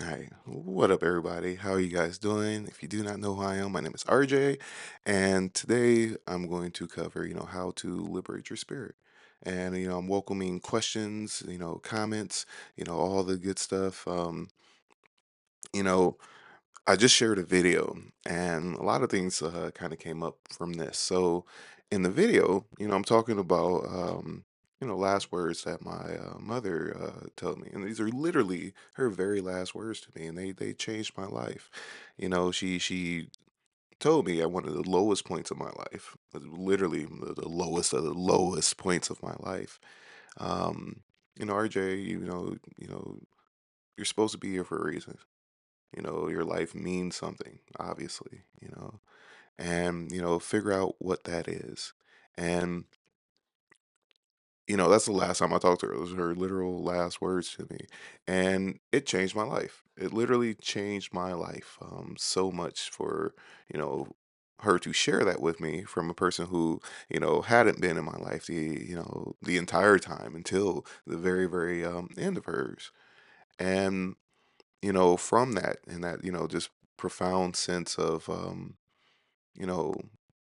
Hi, what up, everybody? How are you guys doing? If you do not know who I am, my name is RJ, and today I'm going to cover, how to liberate your spirit. And, I'm welcoming questions, comments, all the good stuff. You know, I just shared a video, and a lot of things kind of came up from this. So, in the video, I'm talking about, last words that my mother told me, and these are literally her very last words to me, and they changed my life. She told me at one of the lowest points of my life, literally the lowest of the lowest points of my life. Um, RJ, you're supposed to be here for a reason. Your life means something, obviously, and, figure out what that is. And, that's the last time I talked to her. Those were her literal last words to me. And it changed my life. It literally changed my life so much for, her to share that with me from a person who, hadn't been in my life the entire time until the very, very end of hers. And from that and that, just profound sense of, you know,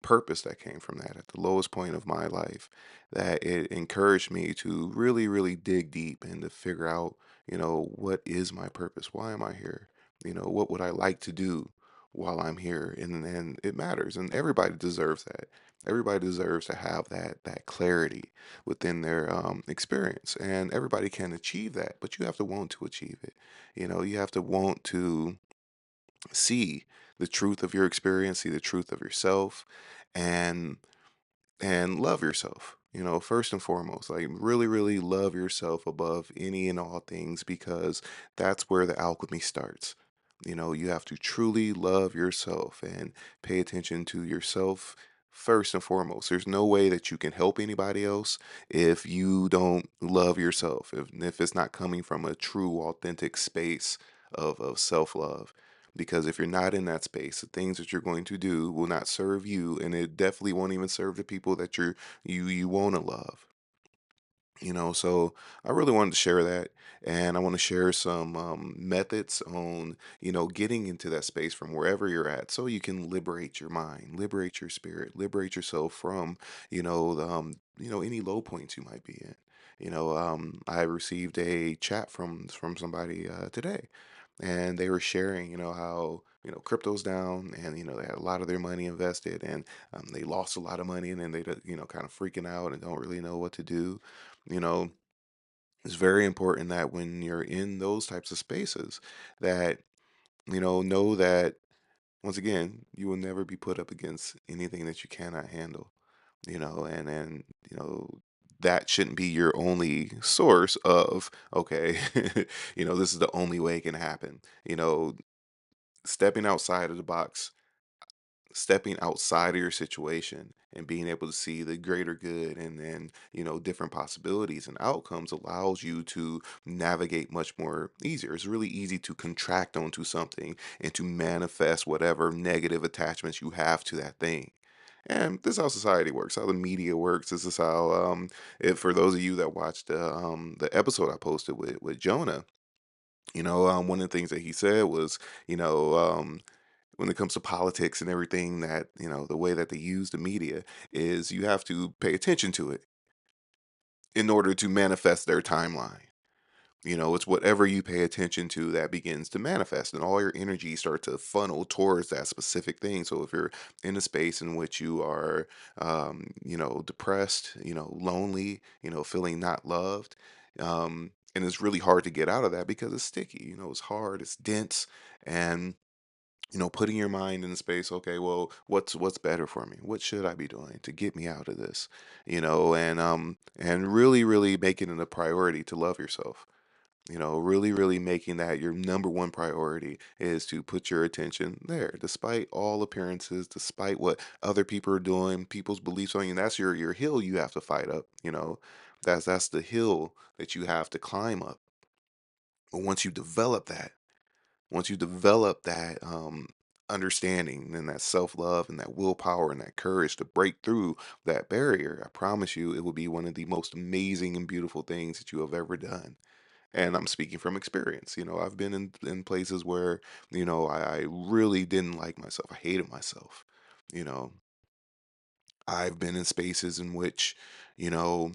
purpose that came from that at the lowest point of my life, that it encouraged me to really, really dig deep and to figure out, what is my purpose? Why am I here? What would I like to do while I'm here? And it matters, and everybody deserves that. Everybody deserves to have that clarity within their experience, and everybody can achieve that, but you have to want to achieve it. You have to want to see the truth of your experience, see the truth of yourself, and love yourself. First and foremost, like really, really love yourself above any and all things because that's where the alchemy starts. You have to truly love yourself and pay attention to yourself first and foremost. There's no way that you can help anybody else if you don't love yourself, if it's not coming from a true, authentic space of self love. Because if you're not in that space, the things that you're going to do will not serve you, and it definitely won't even serve the people that you want to love. So I really wanted to share that, and I want to share some methods on getting into that space from wherever you're at, so you can liberate your mind, liberate your spirit, liberate yourself from any low points you might be in. I received a chat from somebody today, and they were sharing, how crypto's down, and they had a lot of their money invested, and they lost a lot of money, and then they kind of freaking out and don't really know what to do. you know it's very important that when you're in those types of spaces, that know that, once again, you will never be put up against anything that you cannot handle. And that shouldn't be your only source of, okay, this is the only way it can happen. Stepping outside of the box, stepping outside of your situation and being able to see the greater good, and then different possibilities and outcomes, allows you to navigate much more easier. It's really easy to contract onto something and to manifest whatever negative attachments you have to that thing. And this is how society works, how the media works. This is how, if for those of you that watched the episode I posted with Jonah, one of the things that he said was, when it comes to politics and everything, that the way that they use the media is you have to pay attention to it in order to manifest their timeline. It's whatever you pay attention to that begins to manifest, and all your energy start to funnel towards that specific thing. So if you're in a space in which you are depressed, lonely, feeling not loved, and it's really hard to get out of that because it's sticky. It's hard, it's dense, and putting your mind in the space, okay, well, what's better for me? What should I be doing to get me out of this? And really, really making it a priority to love yourself. Really, really making that your number one priority is to put your attention there, despite all appearances, despite what other people are doing, people's beliefs on you. That's your hill you have to fight up. That's the hill that you have to climb up. But once you develop that understanding and that self-love and that willpower and that courage to break through that barrier, I promise you it will be one of the most amazing and beautiful things that you have ever done. And I'm speaking from experience. I've been in places where, I really didn't like myself. I hated myself. You know, I've been in spaces in which, you know,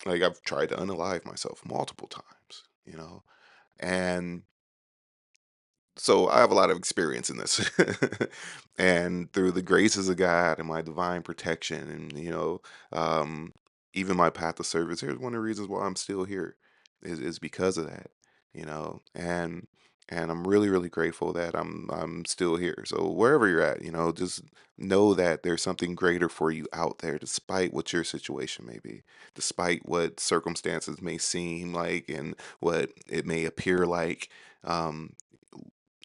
like I've tried to unalive myself multiple times, and so I have a lot of experience in this. And through the graces of God and my divine protection and um even my path of service, here's one of the reasons why I'm still here is because of that, and I'm really, really grateful that I'm still here. So wherever you're at, just know that there's something greater for you out there, despite what your situation may be, despite what circumstances may seem like and what it may appear like. Um,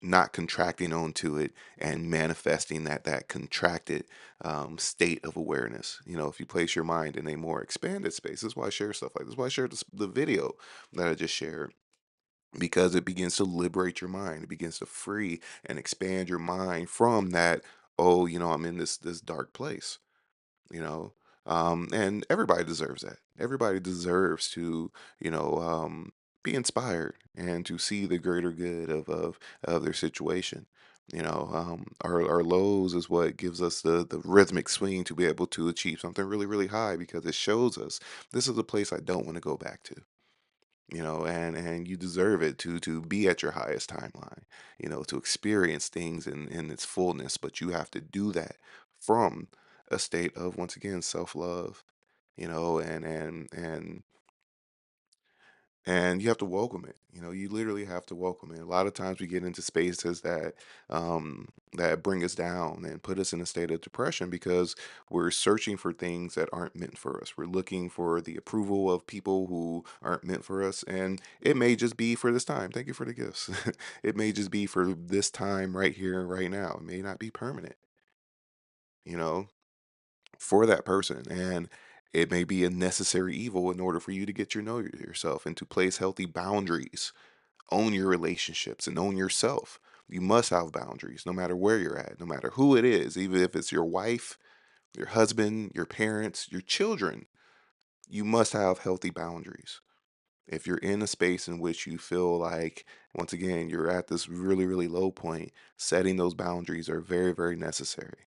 not contracting onto it and manifesting that contracted state of awareness. If you place your mind in a more expanded space, this is why I share stuff like this. Why I share the video that I just shared, because it begins to liberate your mind. It begins to free and expand your mind from that. Oh, I'm in this dark place you know and everybody deserves that. Everybody deserves to be inspired and to see the greater good of their situation. Our lows is what gives us the rhythmic swing to be able to achieve something really, really high, because it shows us this is a place I don't want to go back to. And you deserve it to be at your highest timeline, to experience things in its fullness, but you have to do that from a state of, once again, self-love, and you have to welcome it. You literally have to welcome it. A lot of times we get into spaces that bring us down and put us in a state of depression because we're searching for things that aren't meant for us. We're looking for the approval of people who aren't meant for us, and it may just be for this time. Thank you for the gifts. It may just be for this time right here and right now. It may not be permanent, you know, for that person. And it may be a necessary evil in order for you to get your know yourself and to place healthy boundaries, own your relationships, and own yourself. You must have boundaries no matter where you're at, no matter who it is, even if it's your wife, your husband, your parents, your children. You must have healthy boundaries. If you're in a space in which you feel like, once again, you're at this really, really low point, setting those boundaries are very, very necessary.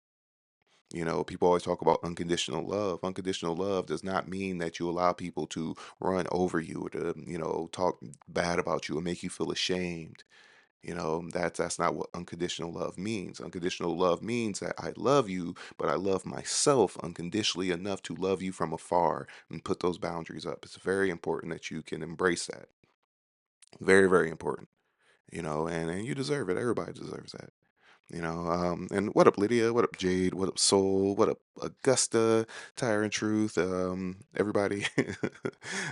People always talk about unconditional love. Unconditional love does not mean that you allow people to run over you or to, talk bad about you or make you feel ashamed. That's not what unconditional love means. Unconditional love means that I love you, but I love myself unconditionally enough to love you from afar and put those boundaries up. It's very important that you can embrace that. Very, very important. And you deserve it. Everybody deserves that. And what up, Lydia? What up, Jade? What up, Soul? What up, Augusta? Tyrant Truth? Everybody,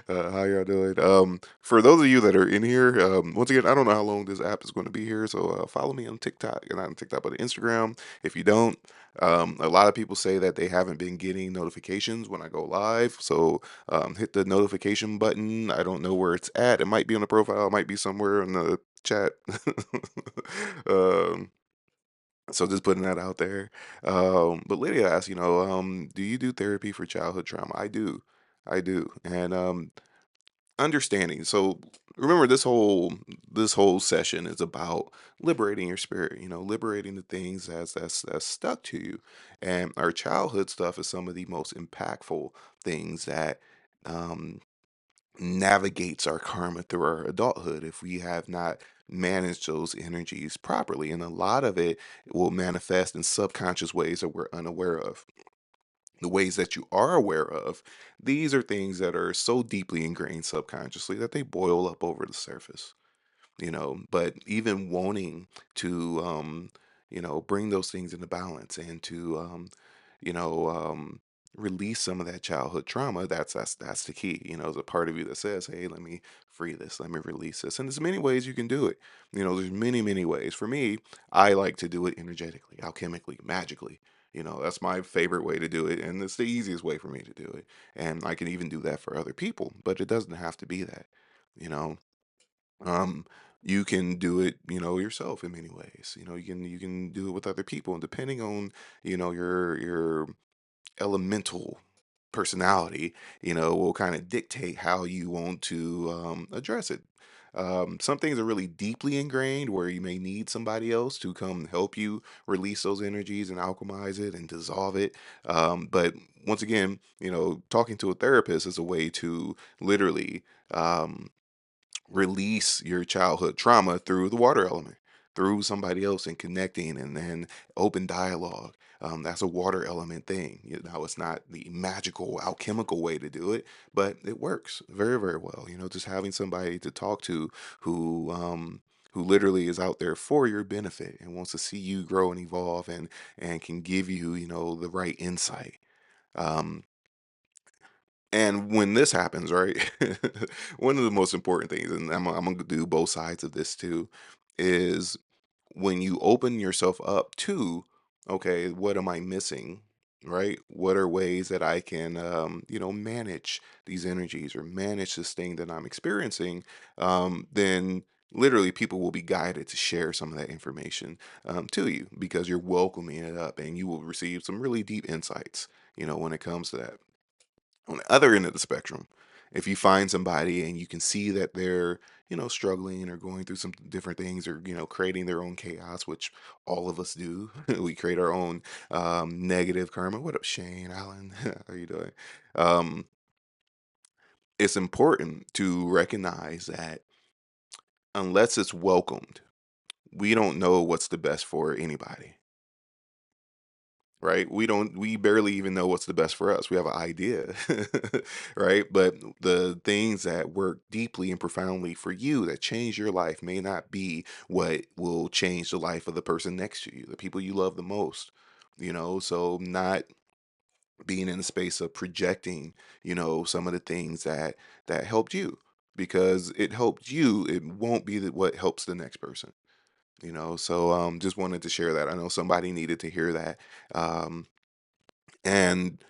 how y'all doing? For those of you that are in here, once again, I don't know how long this app is going to be here, so follow me on TikTok, and not on TikTok, but on Instagram. If you don't, a lot of people say that they haven't been getting notifications when I go live, so hit the notification button. I don't know where it's at. It might be on the profile, it might be somewhere in the chat. um, so just putting that out there. But Lydia asked, do you do therapy for childhood trauma? I do. I do. And understanding. So remember, this whole session is about liberating your spirit, liberating the things that's stuck to you. And our childhood stuff is some of the most impactful things that um navigates our karma through our adulthood if we have not managed those energies properly. And a lot of it will manifest in subconscious ways that we're unaware of. The ways that you are aware of, these are things that are so deeply ingrained subconsciously that they boil up over the surface. But even wanting to bring those things into balance and to you know release some of that childhood trauma, that's the key. There's a part of you that says, hey, let me free this, let me release this, and there's many ways you can do it. There's many, many ways. For me, I like to do it energetically, alchemically, magically. That's my favorite way to do it, and it's the easiest way for me to do it. And I can even do that for other people, but it doesn't have to be that. you know um, you can do it, yourself in many ways. You can do it with other people, and depending on, your elemental personality, will kind of dictate how you want to address it. Some things are really deeply ingrained where you may need somebody else to come help you release those energies and alchemize it and dissolve it. But once again, talking to a therapist is a way to literally um, release your childhood trauma through the water element, through somebody else and connecting and then open dialogue. That's a water element thing. Now, it's not the magical alchemical way to do it, but it works very, very well. Just having somebody to talk to who literally is out there for your benefit and wants to see you grow and evolve and can give you, the right insight. Um, and when this happens, right, one of the most important things, and I'm going to do both sides of this too, is when you open yourself up to, okay, what am I missing? Right? What are ways that I can, manage these energies or manage this thing that I'm experiencing? Then literally people will be guided to share some of that information to you because you're welcoming it up and you will receive some really deep insights, when it comes to that. On the other end of the spectrum, if you find somebody and you can see that they're, struggling or going through some different things or, creating their own chaos, which all of us do, we create our own negative karma. What up, Shane Allen? How you doing? Um, it's important to recognize that unless it's welcomed, we don't know what's the best for anybody. Right? We barely even know what's the best for us. We have an idea, right? But the things that work deeply and profoundly for you that change your life may not be what will change the life of the person next to you, the people you love the most. So not being in a space of projecting, some of the things that helped you, because it helped you, it won't be what helps the next person. So just wanted to share that. I know somebody needed to hear that. Um and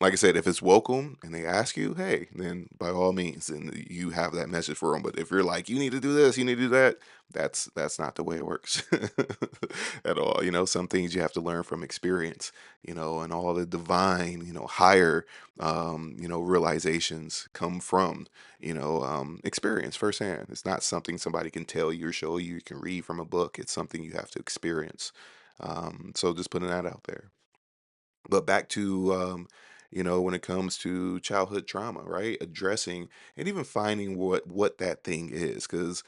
like I said, if it's welcome and they ask you, hey, then by all means, then you have that message for them. But if you're like, you need to do this, you need to do that, that's not the way it works at all. Some things you have to learn from experience, and all the divine, higher, realizations come from, experience firsthand. It's not something somebody can tell you or show you. You can read from a book. It's something you have to experience. So just putting that out there. But back to, when it comes to childhood trauma, right? Addressing and even finding what that thing is, because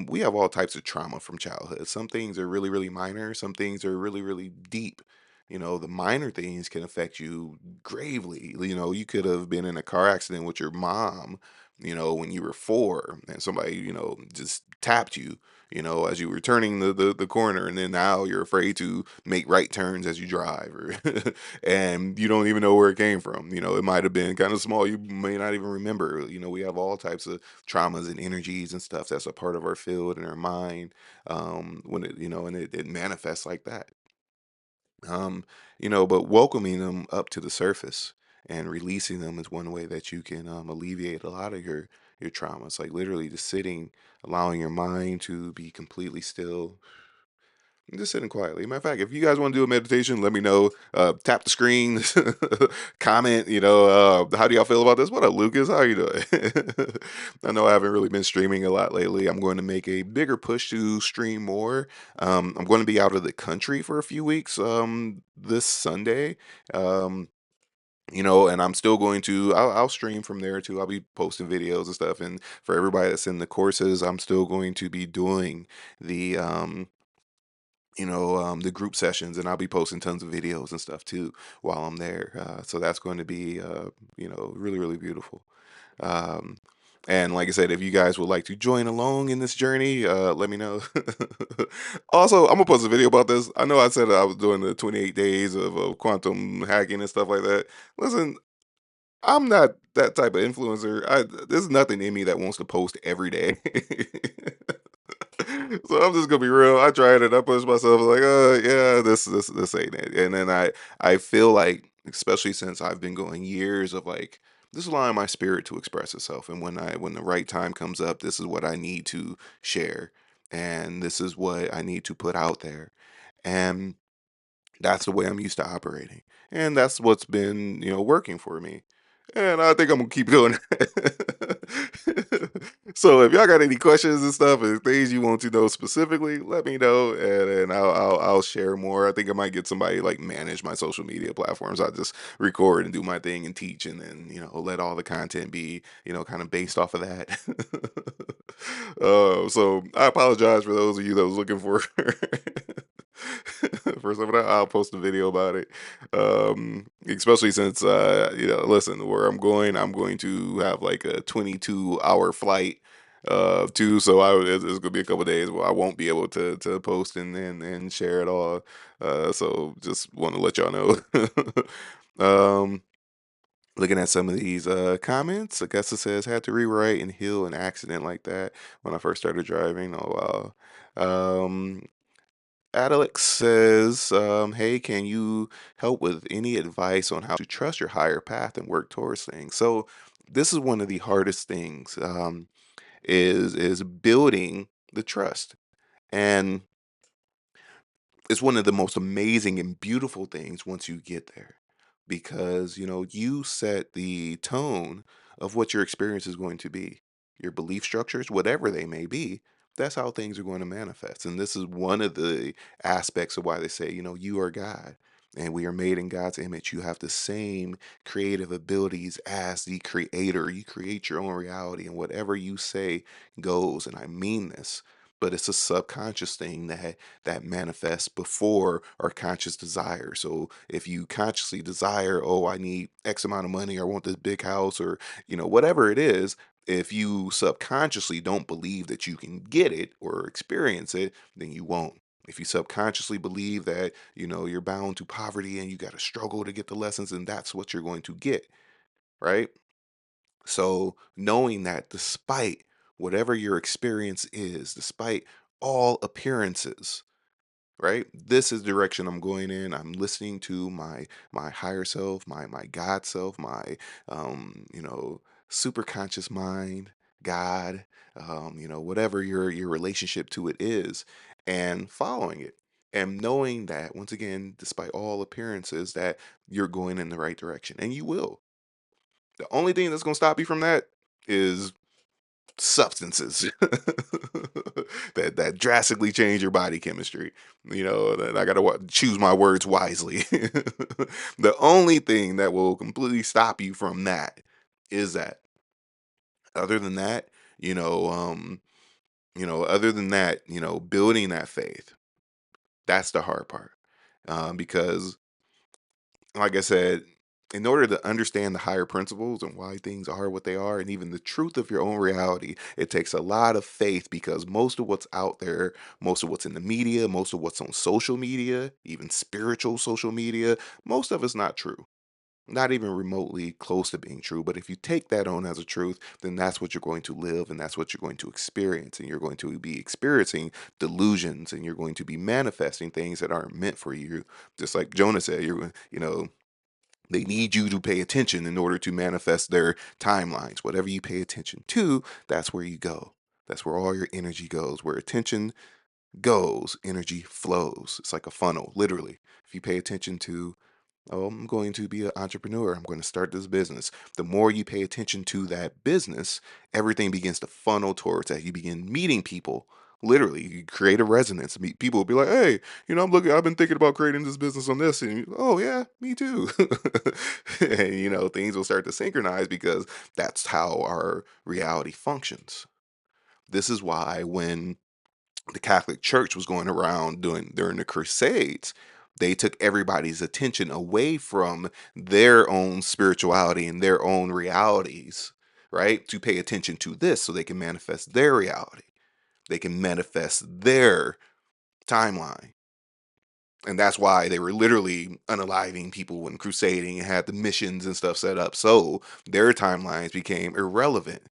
we have all types of trauma from childhood. Some things are really, really minor. Some things are really, really deep. The minor things can affect you gravely. You could have been in a car accident with your mom, when you were 4, and somebody, just tapped you, as you were turning the corner, and then now you're afraid to make right turns as you drive, or and you don't even know where it came from. It might have been kind of small. You may not even remember. We have all types of traumas and energies and stuff that's a part of our field and our mind. When it, and it manifests like that. But welcoming them up to the surface and releasing them is one way that you can alleviate a lot of your trauma. It's like literally just sitting, allowing your mind to be completely still, just sitting quietly. Matter of fact, if you guys want to do a meditation, let me know. Tap the screen, comment. How do y'all feel about this? What up, Lucas? How you doing? I know I haven't really been streaming a lot lately. I'm going to make a bigger push to stream more. I'm going to be out of the country for a few weeks. This Sunday. Um, and I'm still going to. I'll stream from there too. I'll be posting videos and stuff. And for everybody that's in the courses, I'm still going to be doing the the group sessions, and I'll be posting tons of videos and stuff too while I'm there. So that's going to be, really, really beautiful. Um, and like I said, if you guys would like to join along in this journey, let me know. Also, I'm gonna post a video about this. I know I said I was doing the 28 days of quantum hacking and stuff like that. Listen, I'm not that type of influencer. There's nothing in me that wants to post every day. So I'm just gonna be real. I tried it. I pushed myself like, yeah, this ain't it. And then I feel like, especially since I've been going years of like, this is allowing my spirit to express itself. And when the right time comes up, this is what I need to share, and this is what I need to put out there. And that's the way I'm used to operating. And that's what's been, working for me. And I think I'm gonna keep doing it. So if y'all got any questions and stuff and things you want to know specifically, let me know, and I'll share more. I think I might get somebody like manage my social media platforms. I just record and do my thing and teach, and then let all the content be kind of based off of that. So I apologize for those of you that was looking for for some of that. I'll post a video about it. Especially since listen, where I'm going to have like a 22-hour flight too, so it's gonna be a couple days where I won't be able to post and share it all. So just want to let y'all know. um Looking at some of these comments, Augusta says had to rewrite and heal an accident like that when I first started driving. Oh wow. Alex says, "Hey, can you help with any advice on how to trust your higher path and work towards things?" So this is one of the hardest things, is building the trust, and it's one of the most amazing and beautiful things once you get there, because you set the tone of what your experience is going to be, your belief structures, whatever they may be. That's how things are going to manifest, and this is one of the aspects of why they say, you are God and we are made in God's image. You have the same creative abilities as the creator. You create your own reality, and whatever you say goes, and I mean this. But it's a subconscious thing that manifests before our conscious desire. So if you consciously desire, oh, I need X amount of money, or I want this big house, or whatever it is, if you subconsciously don't believe that you can get it or experience it, then you won't. If you subconsciously believe that, you're bound to poverty and you got to struggle to get the lessons, and that's what you're going to get, right? So knowing that despite whatever your experience is, despite all appearances, right? This is the direction I'm going in. I'm listening to my higher self, my God self, my super conscious mind, God, whatever your relationship to it is, and following it. And knowing that once again, despite all appearances, that you're going in the right direction. And you will. The only thing that's gonna stop you from that is substances that drastically change your body chemistry. That I gotta choose my words wisely. The only thing that will completely stop you from that is that. Other than that, you know, um, other than that, building that faith, that's the hard part. Because like I said, in order to understand the higher principles and why things are what they are, and even the truth of your own reality, it takes a lot of faith, because most of what's out there, most of what's in the media, most of what's on social media, even spiritual social media, most of it's not true. Not even remotely close to being true. But if you take that on as a truth, then that's what you're going to live and that's what you're going to experience. And you're going to be experiencing delusions, and you're going to be manifesting things that aren't meant for you. Just like Jonah said, they need you to pay attention in order to manifest their timelines. Whatever you pay attention to, that's where you go. That's where all your energy goes. Where attention goes, energy flows. It's like a funnel, literally. If you pay attention to, oh, I'm going to be an entrepreneur, I'm going to start this business. The more you pay attention to that business, everything begins to funnel towards that. You begin meeting people. Literally, you create a resonance. People will be like, "Hey, I've been thinking about creating this business on this," and oh yeah, me too. And things will start to synchronize, because that's how our reality functions. This is why when the Catholic Church was going around doing during the Crusades, they took everybody's attention away from their own spirituality and their own realities, right? To pay attention to this so they can manifest their reality. They can manifest their timeline. And that's why they were literally unaliving people and crusading and had the missions and stuff set up, so their timelines became irrelevant.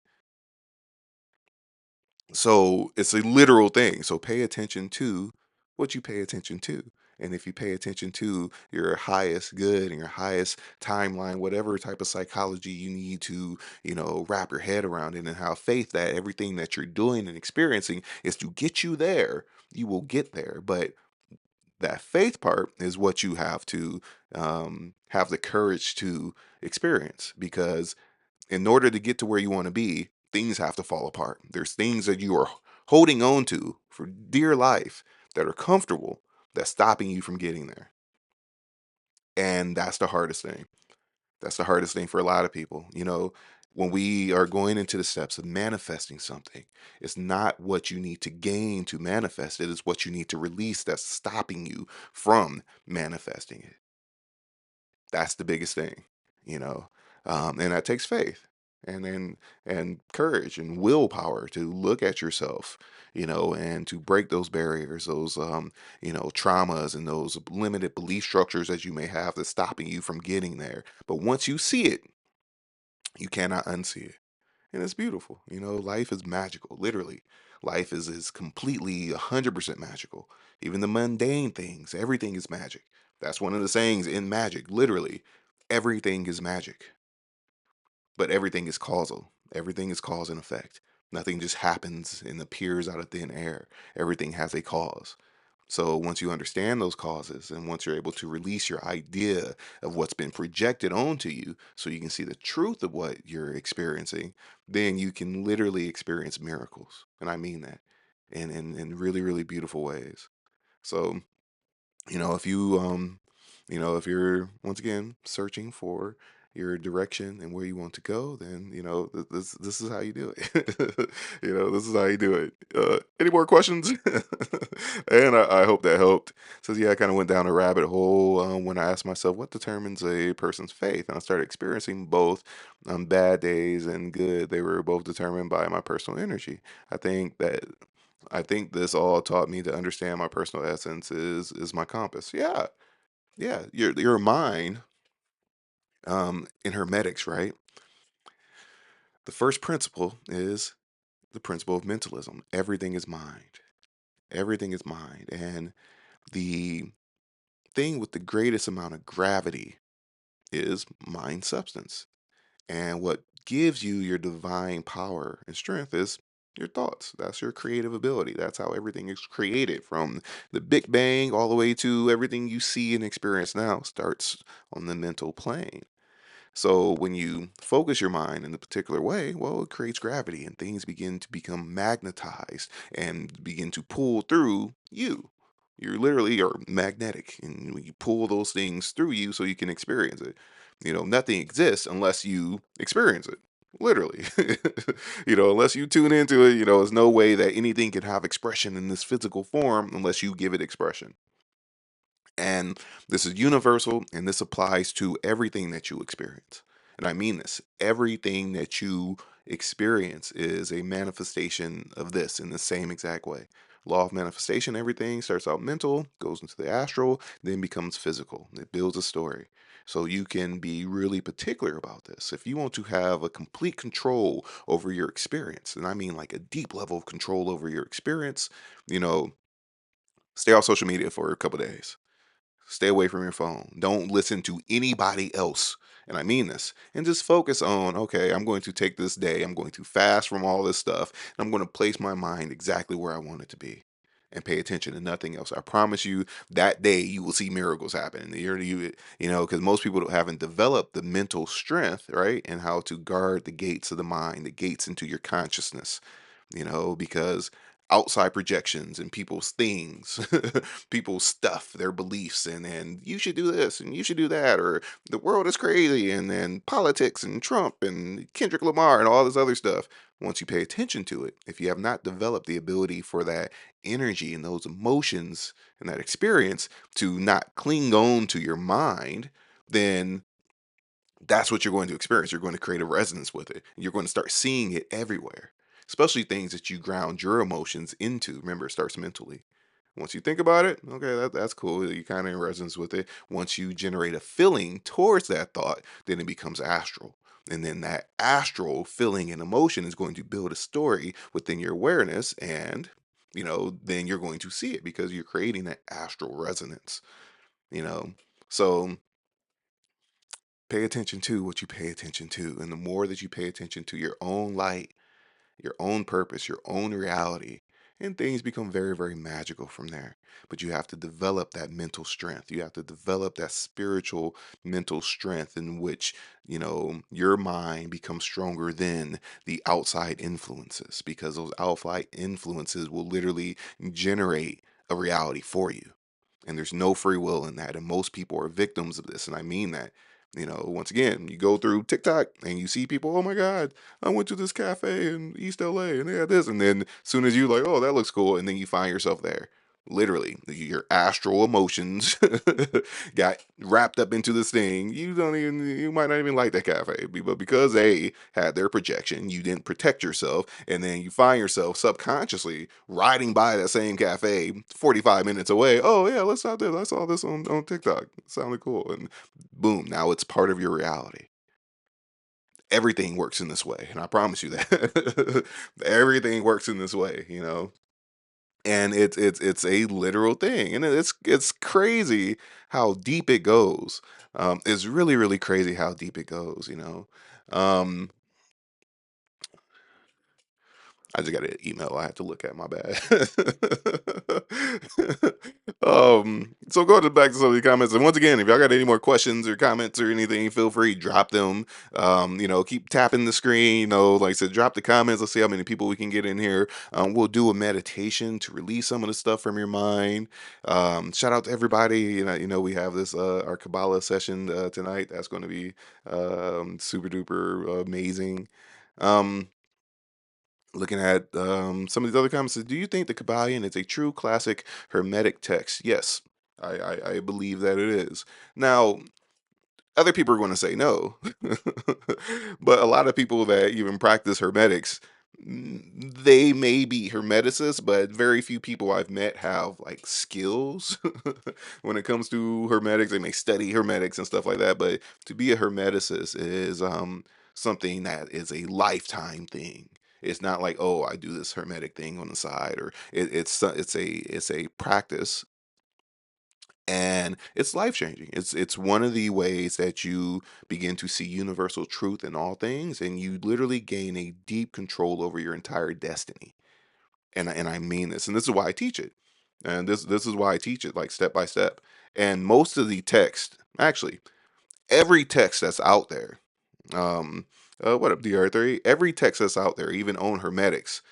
So it's a literal thing. So pay attention to what you pay attention to. And if you pay attention to your highest good and your highest timeline, whatever type of psychology you need to, wrap your head around it, and have faith that everything that you're doing and experiencing is to get you there, you will get there. But that faith part is what you have to have the courage to experience, because in order to get to where you want to be, things have to fall apart. There's things that you are holding on to for dear life that are comfortable that's stopping you from getting there. And that's the hardest thing. That's the hardest thing for a lot of people. When we are going into the steps of manifesting something, it's not what you need to gain to manifest it, it's what you need to release that's stopping you from manifesting it. That's the biggest thing, you know. And that takes faith and courage and willpower to look at yourself, and to break those barriers, those traumas and those limited belief structures that you may have that's stopping you from getting there. But once you see it, you cannot unsee it. And it's beautiful. Life is magical, literally. Life is completely 100% magical. Even the mundane things, everything is magic. That's one of the sayings in magic, literally. Everything is magic, but everything is causal. Everything is cause and effect. Nothing just happens and appears out of thin air. Everything has a cause. So once you understand those causes and once you're able to release your idea of what's been projected onto you so you can see the truth of what you're experiencing, then you can literally experience miracles. And I mean that in really, really beautiful ways. So if you're once again searching for your direction and where you want to go, then this is how you do it. This is how you do it. Any more questions? And I hope that helped. So yeah, I kind of went down a rabbit hole when I asked myself what determines a person's faith, and I started experiencing both bad days and good. They were both determined by my personal energy. I think that I think this all taught me to understand my personal essence is my compass. Yeah, yeah. Your mind, in hermetics, right? The first principle is the principle of mentalism. Everything is mind. Everything is mind. And the thing with the greatest amount of gravity is mind substance. And what gives you your divine power and strength is your thoughts. That's your creative ability. That's how everything is created, from the Big Bang all the way to everything you see and experience now starts on the mental plane. So when you focus your mind in a particular way, well, it creates gravity and things begin to become magnetized and begin to pull through you. You literally are magnetic, and when you pull those things through you so you can experience it. Nothing exists unless you experience it. Literally. Unless you tune into it, there's no way that anything can have expression in this physical form unless you give it expression. And this is universal, and this applies to everything that you experience. And I mean this, everything that you experience is a manifestation of this in the same exact way. Law of manifestation, everything starts out mental, goes into the astral, then becomes physical. It builds a story. So you can be really particular about this. If you want to have a complete control over your experience, and I mean like a deep level of control over your experience, you know, stay off social media for a couple days. Stay away from your phone. Don't listen to anybody else. And I mean this. And just focus on, okay, I'm going to take this day. I'm going to fast from all this stuff. And I'm going to place my mind exactly where I want it to be and pay attention to nothing else. I promise you that day you will see miracles happen. And because most people haven't developed the mental strength, right? And how to guard the gates of the mind, the gates into your consciousness, because outside projections and people's things, people's stuff, their beliefs, and you should do this and you should do that, or the world is crazy, and then politics and Trump and Kendrick Lamar and all this other stuff. Once you pay attention to it, if you have not developed the ability for that energy and those emotions and that experience to not cling on to your mind, then that's what you're going to experience. You're going to create a resonance with it. You're going to start seeing it everywhere, especially things that you ground your emotions into. Remember, it starts mentally. Once you think about it, okay, that's cool. You kind of in resonance with it. Once you generate a feeling towards that thought, then it becomes astral. And then that astral feeling and emotion is going to build a story within your awareness. And, then you're going to see it because you're creating that astral resonance, you know. So pay attention to what you pay attention to. And the more that you pay attention to your own light, your own purpose, your own reality, and things become very, very magical from there. But you have to develop that mental strength. You have to develop that spiritual mental strength in which, your mind becomes stronger than the outside influences, because those outside influences will literally generate a reality for you. And there's no free will in that. And most people are victims of this. And I mean that. Once again, you go through TikTok and you see people, oh my God, I went to this cafe in East LA and they had this. And then as soon as you like, oh, that looks cool. And then you find yourself there. Literally, your astral emotions got wrapped up into this thing. You might not even like that cafe, but because they had their projection, you didn't protect yourself. And then you find yourself subconsciously riding by that same cafe 45 minutes away. Oh, yeah, let's stop this. I saw this on TikTok. It sounded cool. And boom, now it's part of your reality. Everything works in this way, and I promise you that. Everything works in this way. And it's a literal thing, and it's crazy how deep it goes. It's really, really crazy how deep it goes. um I just got an email I have to look at. My bad. So going back to some of the comments, and once again, if y'all got any more questions or comments or anything, feel free drop them. Keep tapping the screen. Like I said, drop the comments. Let's see how many people we can get in here. We'll do a meditation to release some of the stuff from your mind. Shout out to everybody. We have this our Kabbalah session tonight. That's going to be super duper amazing. Um, Looking at some of these other comments, do you think the Kabbalion is a true classic Hermetic text? Yes, I believe that it is. Now, other people are going to say no, but a lot of people that even practice Hermetics, they may be Hermeticists, but very few people I've met have like skills when it comes to Hermetics. They may study Hermetics and stuff like that, but to be a Hermeticist is something that is a lifetime thing. It's not like, oh, I do this Hermetic thing on the side, or it's a practice, and it's life changing. It's one of the ways that you begin to see universal truth in all things, and you literally gain a deep control over your entire destiny. And I mean this, and this is why I teach it, and this is why I teach it, like, step by step. And most of the text, actually, every text that's out there, um, what up, DR3? Every text that's out there, even on Hermetics,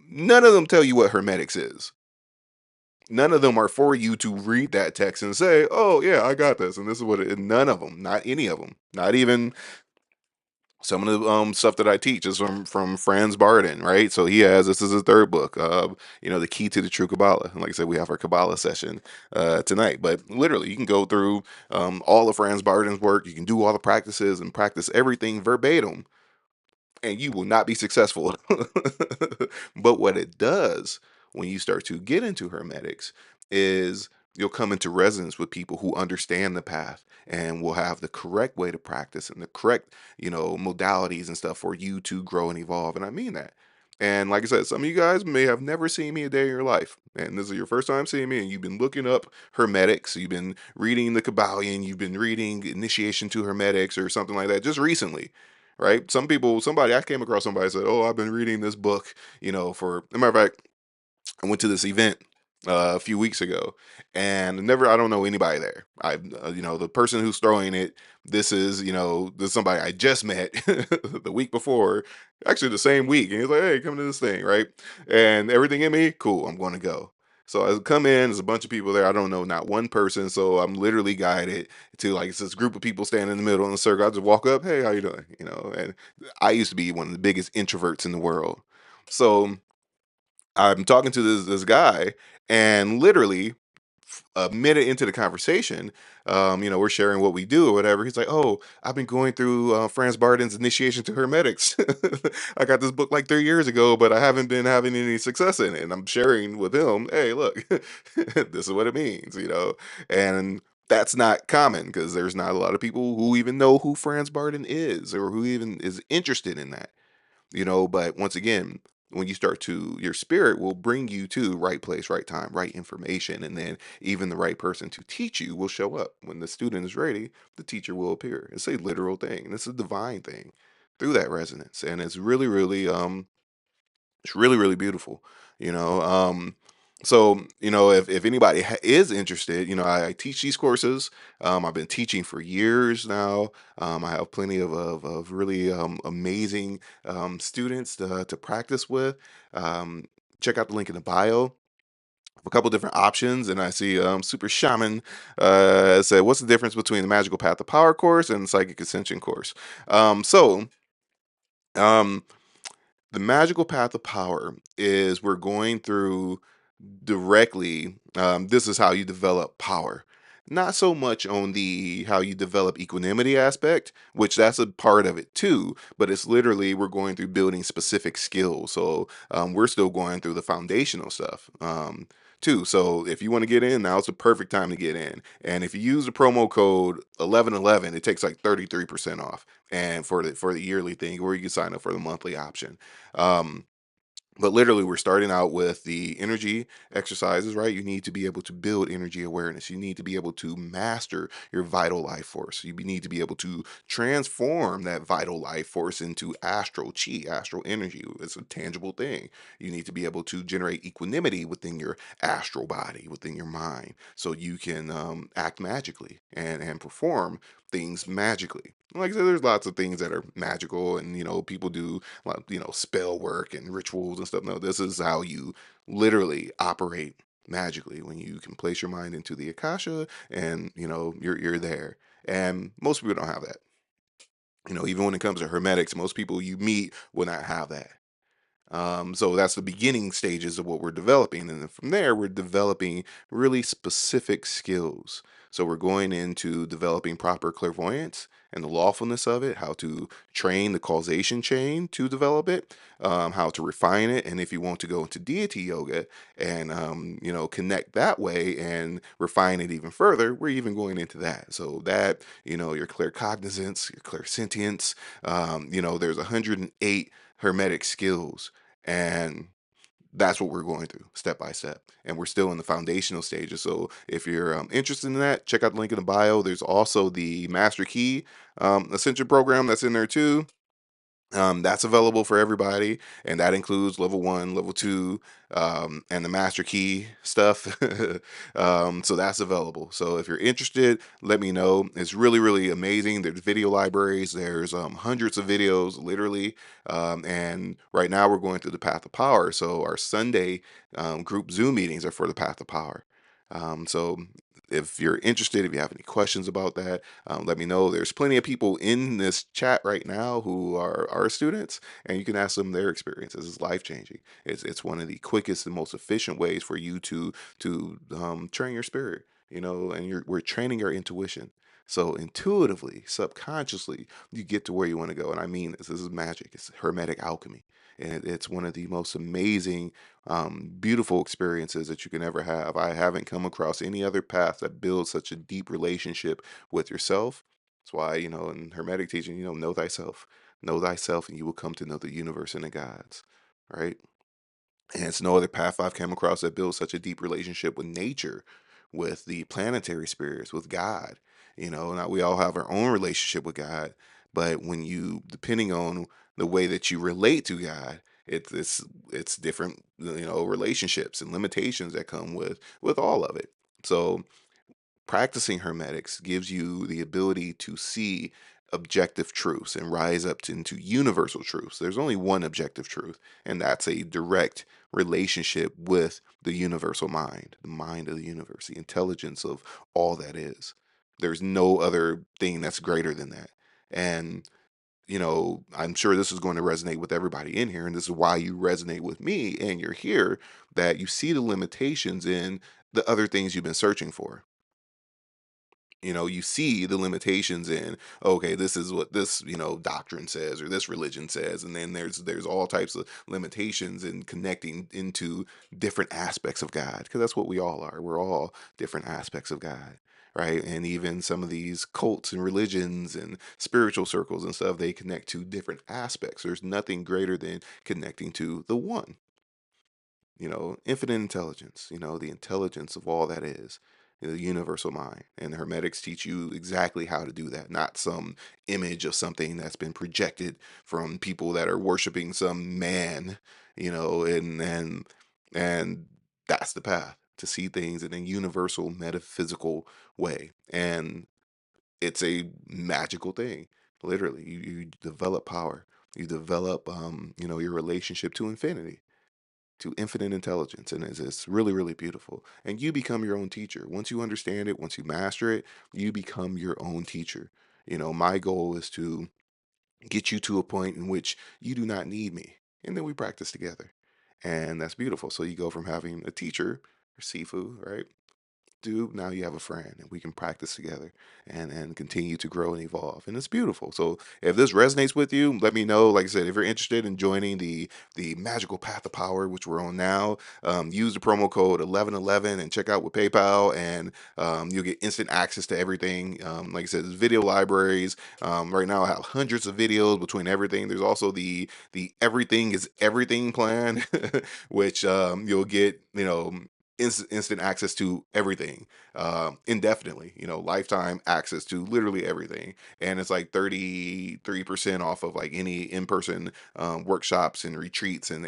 none of them tell you what Hermetics is. None of them are for you to read that text and say, "Oh yeah, I got this," and this is what it. None of them, not any of them, not even some of the stuff that I teach is from Franz Barden, right? So he has, this is his third book, the key to the true Kabbalah. And like I said, we have our Kabbalah session tonight. But literally, you can go through all of Franz Barden's work. You can do all the practices and practice everything verbatim, and you will not be successful. But what it does when you start to get into Hermetics is you'll come into resonance with people who understand the path and will have the correct way to practice and the correct, modalities and stuff for you to grow and evolve. And I mean that. And like I said, some of you guys may have never seen me a day in your life. And this is your first time seeing me, and you've been looking up Hermetics, you've been reading the Kabbalion, you've been reading Initiation to Hermetics or something like that just recently, right? Somebody, I came across somebody said, "Oh, I've been reading this book, for." As a matter of fact, I went to this event a few weeks ago, and I don't know anybody there. The person who's throwing it, this is somebody I just met the week before, actually the same week, and he's like, "Hey, come to this thing, right?" And everything in me, cool, I'm going to go. So I come in, there's a bunch of people there. I don't know, not one person. So I'm literally guided to, like, it's this group of people standing in the middle in the circle. I just walk up, "Hey, how you doing?" And I used to be one of the biggest introverts in the world. So I'm talking to this guy, and literally a minute into the conversation, we're sharing what we do or whatever. He's like, "Oh, I've been going through Franz Barden's Initiation to Hermetics. I got this book like 3 years ago, but I haven't been having any success in it." And I'm sharing with him, "Hey, look, this is what it means. And that's not common because there's not a lot of people who even know who Franz Barden is or who even is interested in that. But once again, when you start to, your spirit will bring you to right place, right time, right information, and then even the right person to teach you will show up. When the student is ready, the teacher will appear. It's a literal thing, and it's a divine thing through that resonance. And it's really, really It's really, really beautiful, you know. So if anybody is interested, I teach these courses. I've been teaching for years now. I have plenty of really amazing students to practice with. Um, Check out the link in the bio. A couple different options, and I see Super Shaman said, "What's the difference between the Magical Path of Power course and the Psychic Ascension course?" So. Um, the magical path of power is we're going through directly. This is how you develop power, not so much on the how you develop equanimity aspect, which that's a part of it too, but it's literally we're going through building specific skills. So we're still going through the foundational stuff too. So if you want to get in, now's the perfect time to get in. And if you use the promo code 1111, it takes like 33% off, and for the yearly thing, or you can sign up for the monthly option. um, but literally, we're starting out with the energy exercises, right? You need to be able to build energy awareness. You need to be able to master your vital life force. You need to be able to transform that vital life force into astral chi, astral energy. It's a tangible thing. You need to be able to generate equanimity within your astral body, within your mind, so you can act magically and perform things magically. Like I said, there's lots of things that are magical, and people do like, spell work and rituals and stuff. No, this is how you literally operate magically when you can place your mind into the akasha, and you're there. And most people don't have that. Even when it comes to hermetics, most people you meet will not have that. So that's the beginning stages of what we're developing. And then from there, we're developing really specific skills. So we're going into developing proper clairvoyance and the lawfulness of it, how to train the causation chain to develop it, how to refine it. And if you want to go into deity yoga and, connect that way and refine it even further, we're even going into that. So that, your claircognizance, your clairsentience, there's 108 hermetic skills, and that's what we're going through step by step, and we're still in the foundational stages. So if you're interested in that, check out the link in the bio. There's also the master key ascension program that's in there too. That's available for everybody, and that includes level one, level two, and the master key stuff. So that's available. So if you're interested, let me know. It's really, really amazing. There's video libraries, there's hundreds of videos, literally. And right now we're going through the Path of Power. So our Sunday group Zoom meetings are for the Path of Power. So if you're interested, if you have any questions about that, let me know. There's plenty of people in this chat right now who are our students, and you can ask them their experiences. It's life changing. It's one of the quickest and most efficient ways for you to train your spirit. And we're training your intuition. So intuitively, subconsciously, you get to where you want to go. And I mean this. This is magic. It's hermetic alchemy, and it's one of the most amazing, beautiful experiences that you can ever have. I haven't come across any other path that builds such a deep relationship with yourself. That's why, in Hermetic teaching, know thyself, and you will come to know the universe and the gods, right? And it's no other path I've come across that builds such a deep relationship with nature, with the planetary spirits, with God. Now we all have our own relationship with God, but depending on the way that you relate to God, it's different, relationships and limitations that come with all of it. So practicing hermetics gives you the ability to see objective truths and rise up into universal truths. There's only one objective truth, and that's a direct relationship with the universal mind, the mind of the universe, the intelligence of all that is. There's no other thing that's greater than that. And I'm sure this is going to resonate with everybody in here, and this is why you resonate with me and you're here, that you see the limitations in the other things you've been searching for. You see the limitations in, okay, this is what this doctrine says, or this religion says, and then there's all types of limitations in connecting into different aspects of God, because that's what we all are. We're all different aspects of God, right? And even some of these cults and religions and spiritual circles and stuff, they connect to different aspects. There's nothing greater than connecting to the one, infinite intelligence, the intelligence of all that is. the universal mind. And the Hermetics teach you exactly how to do that, not some image of something that's been projected from people that are worshiping some man, and that's the path to see things in a universal metaphysical way. And it's a magical thing. Literally, you develop power. You develop, your relationship to infinity, to infinite intelligence, and it's really, really beautiful. And you become your own teacher once you understand it. Once you master it, you become your own teacher. My goal is to get you to a point in which you do not need me, and then we practice together, and that's beautiful. So you go from having a teacher, or Sifu, right? Dude, now you have a friend and we can practice together and continue to grow and evolve. And it's beautiful. So if this resonates with you, let me know. Like I said, if you're interested in joining the magical path of power, which we're on now, use the promo code 1111 and check out with PayPal, and you'll get instant access to everything. Like I said, there's video libraries. Right now I have hundreds of videos between everything. There's also the everything is everything plan, which you'll get, instant access to everything, indefinitely, lifetime access to literally everything. And it's like 33% off of like any in-person workshops and retreats, and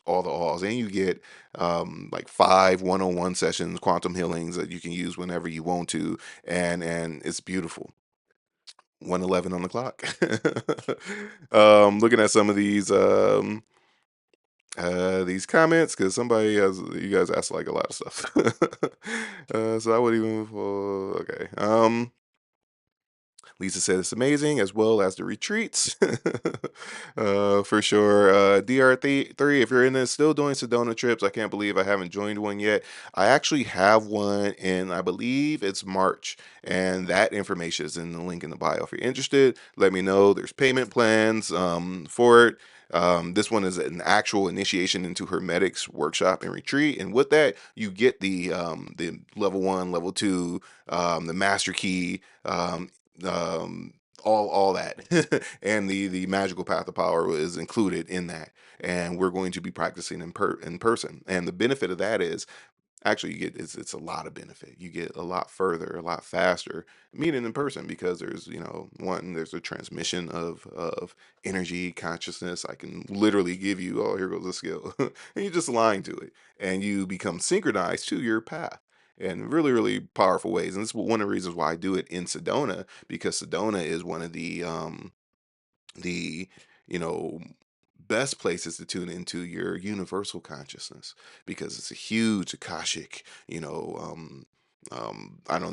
all the alls. And you get like 5 one-on-one sessions, quantum healings that you can use whenever you want to. And it's beautiful. 111 on the clock. Looking at some of these comments, because somebody has, you guys asked like a lot of stuff. So I would even, okay. Lisa said it's amazing, as well as the retreats. For sure. DR3, if you're in this, still doing Sedona trips, I can't believe I haven't joined one yet. I actually have one, and I believe it's March, and that information is in the link in the bio. If you're interested, let me know. There's payment plans for it. This one is an actual initiation into Hermetics workshop and retreat, and with that, you get the level 1, level 2, the master key, um all that, and the magical path of power is included in that. And we're going to be practicing in person, and the benefit of that is, actually, you get, it's a lot of benefit. You get a lot further, a lot faster meeting in person, because there's, one, there's a transmission of energy, consciousness. I can literally give you, oh, here goes a skill, and you just align to it, and you become synchronized to your path in really, really powerful ways. And this is one of the reasons why I do it in Sedona, because Sedona is one of the you know best places to tune into your universal consciousness, because it's a huge akashic, I don't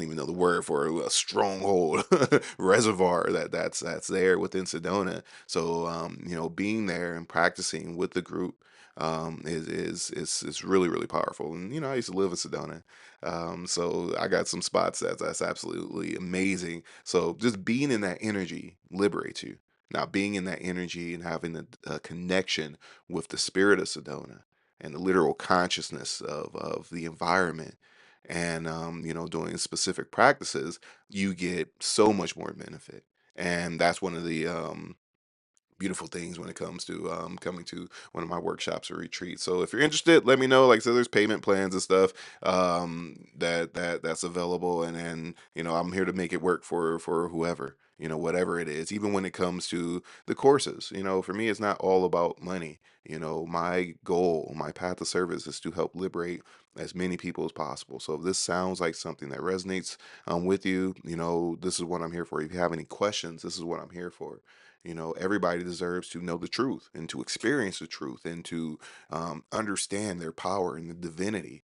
even know the word for it, a stronghold, reservoir that's there within Sedona. So being there and practicing with the group is really, really powerful. And I used to live in Sedona, so I got some spots that's absolutely amazing. So just being in that energy liberates you. Now, being in that energy and having a connection with the spirit of Sedona and the literal consciousness of the environment, and doing specific practices, you get so much more benefit. And that's one of the beautiful things when it comes to coming to one of my workshops or retreats. So if you're interested, let me know. Like I said, there's payment plans and stuff that's available, and I'm here to make it work for whoever, whatever it is. Even when it comes to the courses, for me, it's not all about money. My goal, my path of service is to help liberate as many people as possible. So if this sounds like something that resonates with you, this is what I'm here for. If you have any questions, this is what I'm here for. Everybody deserves to know the truth and to experience the truth, and to understand their power and the divinity.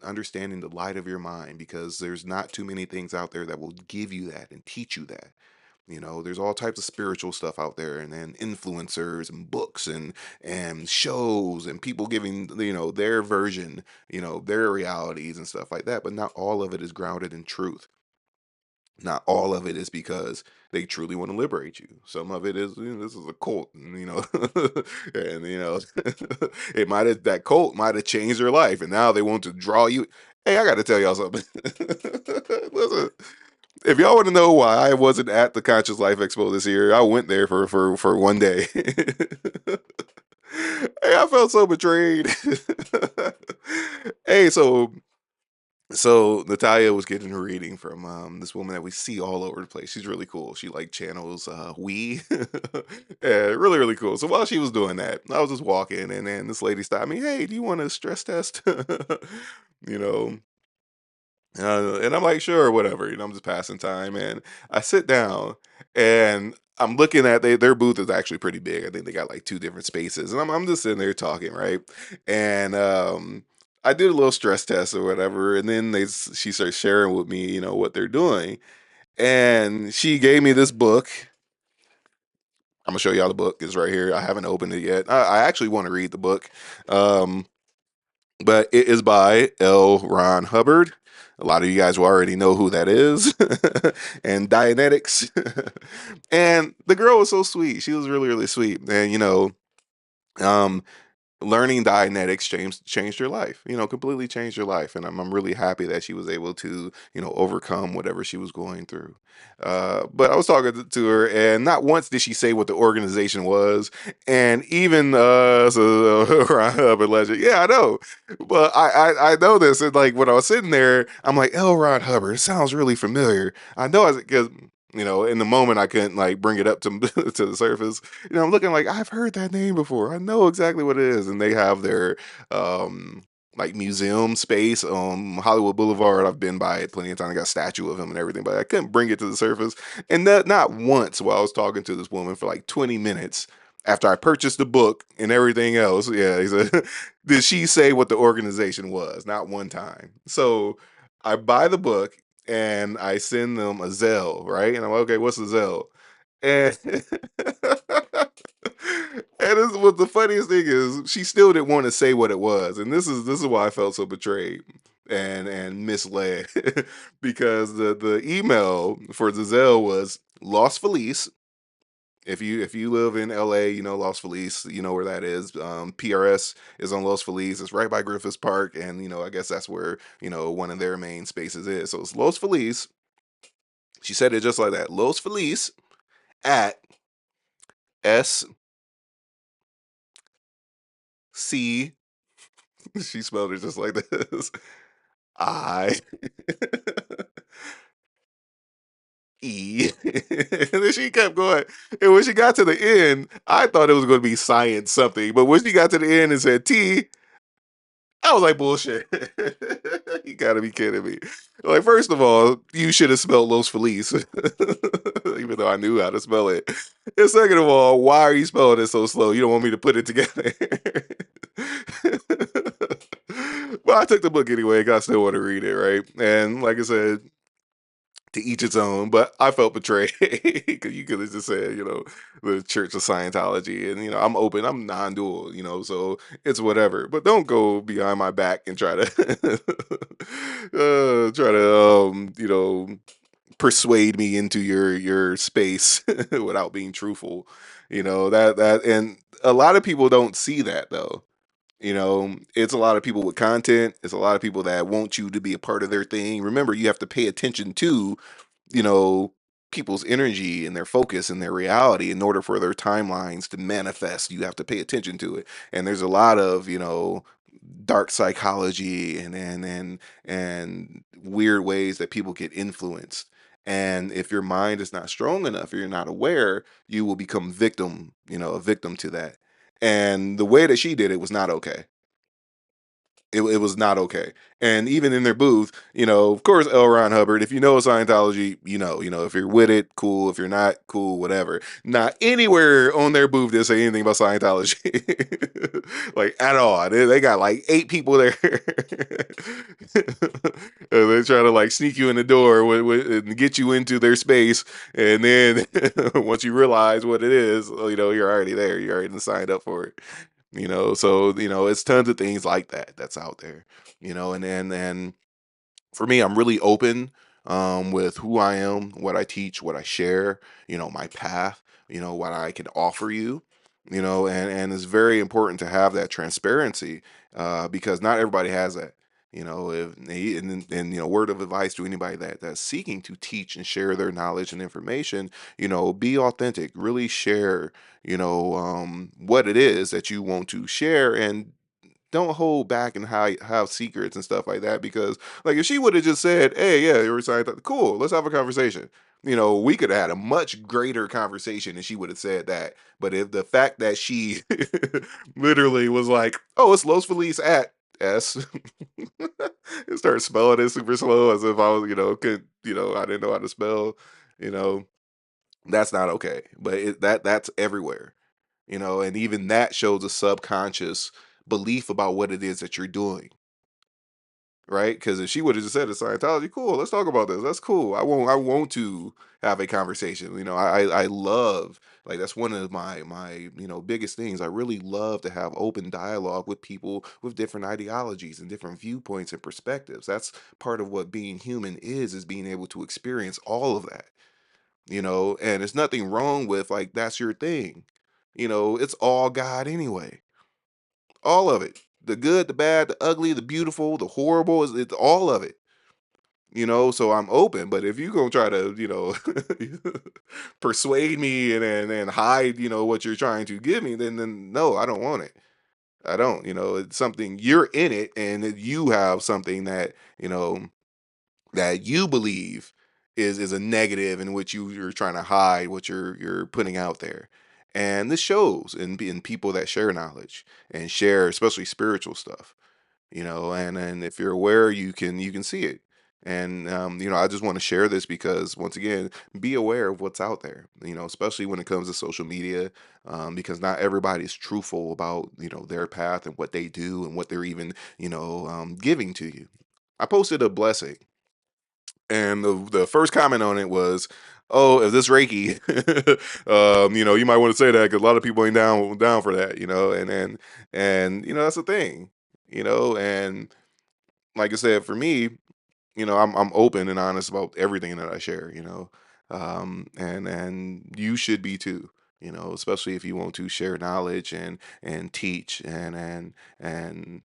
Understanding the light of your mind, because there's not too many things out there that will give you that and teach you that. There's all types of spiritual stuff out there, and influencers and books and shows and people giving their version, their realities and stuff like that. But not all of it is grounded in truth. Not all of it is because they truly want to liberate you. Some of it is, this is a cult, and and it might have, that cult might have changed their life, and now they want to draw you. Hey, I got to tell y'all something. Listen, if y'all want to know why I wasn't at the Conscious Life Expo this year, I went there for one day. Hey, I felt so betrayed. Hey, so So Natalia was getting a reading from this woman that we see all over the place. She's really cool. She like channels we, yeah, really really cool. So while she was doing that, I was just walking, and then this lady stopped me. Hey, do you want a stress test? you know, and I'm like, sure, whatever. I'm just passing time, and I sit down, and I'm looking at their booth is actually pretty big. I think they got like two different spaces, and I'm just sitting there talking, right? And I did a little stress test or whatever, and then she starts sharing with me, what they're doing, and she gave me this book. I'm gonna show y'all the book. It's right here. I haven't opened it yet. I actually want to read the book. Um, but it is by L. Ron Hubbard. A lot of you guys will already know who that is, and Dianetics. And the girl was so sweet. She was really, really sweet. And um, learning Dianetics changed her life. Completely changed her life, and I'm really happy that she was able to overcome whatever she was going through. But I was talking to her, and not once did she say what the organization was, and even so Ron Legend, yeah, I know, but I know this, and like when I was sitting there, I'm like, L. Ron Hubbard, it sounds really familiar. I know because. In the moment I couldn't like bring it up to to the surface. I'm looking like I've heard that name before. I know exactly what it is, and they have their like museum space on Hollywood Boulevard. I've been by it plenty of times. I got a statue of him and everything, but I couldn't bring it to the surface. And that not once while I was talking to this woman for like 20 minutes after I purchased the book and everything else. Yeah, he said, did she say what the organization was? Not one time. So I buy the book and I send them a Zelle, right? And I'm like, okay, what's a Zelle? And and this, what the funniest thing is, she still didn't want to say what it was, and this is why I felt so betrayed and misled, because the email for Giselle was Los Feliz. If you live in LA, Los Feliz, you know where that is. PRS is on Los Feliz. It's right by Griffiths Park, and I guess that's where one of their main spaces is. So it's Los Feliz. She said it just like that. Los Feliz at S C. She spelled it just like this. I E. And then she kept going. And when she got to the end, I thought it was going to be science something. But when she got to the end and said T, I was like, bullshit. You gotta be kidding me. Like, first of all, you should have spelled Los Feliz, even though I knew how to spell it. And second of all, why are you spelling it so slow? You don't want me to put it together. But I took the book anyway. 'Cause I still want to read it, right? And like I said, to each its own. But I felt betrayed because you could have just said, the Church of Scientology, and I'm open, I'm non-dual, so it's whatever. But don't go behind my back and try to persuade me into your space without being truthful. That and a lot of people don't see that though. It's a lot of people with content. It's a lot of people that want you to be a part of their thing. Remember, you have to pay attention to you know, people's energy and their focus and their reality in order for their timelines to manifest. You have to pay attention to it. And there's a lot of, dark psychology and weird ways that people get influenced. And if your mind is not strong enough or you're not aware, you will become a victim to that. And the way that she did it was not okay. It was not okay. And even in their booth, of course, L. Ron Hubbard, if you know Scientology, if you're with it, cool. If you're not, cool, whatever. Not anywhere on their booth they say anything about Scientology. Like, at all. They got like 8 people there. And they try to like sneak you in the door and get you into their space. And then once you realize what it is, you're already there. You're already signed up for it. So it's tons of things like that that's out there. And for me, I'm really open with who I am, what I teach, what I share, my path, what I can offer you, and it's very important to have that transparency because not everybody has that. If and word of advice to anybody that's seeking to teach and share their knowledge and information, be authentic, really share, what it is that you want to share, and Don't hold back and have secrets and stuff like that, because like if she would have just said, "Hey, yeah, you're Scientology. Cool, let's have a conversation." We could have had a much greater conversation and she would have said that. But if the fact that she literally was like, "Oh, it's Los Feliz at S," and started spelling it super slow as if I was, I didn't know how to spell, you know, that's not okay. But that's everywhere, and even that shows a subconscious belief about what it is that you're doing, right? Because if she would have just said it's Scientology, cool, let's talk about this. That's cool. I want to have a conversation. I love, like, that's one of my biggest things. I really love to have open dialogue with people with different ideologies and different viewpoints and perspectives. That's part of what being human is being able to experience all of that. And there's nothing wrong with, like, that's your thing. It's all God anyway. All of it. The good, the bad, the ugly, the beautiful, the horrible, it's all of it. So I'm open, but if you gonna try to, persuade me and hide, what you're trying to give me, then no, I don't want it. I don't. It's something, you're in it, and you have something that you believe is a negative, in which you're trying to hide what you're putting out there. And this shows in people that share knowledge and share, especially spiritual stuff. And if you're aware, you can see it. And I just want to share this because, once again, be aware of what's out there, especially when it comes to social media, because not everybody's truthful about their path and what they do and what they're even giving to you. I posted a blessing, and the first comment on it was, "Oh, if this Reiki, you might want to say that because a lot of people ain't down for that, and that's the thing, and like I said, for me, I'm open and honest about everything that I share, and you should be too. Especially if you want to share knowledge and teach and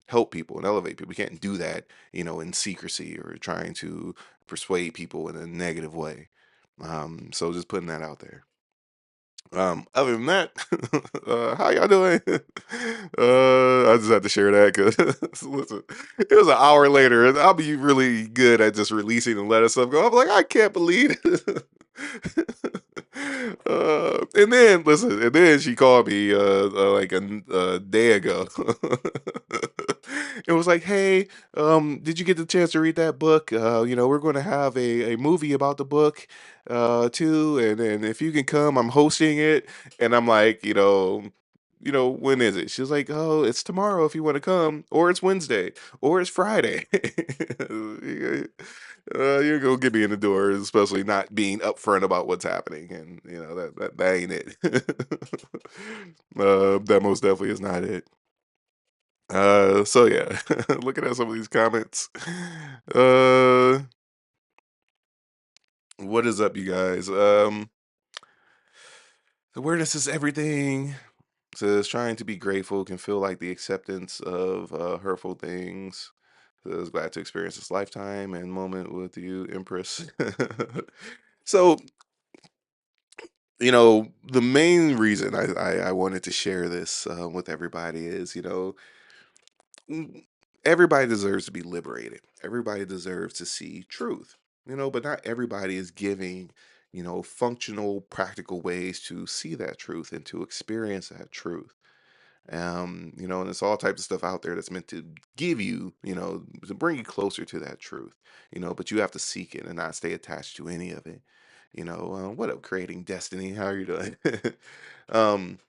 help people and elevate people. You can't do that, in secrecy or trying to persuade people in a negative way. So just putting that out there. Other than that, how y'all doing? I just had to share that because listen, it was an hour later, and I'll be really good at just releasing and letting stuff go. I'm like, I can't believe it. And then listen, and then she called me like a day ago. It was like, hey, did you get the chance to read that book? We're going to have a movie about the book too, and if you can come, I'm hosting it. And I'm like, when is it? She's like, oh, it's tomorrow if you want to come, or it's Wednesday, or it's Friday. You're gonna get me in the door, especially not being upfront about what's happening, and that ain't it. That most definitely is not it. So yeah, looking at some of these comments. Uh, what is up, you guys? Awareness is everything. Says trying to be grateful can feel like the acceptance of hurtful things. Says glad to experience this lifetime and moment with you, Empress. So, the main reason I wanted to share this with everybody is, mm, everybody deserves to be liberated. Everybody deserves to see truth, but not everybody is giving, functional, practical ways to see that truth and to experience that truth. And there's all types of stuff out there that's meant to give you, to bring you closer to that truth, but you have to seek it and not stay attached to any of it. What up, creating destiny? How are you doing? um,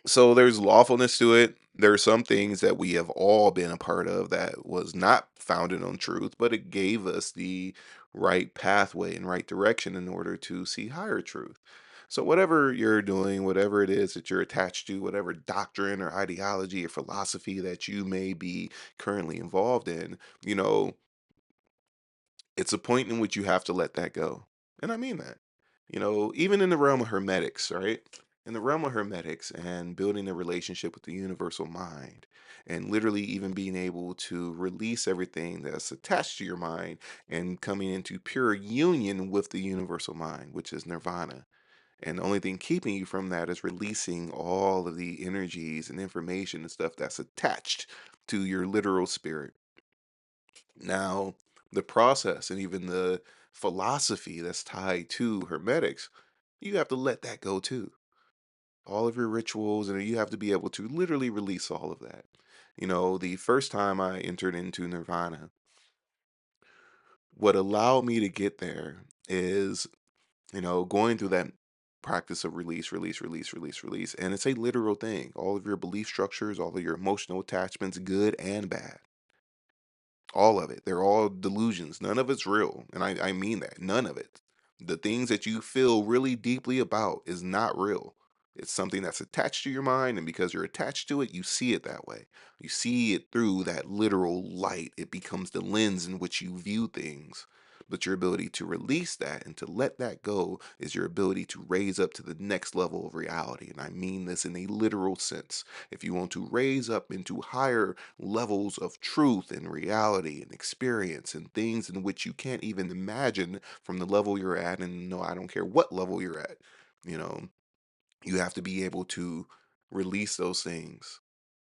so there's lawfulness to it. There are some things that we have all been a part of that was not founded on truth, but it gave us the right pathway and right direction in order to see higher truth. So whatever you're doing, whatever it is that you're attached to, whatever doctrine or ideology or philosophy that you may be currently involved in, you know, it's a point in which you have to let that go. And I mean that. Even in the realm of hermetics, right? In the realm of hermetics and building a relationship with the universal mind, and literally even being able to release everything that's attached to your mind and coming into pure union with the universal mind, which is nirvana. And the only thing keeping you from that is releasing all of the energies and information and stuff that's attached to your literal spirit. Now, the process and even the philosophy that's tied to hermetics, you have to let that go too. All of your rituals, and you have to be able to literally release all of that. The first time I entered into nirvana, what allowed me to get there is, going through that practice of release, release, release, release, release. And it's a literal thing. All of your belief structures, all of your emotional attachments, good and bad. All of it. They're all delusions. None of it's real. And I mean that. None of it. The things that you feel really deeply about is not real. It's something that's attached to your mind. And because you're attached to it, you see it that way. You see it through that literal light. It becomes the lens in which you view things. But your ability to release that and to let that go is your ability to raise up to the next level of reality. And I mean this in a literal sense. If you want to raise up into higher levels of truth and reality and experience and things in which you can't even imagine from the level you're at, and no, I don't care what level you're at, you know, you have to be able to release those things,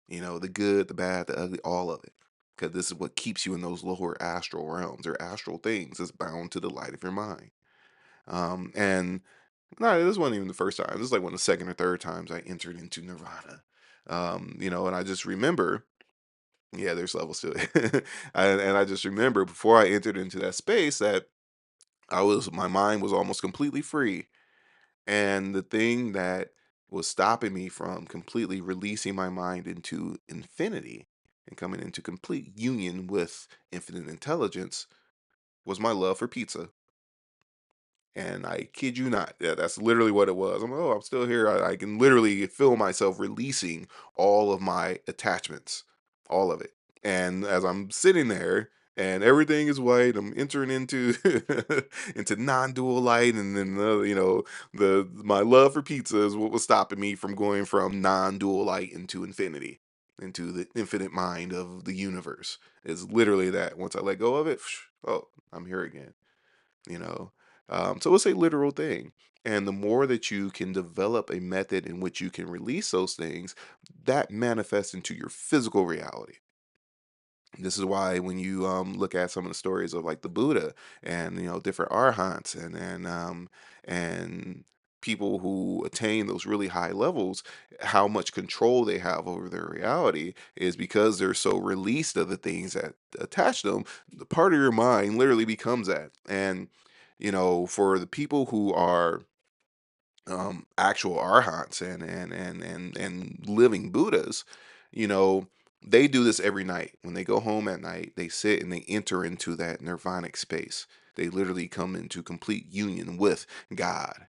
the good, the bad, the ugly, all of it. Because this is what keeps you in those lower astral realms or astral things that's bound to the light of your mind. And no, this wasn't even the first time. This is like one of the second or third times I entered into nirvana. And I just remember, yeah, there's levels to it. And I just remember before I entered into that space that my mind was almost completely free. And the thing that was stopping me from completely releasing my mind into infinity and coming into complete union with infinite intelligence was my love for pizza. And I kid you not, yeah, that's literally what it was. I'm still here. I can literally feel myself releasing all of my attachments, all of it. And as I'm sitting there and everything is white, I'm entering into into non-dual light, and then the my love for pizza is what was stopping me from going from non-dual light into infinity, into the infinite mind of the universe. It's literally that. Once I let go of it, oh, I'm here again you know so it's a literal thing, and the more that you can develop a method in which you can release those things, that manifests into your physical reality. This is why when you look at some of the stories of like the Buddha and different arhants and people who attain those really high levels, how much control they have over their reality is because they're so released of the things that attach them. The part of your mind literally becomes that. And for the people who are actual arhats and living Buddhas, you know, they do this every night. When they go home at night, they sit and they enter into that nirvanic space. They literally come into complete union with God.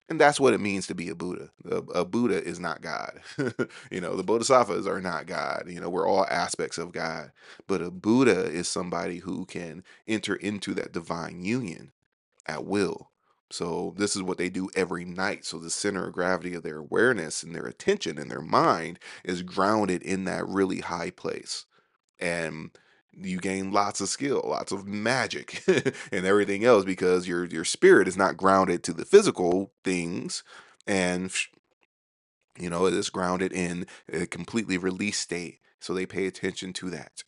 And that's what it means to be a Buddha. A Buddha is not God. The Bodhisattvas are not God. We're all aspects of God. But a Buddha is somebody who can enter into that divine union at will. So this is what they do every night. So the center of gravity of their awareness and their attention and their mind is grounded in that really high place. And you gain lots of skill, lots of magic and everything else because your spirit is not grounded to the physical things, and it is grounded in a completely released state. So they pay attention to that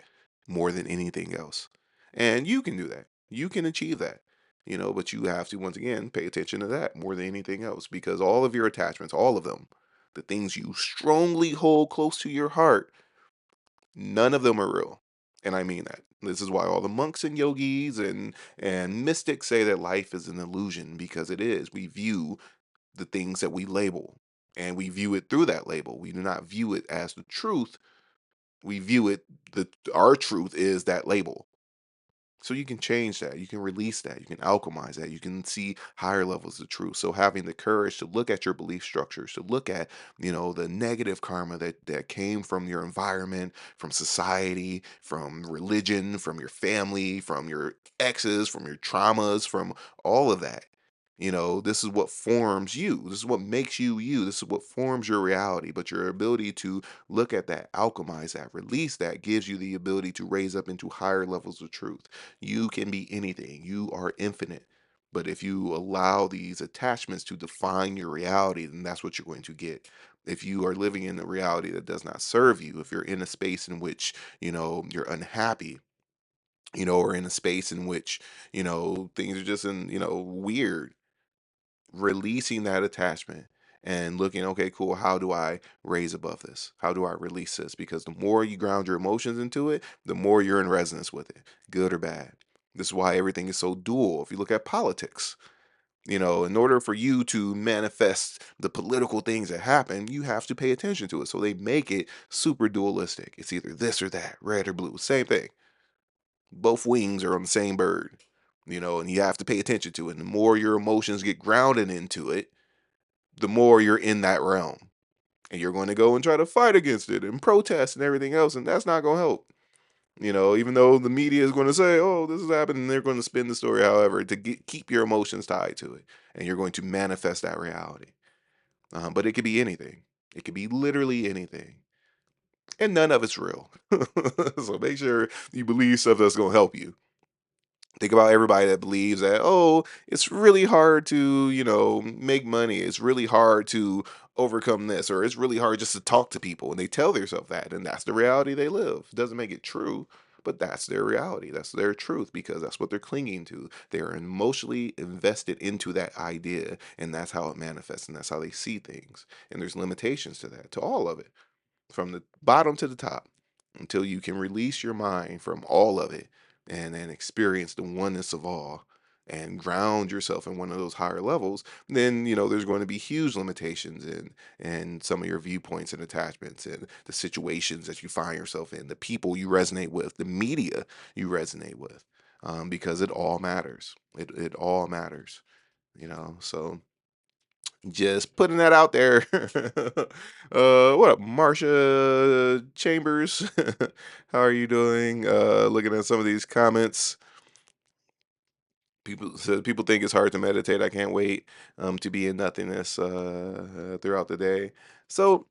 more than anything else. And you can do that. You can achieve that. But you have to, once again, pay attention to that more than anything else because all of your attachments, all of them, the things you strongly hold close to your heart, none of them are real. And I mean that. This is why all the monks and yogis and mystics say that life is an illusion because it is. We view the things that we label, and we view it through that label. We do not view it as the truth. We view it the our truth is that label. So you can change that, you can release that, you can alchemize that, you can see higher levels of truth. So having the courage to look at your belief structures, to look at, the negative karma that came from your environment, from society, from religion, from your family, from your exes, from your traumas, from all of that. This is what forms you. This is what makes you you. This is what forms your reality. But your ability to look at that, alchemize that, release that gives you the ability to raise up into higher levels of truth. You can be anything. You are infinite. But if you allow these attachments to define your reality, then that's what you're going to get. If you are living in a reality that does not serve you, if you're in a space in which, you're unhappy, or in a space in which, things are just weird, releasing that attachment and looking, okay, cool, how do I raise above this? How do I release this? Because the more you ground your emotions into it, the more you're in resonance with it, good or bad. This is why everything is so dual. If you look at politics, in order for you to manifest the political things that happen, you have to pay attention to it. So they make it super dualistic. It's either this or that, red or blue, same thing. Both wings are on the same bird, and you have to pay attention to it. And the more your emotions get grounded into it, the more you're in that realm. And you're going to go and try to fight against it and protest and everything else. And that's not going to help. Even though the media is going to say, oh, this is happening, they're going to spin the story, however, to keep your emotions tied to it. And you're going to manifest that reality. But it could be anything, it could be literally anything. And none of it's real. So make sure you believe stuff that's going to help you. Think about everybody that believes that, oh, it's really hard to, make money. It's really hard to overcome this, or it's really hard just to talk to people. And they tell themselves that, and that's the reality they live. Doesn't make it true, but that's their reality. That's their truth because that's what they're clinging to. They're emotionally invested into that idea, and that's how it manifests, and that's how they see things. And there's limitations to that, to all of it, from the bottom to the top, until you can release your mind from all of it and then experience the oneness of all and ground yourself in one of those higher levels. Then there's going to be huge limitations in some of your viewpoints and attachments and the situations that you find yourself in, the people you resonate with, the media you resonate with, because it all matters. It all matters, so just putting that out there. What up, Marsha Chambers? How are you doing? Looking at some of these comments. People think it's hard to meditate. I can't wait to be in nothingness throughout the day. So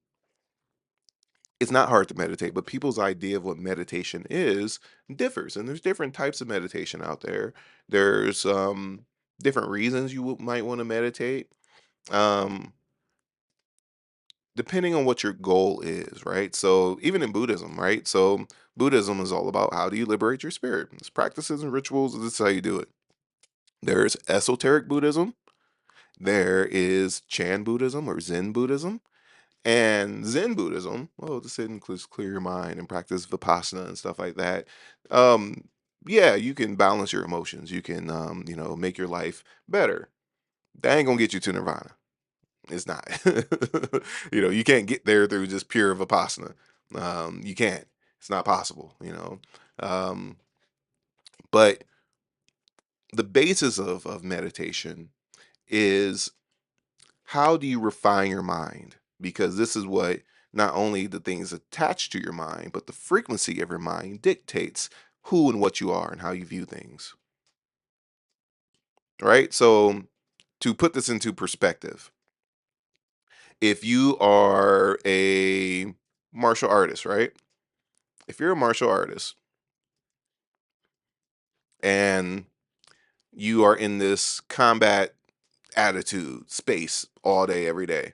it's not hard to meditate, but people's idea of what meditation is differs, and there's different types of meditation out there. There's different reasons you might want to meditate. Um, Depending on what your goal is, right? So even in Buddhism, right? So Buddhism is all about how do you liberate your spirit? It's practices and rituals. This is how you do it. There's esoteric Buddhism. There is Chan Buddhism or Zen Buddhism. And Zen Buddhism, well, this includes clear your mind and practice Vipassana and stuff like that. Um, yeah, you can balance your emotions. You can, make your life better. That ain't gonna get you to Nirvana. It's not. You can't get there through just pure Vipassana. You can't. It's not possible. Um, but the basis of meditation is how do you refine your mind? Because this is what not only the things attached to your mind, but the frequency of your mind dictates who and what you are and how you view things. Right? So to put this into perspective, if you are a martial artist, right? If you're a martial artist and you are in this combat attitude space all day every day,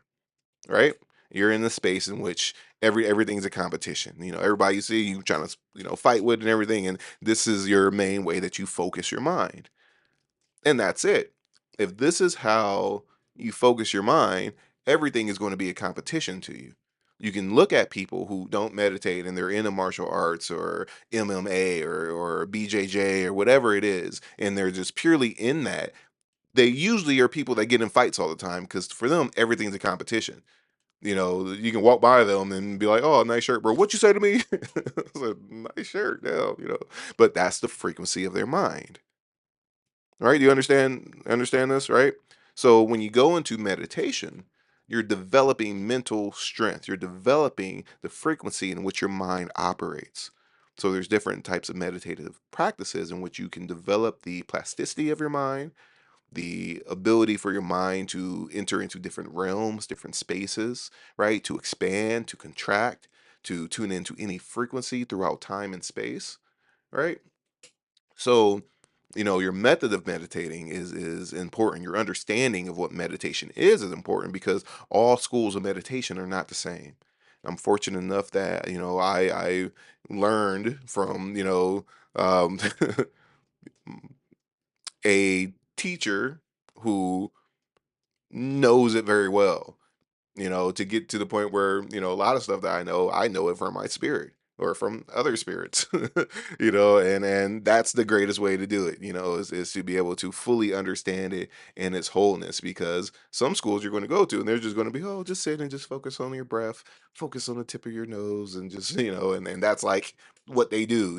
right? You're in the space in which everything's a competition. Everybody you see you trying to fight with and everything, and this is your main way that you focus your mind. And that's it. If this is how you focus your mind, everything is going to be a competition to you. You can look at people who don't meditate and they're into martial arts or MMA or BJJ or whatever it is, and they're just purely in that. They usually are people that get in fights all the time because for them, everything's a competition. You can walk by them and be like, "Oh, nice shirt, bro. What you say to me?" It's a nice shirt, now. But that's the frequency of their mind. Right? Do you understand this, right? So when you go into meditation, you're developing mental strength. You're developing the frequency in which your mind operates. So there's different types of meditative practices in which you can develop the plasticity of your mind, the ability for your mind to enter into different realms, different spaces, right? To expand, to contract, to tune into any frequency throughout time and space, right? So your method of meditating is important. Your understanding of what meditation is important, because all schools of meditation are not the same. I'm fortunate enough that I learned from a teacher who knows it very well, to get to the point where, a lot of stuff that I know it from my spirit or from other spirits, and that's the greatest way to do it, is to be able to fully understand it in its wholeness. Because some schools you're going to go to and they're just going to be, oh, just sit and just focus on your breath, focus on the tip of your nose, and just, and that's like what they do,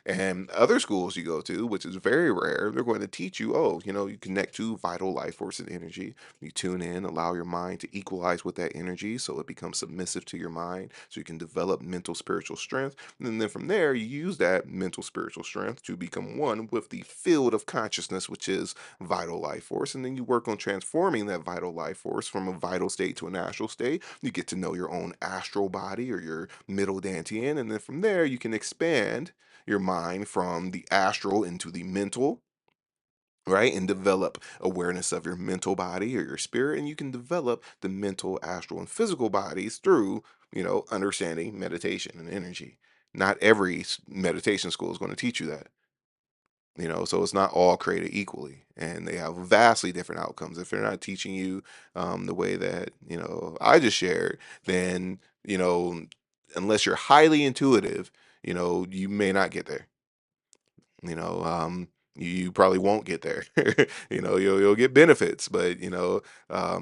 and other schools you go to, which is very rare, they're going to teach you, oh, you connect to vital life force and energy. You tune in, allow your mind to equalize with that energy so it becomes submissive to your mind, so you can develop mental spiritual strength. And then from there, you use that mental spiritual strength to become one with the field of consciousness, which is vital life force. And then you work on transforming that vital life force from a vital state to an astral state. You get to know your own astral body or your middle dantian. And then from there, you can expand your mind from the astral into the mental, right? And develop awareness of your mental body or your spirit. And you can develop the mental, astral, and physical bodies through, understanding meditation and energy. Not every meditation school is going to teach you that. So it's not all created equally, and they have vastly different outcomes. If they're not teaching you the way that I just shared, then unless you're highly intuitive, you may not get there. you know um you probably won't get there. You'll get benefits, but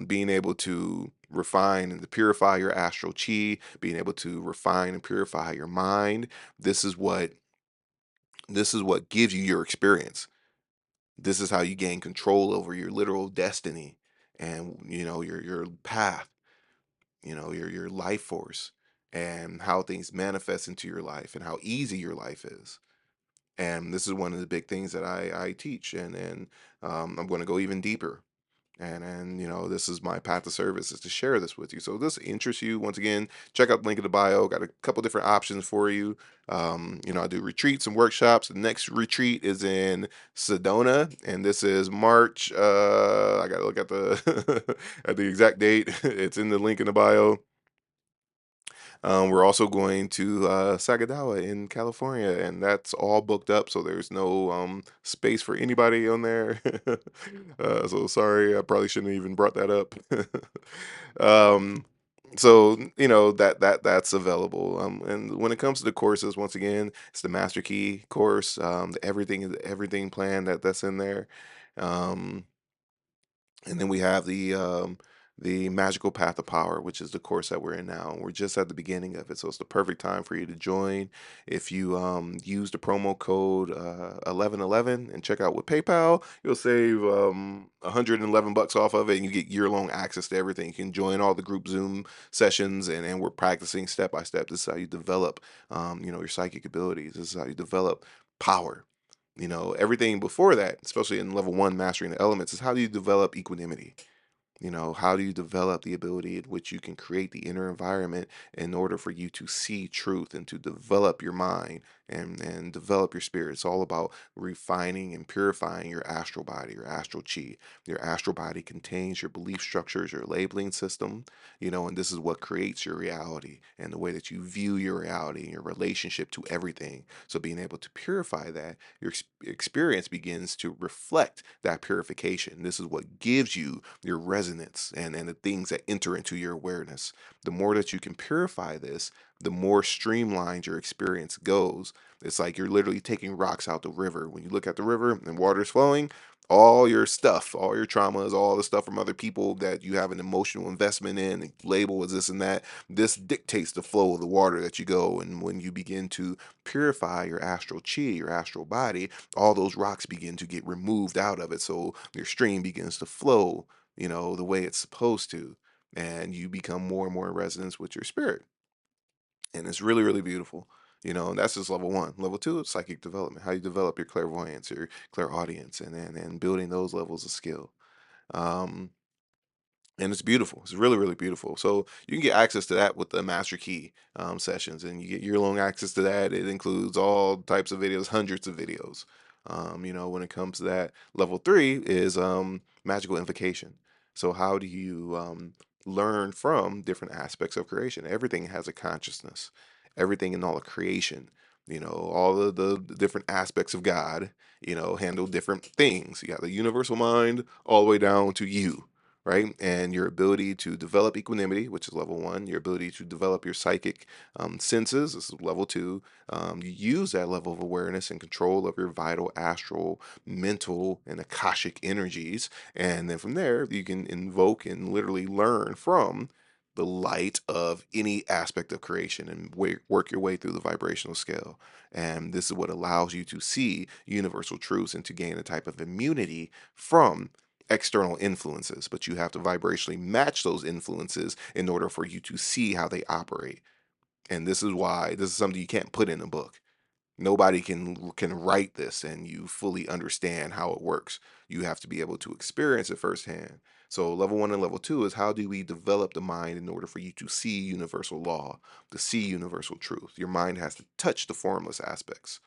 being able to refine and to purify your astral chi, being able to refine and purify your mind, this is what gives you your experience. This is how you gain control over your literal destiny, and your path, your life force, and how things manifest into your life and how easy your life is. And this is one of the big things that I teach, and I'm going to go even deeper. And this is my path to service, is to share this with you. So if this interests you, once again, check out the link in the bio. Got a couple different options for you. I do retreats and workshops. The next retreat is in Sedona, and this is March. I gotta look at the at the exact date. It's in the link in the bio. We're also going to Sagadawa in California, and that's all booked up, so there's no space for anybody on there. So sorry, I probably shouldn't have even brought that up. um, so that's available. And when it comes to the courses, once again, it's the Master Key course, the everything plan that's in there. Um, and then we have the Magical Path of Power, which is the course that we're in now. And we're just at the beginning of it, so it's the perfect time for you to join. If you use the promo code 1111 and check out with PayPal, you'll save $111 off of it, and you get year-long access to everything. You can join all the group Zoom sessions, and we're practicing step by step. This is how you develop your psychic abilities. This is how you develop power. Everything before that, especially in level one, mastering the elements, is how do you develop equanimity? How do you develop the ability in which you can create the inner environment in order for you to see truth and to develop your mind and develop your spirit? It's all about refining and purifying your astral body, your astral chi. Your astral body contains your belief structures, your labeling system, and this is what creates your reality and the way that you view your reality and your relationship to everything. So being able to purify that, your experience begins to reflect that purification. This is what gives you your resonance and the things that enter into your awareness. The more that you can purify this, the more streamlined your experience goes. It's like you're literally taking rocks out the river. When you look at the river and water is flowing, all your stuff, all your traumas, all the stuff from other people that you have an emotional investment in, and label as this and that, this dictates the flow of the water that you go. And when you begin to purify your astral chi, your astral body, all those rocks begin to get removed out of it. So your stream begins to flow, the way it's supposed to. And you become more and more in resonance with your spirit. And it's really, really beautiful. And that's just level one. Level two is psychic development, how you develop your clairvoyance, your clairaudience, and building those levels of skill. Um, and it's beautiful. It's really, really beautiful. So you can get access to that with the Master Key sessions, and you get year long access to that. It includes all types of videos, hundreds of videos. When it comes to that, level three is magical invocation. So how do you learn from different aspects of creation? Everything has a consciousness. Everything in all of creation, all of the different aspects of God, handle different things. You got the universal mind all the way down to you, right? And your ability to develop equanimity, which is level one, your ability to develop your psychic senses, this is level two. You use that level of awareness and control of your vital, astral, mental, and akashic energies. And then from there, you can invoke and literally learn from the light of any aspect of creation and work your way through the vibrational scale. And this is what allows you to see universal truths and to gain a type of immunity from external influences. But you have to vibrationally match those influences in order for you to see how they operate. And this is why this is something you can't put in a book. Nobody can write this and you fully understand how it works. You have to be able to experience it firsthand. So level one and level two is how do we develop the mind in order for you to see universal law, to see universal truth. Your mind has to touch the formless aspects.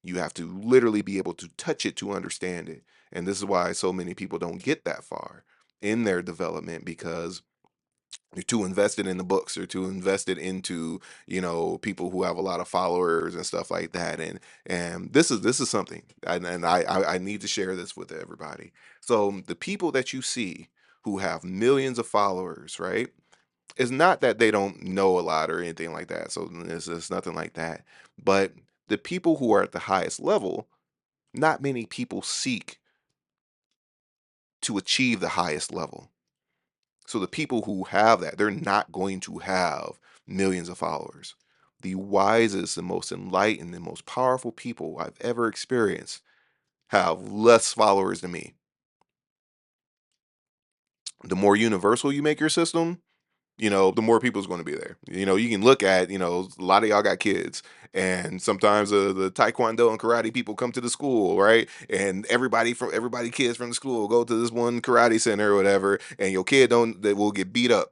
You have to literally be able to touch it to understand it. And this is why so many people don't get that far in their development because you're too invested in the books. You're too invested into people who have a lot of followers and stuff like that. And this is something, and I need to share this with everybody. So the people that you see who have millions of followers, right? It's not that they don't know a lot or anything like that. So it's nothing like that. But the people who are at the highest level, not many people seek to achieve the highest level. So the people who have that, they're not going to have millions of followers. The wisest, the most enlightened, and most powerful people I've ever experienced have less followers than me. The more universal you make your system, the more people's going to be there. You can look at, a lot of y'all got kids, and sometimes the taekwondo and karate people come to the school, right? And everybody kids from the school go to this one karate center or whatever, and your kid don't they will get beat up.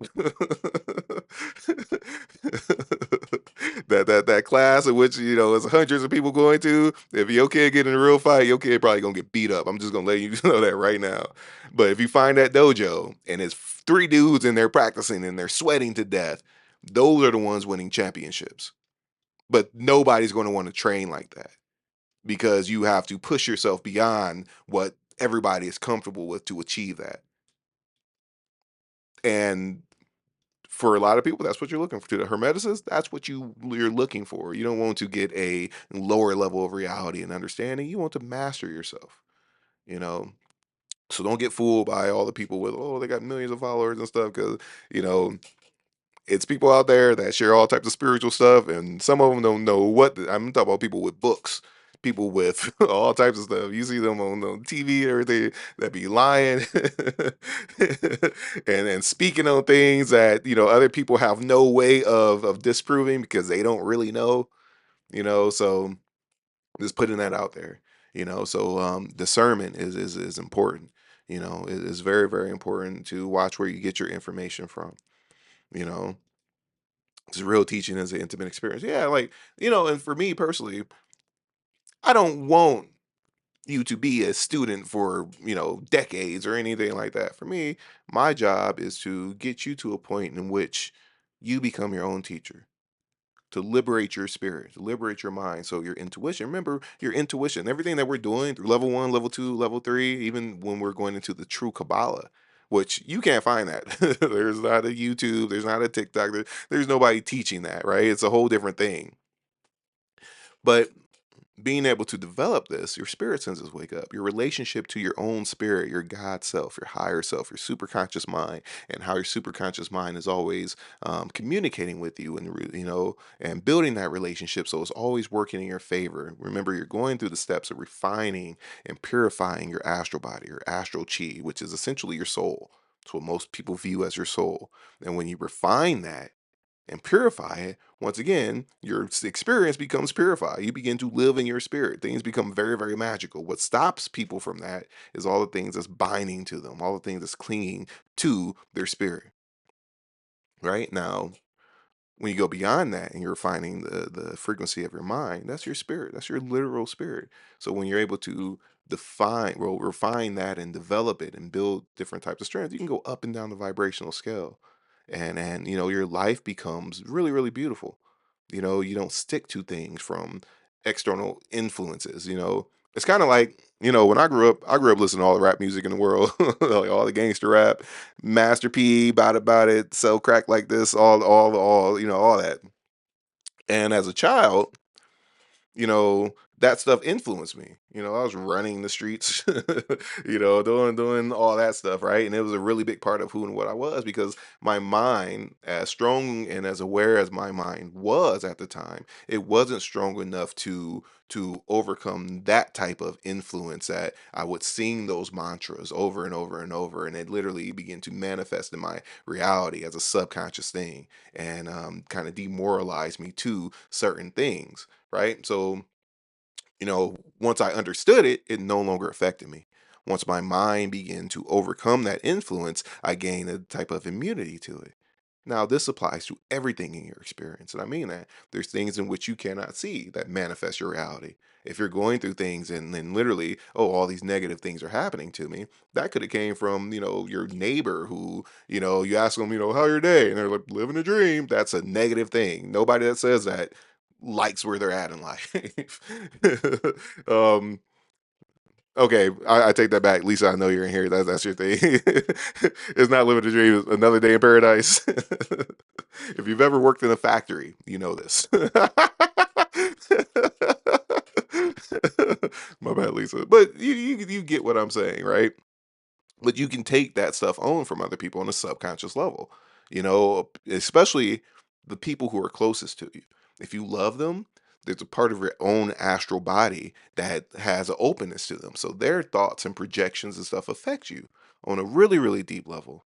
That class in which is hundreds of people going to. If your kid get in a real fight, your kid probably gonna get beat up. I'm just gonna let you know that right now. But if you find that dojo and it's three dudes in there practicing and they're sweating to death, those are the ones winning championships. But nobody's going to want to train like that because you have to push yourself beyond what everybody is comfortable with to achieve that. And for a lot of people, that's what you're looking for. To the Hermeticists, that's what you're looking for. You don't want to get a lower level of reality and understanding. You want to master yourself. You know, so don't get fooled by all the people with they got millions of followers and stuff because you know it's people out there that share all types of spiritual stuff, and some of them don't know I'm talking about people with books, people with all types of stuff. You see them on TV and everything that be lying and speaking on things that other people have no way of disproving because they don't really know. So just putting that out there. So discernment is important. It is very very important to watch where you get your information from. You know it's real teaching as an intimate experience. Yeah, like, and for me personally, I don't want you to be a student for, decades or anything like that. For me, my job is to get you to a point in which you become your own teacher, to liberate your spirit, to liberate your mind. So your intuition, remember your intuition, everything that we're doing through level one, level two, level three, even when we're going into the true Kabbalah, which you can't find that. There's not a YouTube, there's not a TikTok, there's nobody teaching that, right? It's a whole different thing. But being able to develop this, your spirit senses wake up. Your relationship to your own spirit, your God self, your higher self, your superconscious mind, and how your superconscious mind is always communicating with you, and and building that relationship, so it's always working in your favor. Remember, you're going through the steps of refining and purifying your astral body, your astral chi, which is essentially your soul. It's what most people view as your soul. And when you refine that and purify it, once again, your experience becomes purified. You begin to live in your spirit. Things become very, very magical. What stops people from that is all the things that's binding to them, all the things that's clinging to their spirit. Right now, When you go beyond that and you're refining the frequency of your mind, that's your spirit. That's your literal spirit. So when you're able to refine that and develop it and build different types of strength, you can go up and down the vibrational scale. And your life becomes really, really beautiful. You don't stick to things from external influences. It's kind of like, when I grew up listening to all the rap music in the world, like all the gangster rap, Master P, about it, sell crack like this, all, all that. And as a child, you know, that stuff influenced me. I was running the streets, doing all that stuff, right? And it was a really big part of who and what I was, because my mind, as strong and as aware as my mind was at the time, it wasn't strong enough to overcome that type of influence, that I would sing those mantras over and over and over, and it literally began to manifest in my reality as a subconscious thing, and kind of demoralize me to certain things, right? So, once I understood it, it no longer affected me. Once my mind began to overcome that influence, I gained a type of immunity to it. Now, this applies to everything in your experience. And I mean that. There's things in which you cannot see that manifest your reality. If you're going through things and then literally, oh, all these negative things are happening to me, that could have came from, your neighbor who, you ask them, how your day? And they're like, living a dream. That's a negative thing. Nobody that says that likes where they're at in life. um, okay, I take that back. Lisa, I know you're in here. That's your thing. It's not living the dream. It's another day in paradise. If you've ever worked in a factory, you know this. My bad, Lisa. But you get what I'm saying, right? But you can take that stuff on from other people on a subconscious level, especially the people who are closest to you. If you love them, there's a part of your own astral body that has an openness to them, so their thoughts and projections and stuff affect you on a really, really deep level,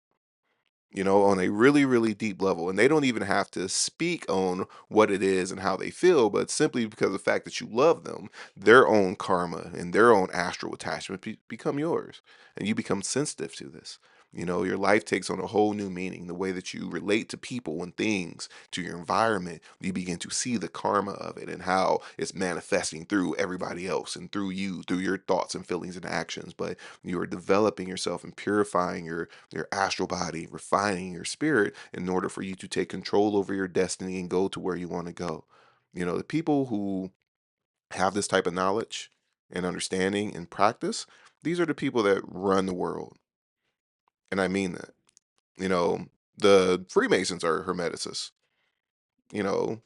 on a really, really deep level. And they don't even have to speak on what it is and how they feel, but simply because of the fact that you love them, their own karma and their own astral attachment become yours. And you become sensitive to this. Your life takes on a whole new meaning. The way that you relate to people and things, to your environment, you begin to see the karma of it and how it's manifesting through everybody else and through you, through your thoughts and feelings and actions. But you are developing yourself and purifying your astral body, refining your spirit in order for you to take control over your destiny and go to where you want to go. The people who have this type of knowledge and understanding and practice, these are the people that run the world. And I mean that. You know, the Freemasons are Hermeticists, you know,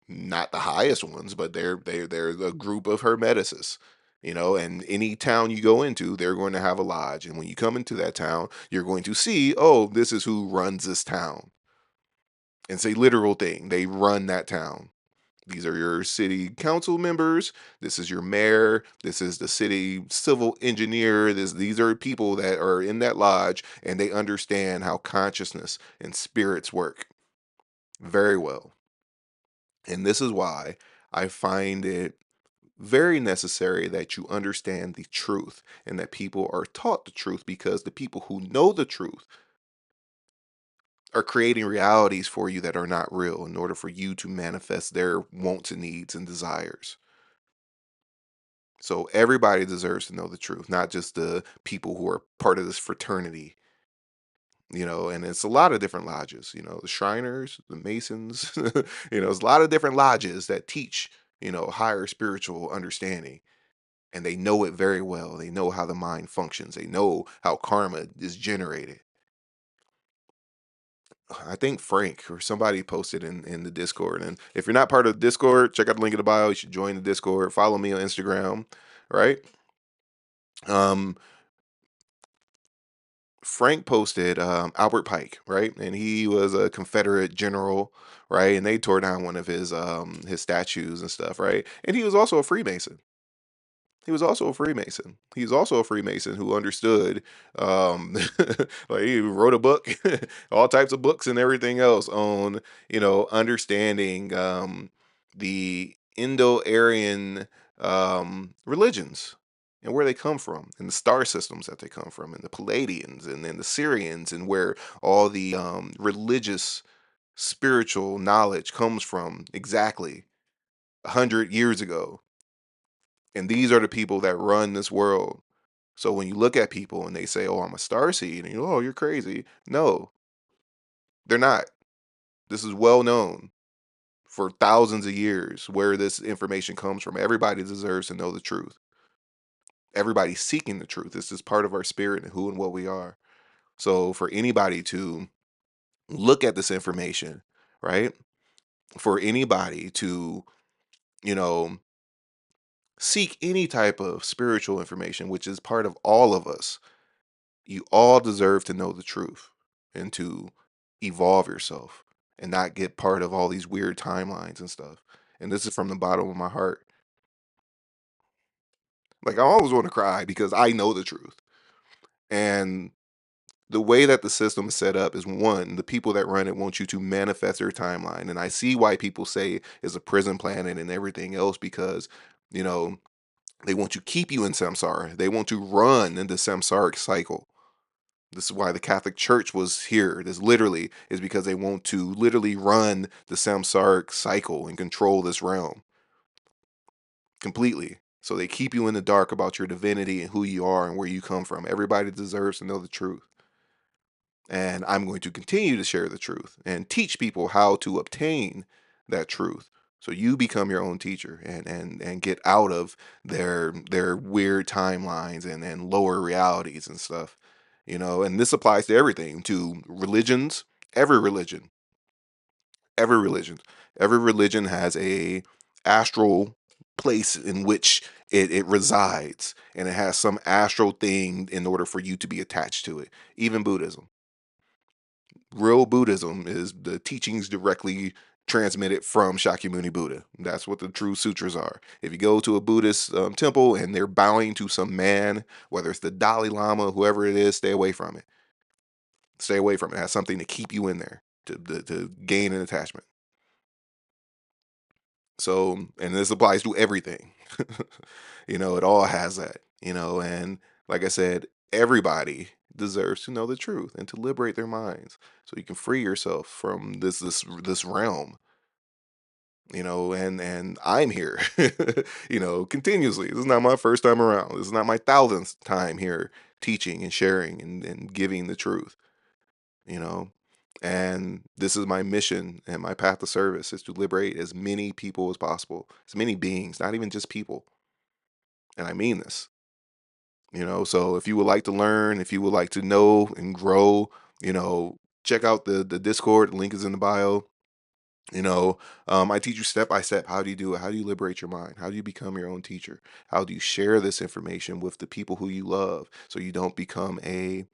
not the highest ones, but they're a group of Hermeticists. And any town you go into, they're going to have a lodge. And when you come into that town, you're going to see, oh, this is who runs this town. And it's a literal thing. They run that town. These are your city council members. This is your mayor. This is the city civil engineer. These are people that are in that lodge, and they understand how consciousness and spirits work very well. And this is why I find it very necessary that you understand the truth and that people are taught the truth, because the people who know the truth are creating realities for you that are not real in order for you to manifest their wants and needs and desires. So everybody deserves to know the truth, not just the people who are part of this fraternity, and it's a lot of different lodges, the Shriners, the Masons, it's a lot of different lodges that teach, higher spiritual understanding. And they know it very well. They know how the mind functions. They know how karma is generated. I think Frank or somebody posted in the Discord. And if you're not part of the Discord, check out the link in the bio. You should join the Discord. Follow me on Instagram, right? Um, Frank posted Albert Pike, right? And he was a Confederate general, right? And they tore down one of his statues and stuff, right? And he was also a Freemason. He was also a Freemason. He's also a Freemason who understood, um, like he wrote a book, all types of books and everything else on, understanding the Indo-Aryan religions and where they come from, and the star systems that they come from, and the Palladians, and then the Syrians, and where all the religious spiritual knowledge comes from exactly 100 years ago. And these are the people that run this world. So when you look at people and they say, "Oh, I'm a star seed," and you, "Oh, you're crazy." No, they're not. This is well known for thousands of years where this information comes from. Everybody deserves to know the truth. Everybody's seeking the truth. This is part of our spirit and who and what we are. So for anybody to look at this information, right? For anybody to, you know, seek any type of spiritual information, which is part of all of us, you all deserve to know the truth and to evolve yourself and not get part of all these weird timelines and stuff. And this is from the bottom of my heart. Like I always want to cry because I know the truth. And the way that the system is set up is one, the people that run it want you to manifest their timeline. And I see why people say it's a prison planet and everything else because, you know, they want to keep you in samsara. They want to run in the samsaric cycle. This is why the Catholic Church was here. This literally is because they want to literally run the samsaric cycle and control this realm completely. So they keep you in the dark about your divinity and who you are and where you come from. Everybody deserves to know the truth. And I'm going to continue to share the truth and teach people how to obtain that truth. So you become your own teacher and get out of their weird timelines and lower realities and stuff. And this applies to everything, to religions, every religion, every religion. Every religion has a astral place in which it resides, and it has some astral thing in order for you to be attached to it. Even Buddhism. Real Buddhism is the teachings directly transmitted from Shakyamuni Buddha. That's what the true sutras are. If you go to a Buddhist temple and they're bowing to some man, whether it's the Dalai Lama, whoever it is, stay away from it. Stay away from it. It has something to keep you in there, to gain an attachment. So, and this applies to everything. It all has that, and like I said, everybody deserves to know the truth and to liberate their minds so you can free yourself from this realm, and I'm here, continuously. This is not my first time around. This is not my thousandth time here teaching and sharing and giving the truth, you know. And this is my mission and my path of service is to liberate as many people as possible, as many beings, not even just people. And I mean this, So if you would like to learn, if you would like to know and grow, check out the Discord. The link is in the bio. You know, I teach you step by step. How do you do it? How do you liberate your mind? How do you become your own teacher? How do you share this information with the people who you love so you don't become a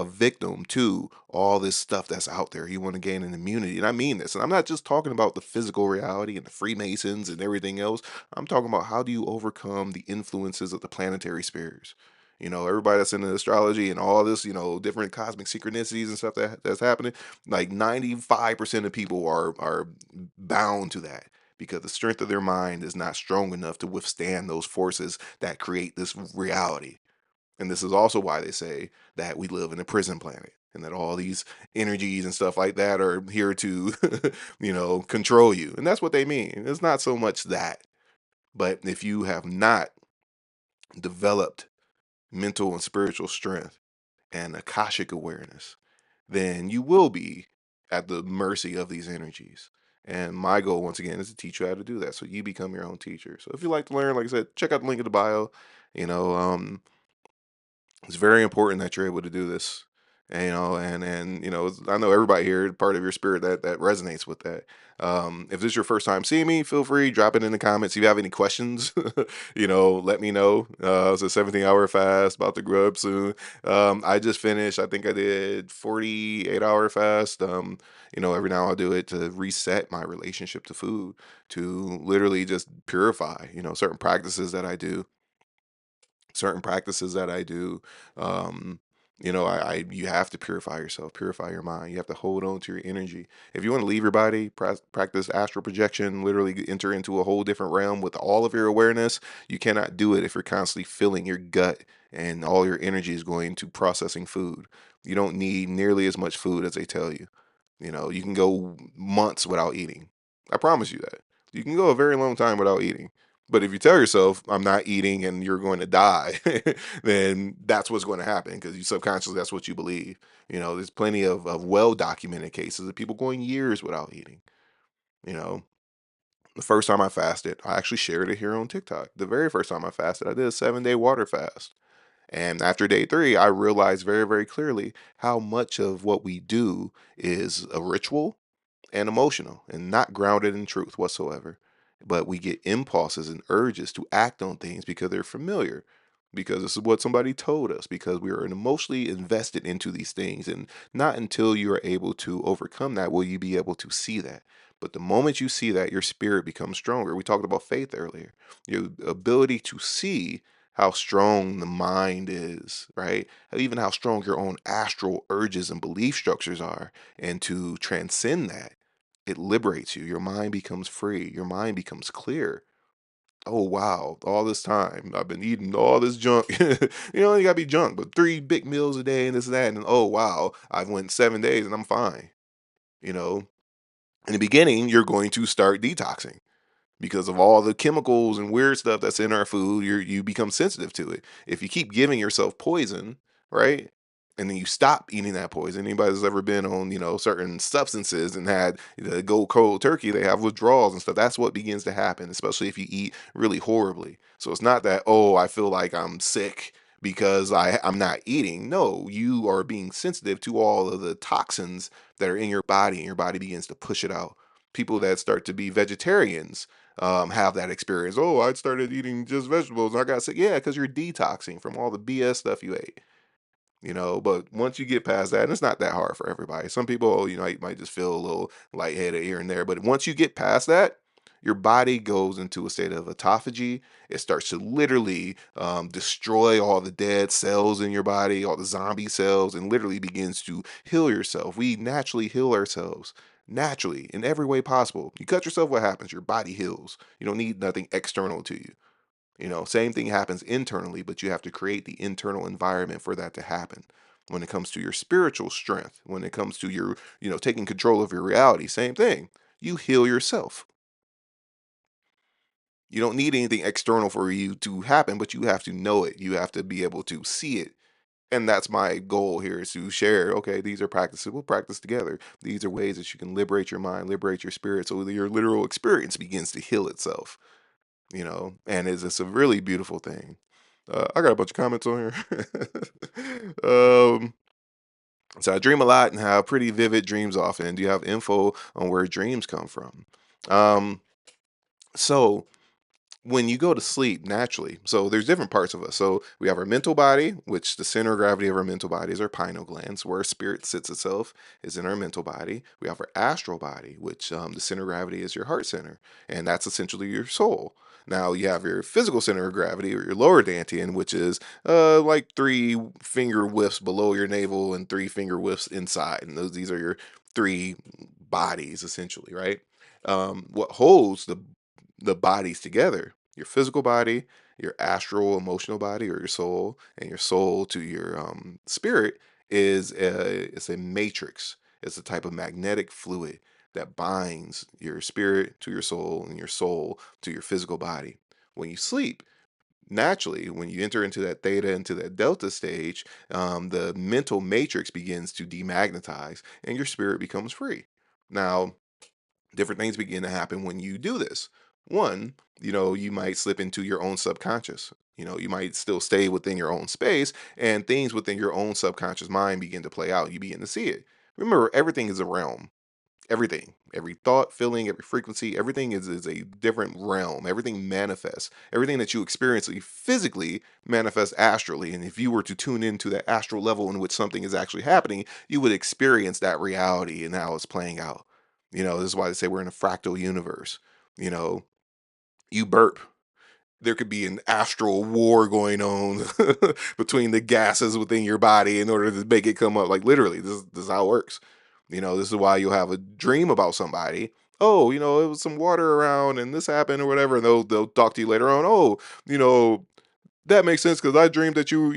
victim to all this stuff that's out there? You want to gain an immunity. And I mean this. And I'm not just talking about the physical reality and the Freemasons and everything else. I'm talking about how do you overcome the influences of the planetary spheres? Everybody that's into astrology and all this, different cosmic synchronicities and stuff that's happening, like 95% of people are bound to that because the strength of their mind is not strong enough to withstand those forces that create this reality. And this is also why they say that we live in a prison planet and that all these energies and stuff like that are here to control you. And that's what they mean. It's not so much that, but if you have not developed mental and spiritual strength and akashic awareness, then you will be at the mercy of these energies. And my goal, once again, is to teach you how to do that so you become your own teacher. So if you like to learn, like I said, check out the link in the bio. You know, um, it's very important that you're able to do this. I know everybody here, part of your spirit that resonates with that. If this is your first time seeing me, feel free, drop it in the comments. If you have any questions, let me know. It's a 17-hour fast, about to grow up soon. I just finished, I think I did 48-hour fast. Every now I'll do it to reset my relationship to food, to literally just purify, certain practices that I do. Um, you have to purify yourself, purify your mind. You have to hold on to your energy. If you want to leave your body, practice astral projection, literally enter into a whole different realm with all of your awareness. You cannot do it if you're constantly filling your gut and all your energy is going to processing food. You don't need nearly as much food as they tell you. You can go months without eating. I promise you that. You can go a very long time without eating. But if you tell yourself, I'm not eating and you're going to die, then that's what's going to happen because you subconsciously, that's what you believe. There's plenty of well documented cases of people going years without eating. You know, the first time I fasted, I actually shared it here on TikTok. The very first time I fasted, I did a 7 day water fast. And after day three, I realized very, very clearly how much of what we do is a ritual and emotional and not grounded in truth whatsoever. But we get impulses and urges to act on things because they're familiar, because this is what somebody told us, because we are emotionally invested into these things. And not until you are able to overcome that will you be able to see that. But the moment you see that, your spirit becomes stronger. We talked about faith earlier. Your ability to see how strong the mind is, right? Even how strong your own astral urges and belief structures are, and to transcend that, it liberates you. Your mind becomes free. Your mind becomes clear. Oh wow, all this time I've been eating all this junk. You gotta be junk, but 3 big meals a day and this and that, and oh wow, I've went 7 days and I'm fine. You know, in the beginning, you're going to start detoxing because of all the chemicals and weird stuff that's in our food. You become sensitive to it. If you keep giving yourself poison, right, and then you stop eating that poison. Anybody that's ever been on certain substances and had the go cold turkey, they have withdrawals and stuff. That's what begins to happen, especially if you eat really horribly. So it's not that, oh, I feel like I'm sick because I'm not eating. No, you are being sensitive to all of the toxins that are in your body, and your body begins to push it out. People that start to be vegetarians have that experience. Oh, I started eating just vegetables and I got sick. Yeah, because you're detoxing from all the BS stuff you ate. But once you get past that, and it's not that hard for everybody. Some people, might just feel a little lightheaded here and there. But once you get past that, your body goes into a state of autophagy. It starts to literally destroy all the dead cells in your body, all the zombie cells, and literally begins to heal yourself. We naturally heal ourselves naturally in every way possible. You cut yourself, what happens? Your body heals. You don't need nothing external to you. Same thing happens internally, but you have to create the internal environment for that to happen. When it comes to your spiritual strength, when it comes to your, taking control of your reality, same thing. You heal yourself. You don't need anything external for you to happen, but you have to know it. You have to be able to see it. And that's my goal here is to share, okay, these are practices. We'll practice together. These are ways that you can liberate your mind, liberate your spirit, so that your literal experience begins to heal itself. And it's a really beautiful thing. I got a bunch of comments on here. So I dream a lot and have pretty vivid dreams often. Do you have info on where dreams come from? Um, so when you go to sleep naturally, so there's different parts of us. So we have our mental body, which the center of gravity of our mental body is our pineal glands, where spirit sits itself is in our mental body. We have our astral body, which the center of gravity is your heart center, and that's essentially your soul. Now you have your physical center of gravity, or your lower dantian, which is like 3 finger whiffs below your navel and 3 finger whiffs inside, and these are your three bodies essentially, right? What holds the bodies together, your physical body, your astral emotional body, or your soul, and your soul to your spirit, it's a matrix. It's a type of magnetic fluid that binds your spirit to your soul and your soul to your physical body. When you sleep, naturally, when you enter into that theta, into that delta stage, the mental matrix begins to demagnetize and your spirit becomes free. Now, different things begin to happen when you do this. One, you might slip into your own subconscious. You might still stay within your own space, and things within your own subconscious mind begin to play out. You begin to see it. Remember, everything is a realm. Everything, every thought, feeling, every frequency, everything is a different realm. Everything manifests. Everything that you experience physically manifests astrally. And if you were to tune into that astral level in which something is actually happening, you would experience that reality and how it's playing out. This is why they say we're in a fractal universe. You know, you burp, there could be an astral war going on between the gases within your body in order to make it come up. Like literally, this is how it works. This is why you'll have a dream about somebody. Oh, it was some water around and this happened or whatever, and they'll talk to you later on. Oh, you know, That makes sense because I dreamed that you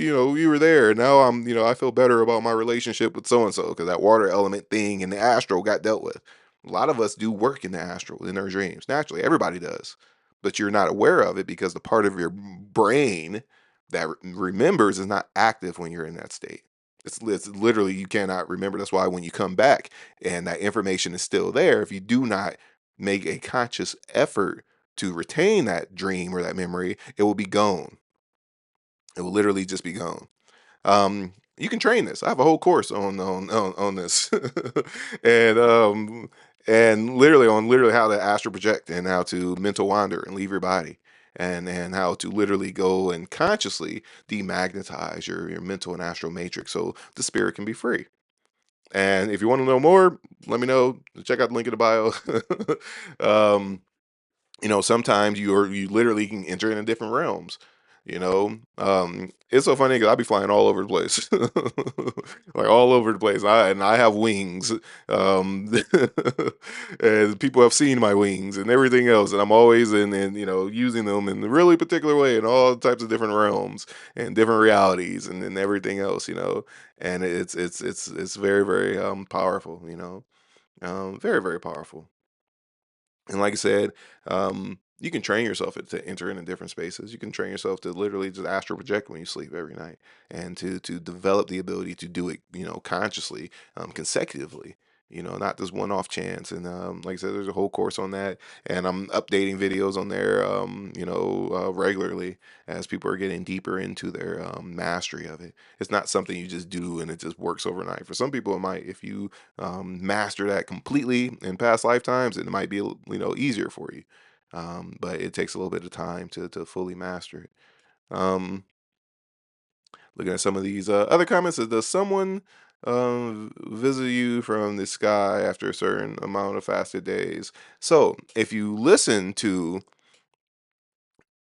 were there. And now I feel better about my relationship with so and so because that water element thing in the astral got dealt with. A lot of us do work in the astral in our dreams. Naturally, everybody does, but you're not aware of it because the part of your brain that remembers is not active when you're in that state. It's literally you cannot remember. That's why when you come back and that information is still there, if you do not make a conscious effort to retain that dream or that memory, it will be gone. It will literally just be gone. You can train this. I have a whole course on this, and literally how to astral project and how to mental wander and leave your body, and how to literally go and consciously demagnetize your mental and astral matrix so the spirit can be free. And if you want to know more, let me know. Check out the link in the bio. um, sometimes you literally can enter into different realms. It's so funny because I be flying all over the place, like all over the place. I have wings, um, and people have seen my wings and everything else, and I'm always in using them in a really particular way in all types of different realms and different realities and everything else. And it's very very powerful. Very very powerful. And like I said, you can train yourself to enter into different spaces. You can train yourself to literally just astral project when you sleep every night, and to develop the ability to do it, consciously, consecutively. Not just one off chance. And like I said, there's a whole course on that, and I'm updating videos on there, regularly as people are getting deeper into their mastery of it. It's not something you just do and it just works overnight. For some people, it might. If you master that completely in past lifetimes, it might be easier for you. But it takes a little bit of time to fully master it. Um, Looking at some of these other comments, does someone visit you from the sky after a certain amount of fasted days? So if you listen to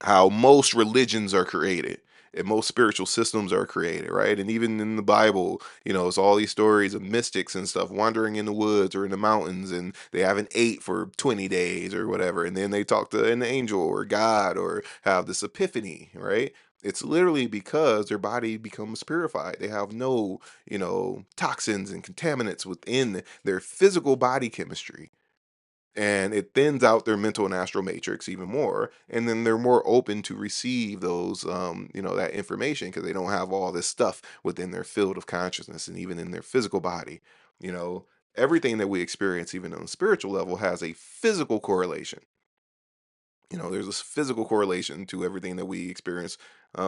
how most religions are created and most spiritual systems are created, right? And even in the Bible, it's all these stories of mystics and stuff wandering in the woods or in the mountains, and they haven't ate for 20 days or whatever. And then they talk to an angel or God or have this epiphany, right? It's literally because their body becomes purified. They have no, toxins and contaminants within their physical body chemistry, and it thins out their mental and astral matrix even more, and then they're more open to receive those that information because they don't have all this stuff within their field of consciousness and even in their physical body. you know Everything that we experience even on a spiritual level has a physical correlation. There's this physical correlation to everything that we experience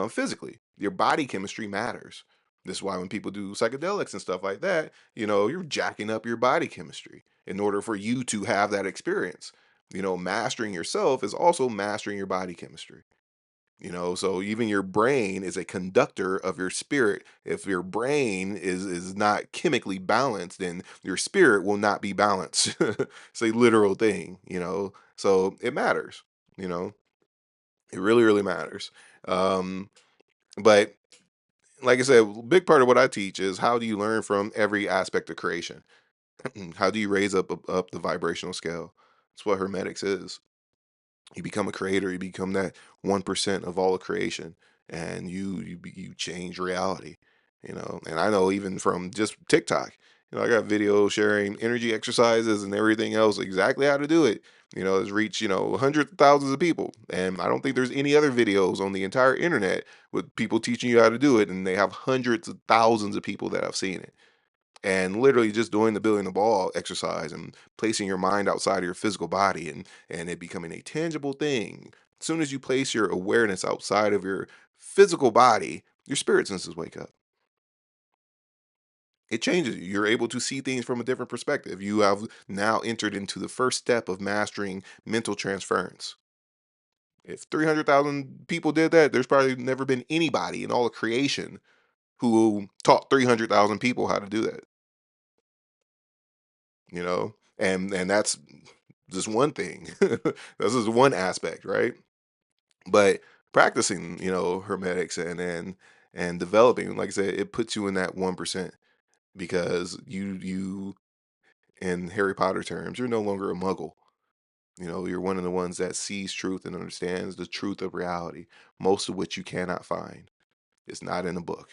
physically. Your body chemistry matters. This is why when people do psychedelics and stuff like that, you're jacking up your body chemistry in order for you to have that experience. Mastering yourself is also mastering your body chemistry. So even your brain is a conductor of your spirit. If your brain is not chemically balanced, then your spirit will not be balanced. It's a literal thing. So it matters. you know it really really matters. um but like I said, a big part of what I teach is how do you learn from every aspect of creation. How do you raise up the vibrational scale? That's what hermetics is. You become a creator, you become that 1% of all of creation, and you change reality. And I know even from just TikTok, I got videos sharing energy exercises and everything else, exactly how to do it. It's reached hundreds of thousands of people, and I don't think there's any other videos on the entire internet with people teaching you how to do it, and they have hundreds of thousands of people that have seen it. And literally just doing the building the ball exercise and placing your mind outside of your physical body, and it becoming a tangible thing. As soon as you place your awareness outside of your physical body, your spirit senses wake up. It changes you. You're able to see things from a different perspective. You have now entered into the first step of mastering mental transference. If 300,000 people did that, there's probably never been anybody in all of creation who taught 300,000 people how to do that. And that's just one thing. This is one aspect, right? But practicing, hermetics and developing, like I said, it puts you in that 1% because you in Harry Potter terms, you're no longer a muggle. You're one of the ones that sees truth and understands the truth of reality, most of which you cannot find. It's not in a book.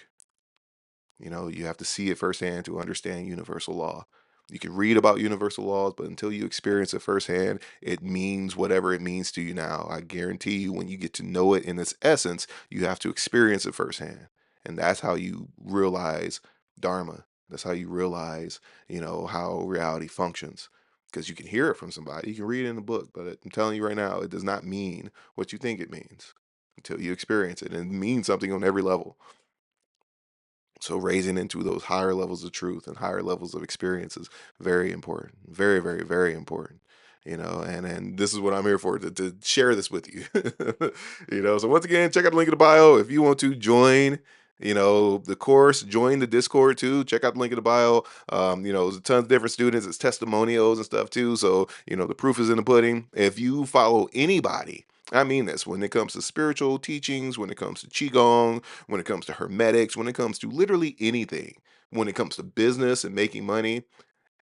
You have to see it firsthand to understand universal law. You can read about universal laws, but until you experience it firsthand, it means whatever it means to you now. I guarantee you, when you get to know it in its essence, you have to experience it firsthand. And that's how you realize Dharma. That's how you realize, how reality functions. Because you can hear it from somebody, you can read it in a book, but I'm telling you right now, it does not mean what you think it means until you experience it. And it means something on every level. So raising into those higher levels of truth and higher levels of experience is very important. Very, very, very important. And this is what I'm here for, to share this with you. So once again, check out the link in the bio if you want to join, the course, join the Discord too. Check out the link in the bio. There's tons of different students, it's testimonials and stuff too. So, the proof is in the pudding. If you follow anybody, I mean this, when it comes to spiritual teachings, when it comes to Qigong, when it comes to hermetics, when it comes to literally anything, when it comes to business and making money,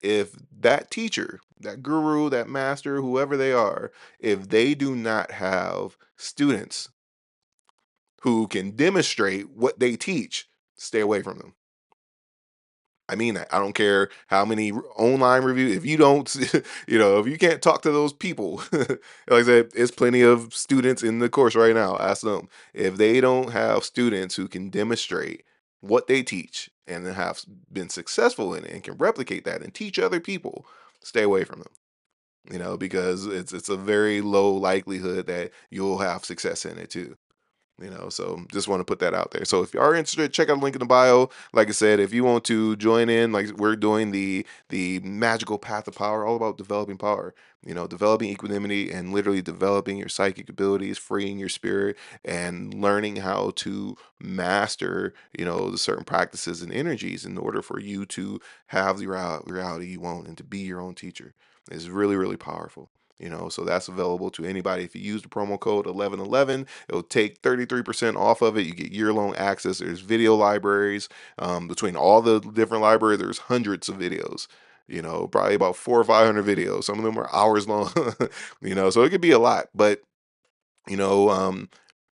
if that teacher, that guru, that master, whoever they are, if they do not have students who can demonstrate what they teach, stay away from them. I mean that. I don't care how many online reviews. If you don't, if you can't talk to those people, like I said, there's plenty of students in the course right now. Ask them if they don't have students who can demonstrate what they teach and have been successful in it and can replicate that and teach other people. Stay away from them. Because it's a very low likelihood that you'll have success in it too. So just want to put that out there. So if you are interested, check out the link in the bio. Like I said, if you want to join in, like we're doing the magical path of power, all about developing power, developing equanimity and literally developing your psychic abilities, freeing your spirit, and learning how to master, the certain practices and energies in order for you to have the reality you want and to be your own teacher. It's really, really powerful. So that's available to anybody. If you use the promo code 1111, it'll take 33% off of it. You get year-long access. There's video libraries. Between all the different libraries, there's hundreds of videos. Probably about 400 or 500 videos. Some of them are hours long. So it could be a lot. But you know, um,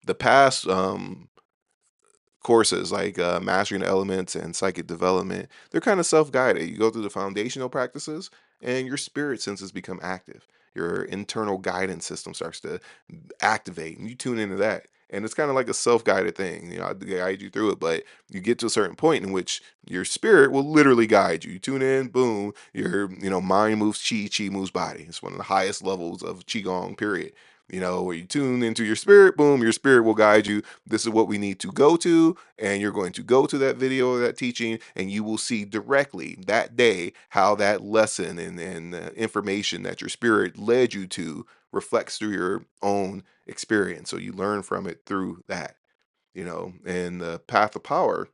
the past courses like mastering the elements and psychic development, they're kind of self-guided. You go through the foundational practices and your spirit senses become active. Your internal guidance system starts to activate and you tune into that. And it's kind of like a self-guided thing. I guide you through it, but you get to a certain point in which your spirit will literally guide you. You tune in, boom, your mind moves chi, chi moves body. It's one of the highest levels of qigong, period. Where you tune into your spirit, boom, your spirit will guide you. This is what we need to go to, and you're going to go to that video or that teaching, and you will see directly that day how that lesson and information that your spirit led you to reflects through your own experience. So you learn from it through that, and the path of power,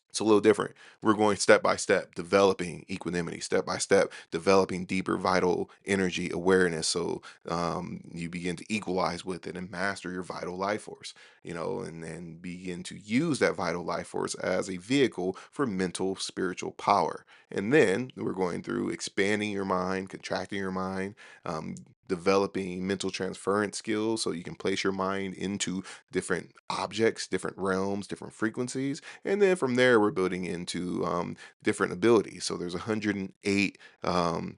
it's a little different. We're going step by step, developing equanimity, step by step, developing deeper vital energy awareness. So you begin to equalize with it and master your vital life force, and begin to use that vital life force as a vehicle for mental, spiritual power. And then we're going through expanding your mind, contracting your mind, um, developing mental transference skills so you can place your mind into different objects, different realms, different frequencies, and then from there we're building into different abilities. So there's 108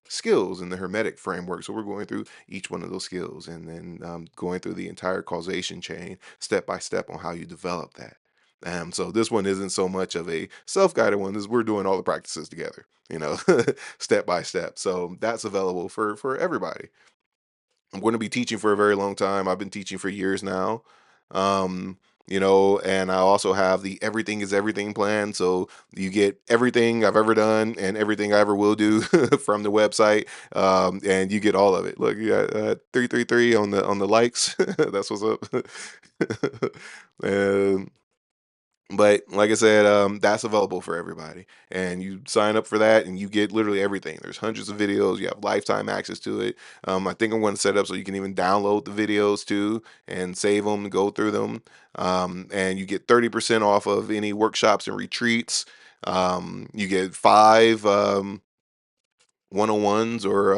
skills in the hermetic framework, so we're going through each one of those skills and then going through the entire causation chain step by step on how you develop that. So this one isn't so much of a self-guided one as we're doing all the practices together, step by step. So that's available for everybody. I'm going to be teaching for a very long time. I've been teaching for years now. Um, and I also have the everything is everything plan. So you get everything I've ever done and everything I ever will do from the website. And you get all of it. Look, you got 333 on the likes. That's what's up. and but like I said, that's available for everybody, and you sign up for that, and you get literally everything. There's hundreds of videos. You have lifetime access to it. I think I'm going to set up so you can even download the videos too and save them, go through them, and you get 30% off of any workshops and retreats. You get five. one-on-ones or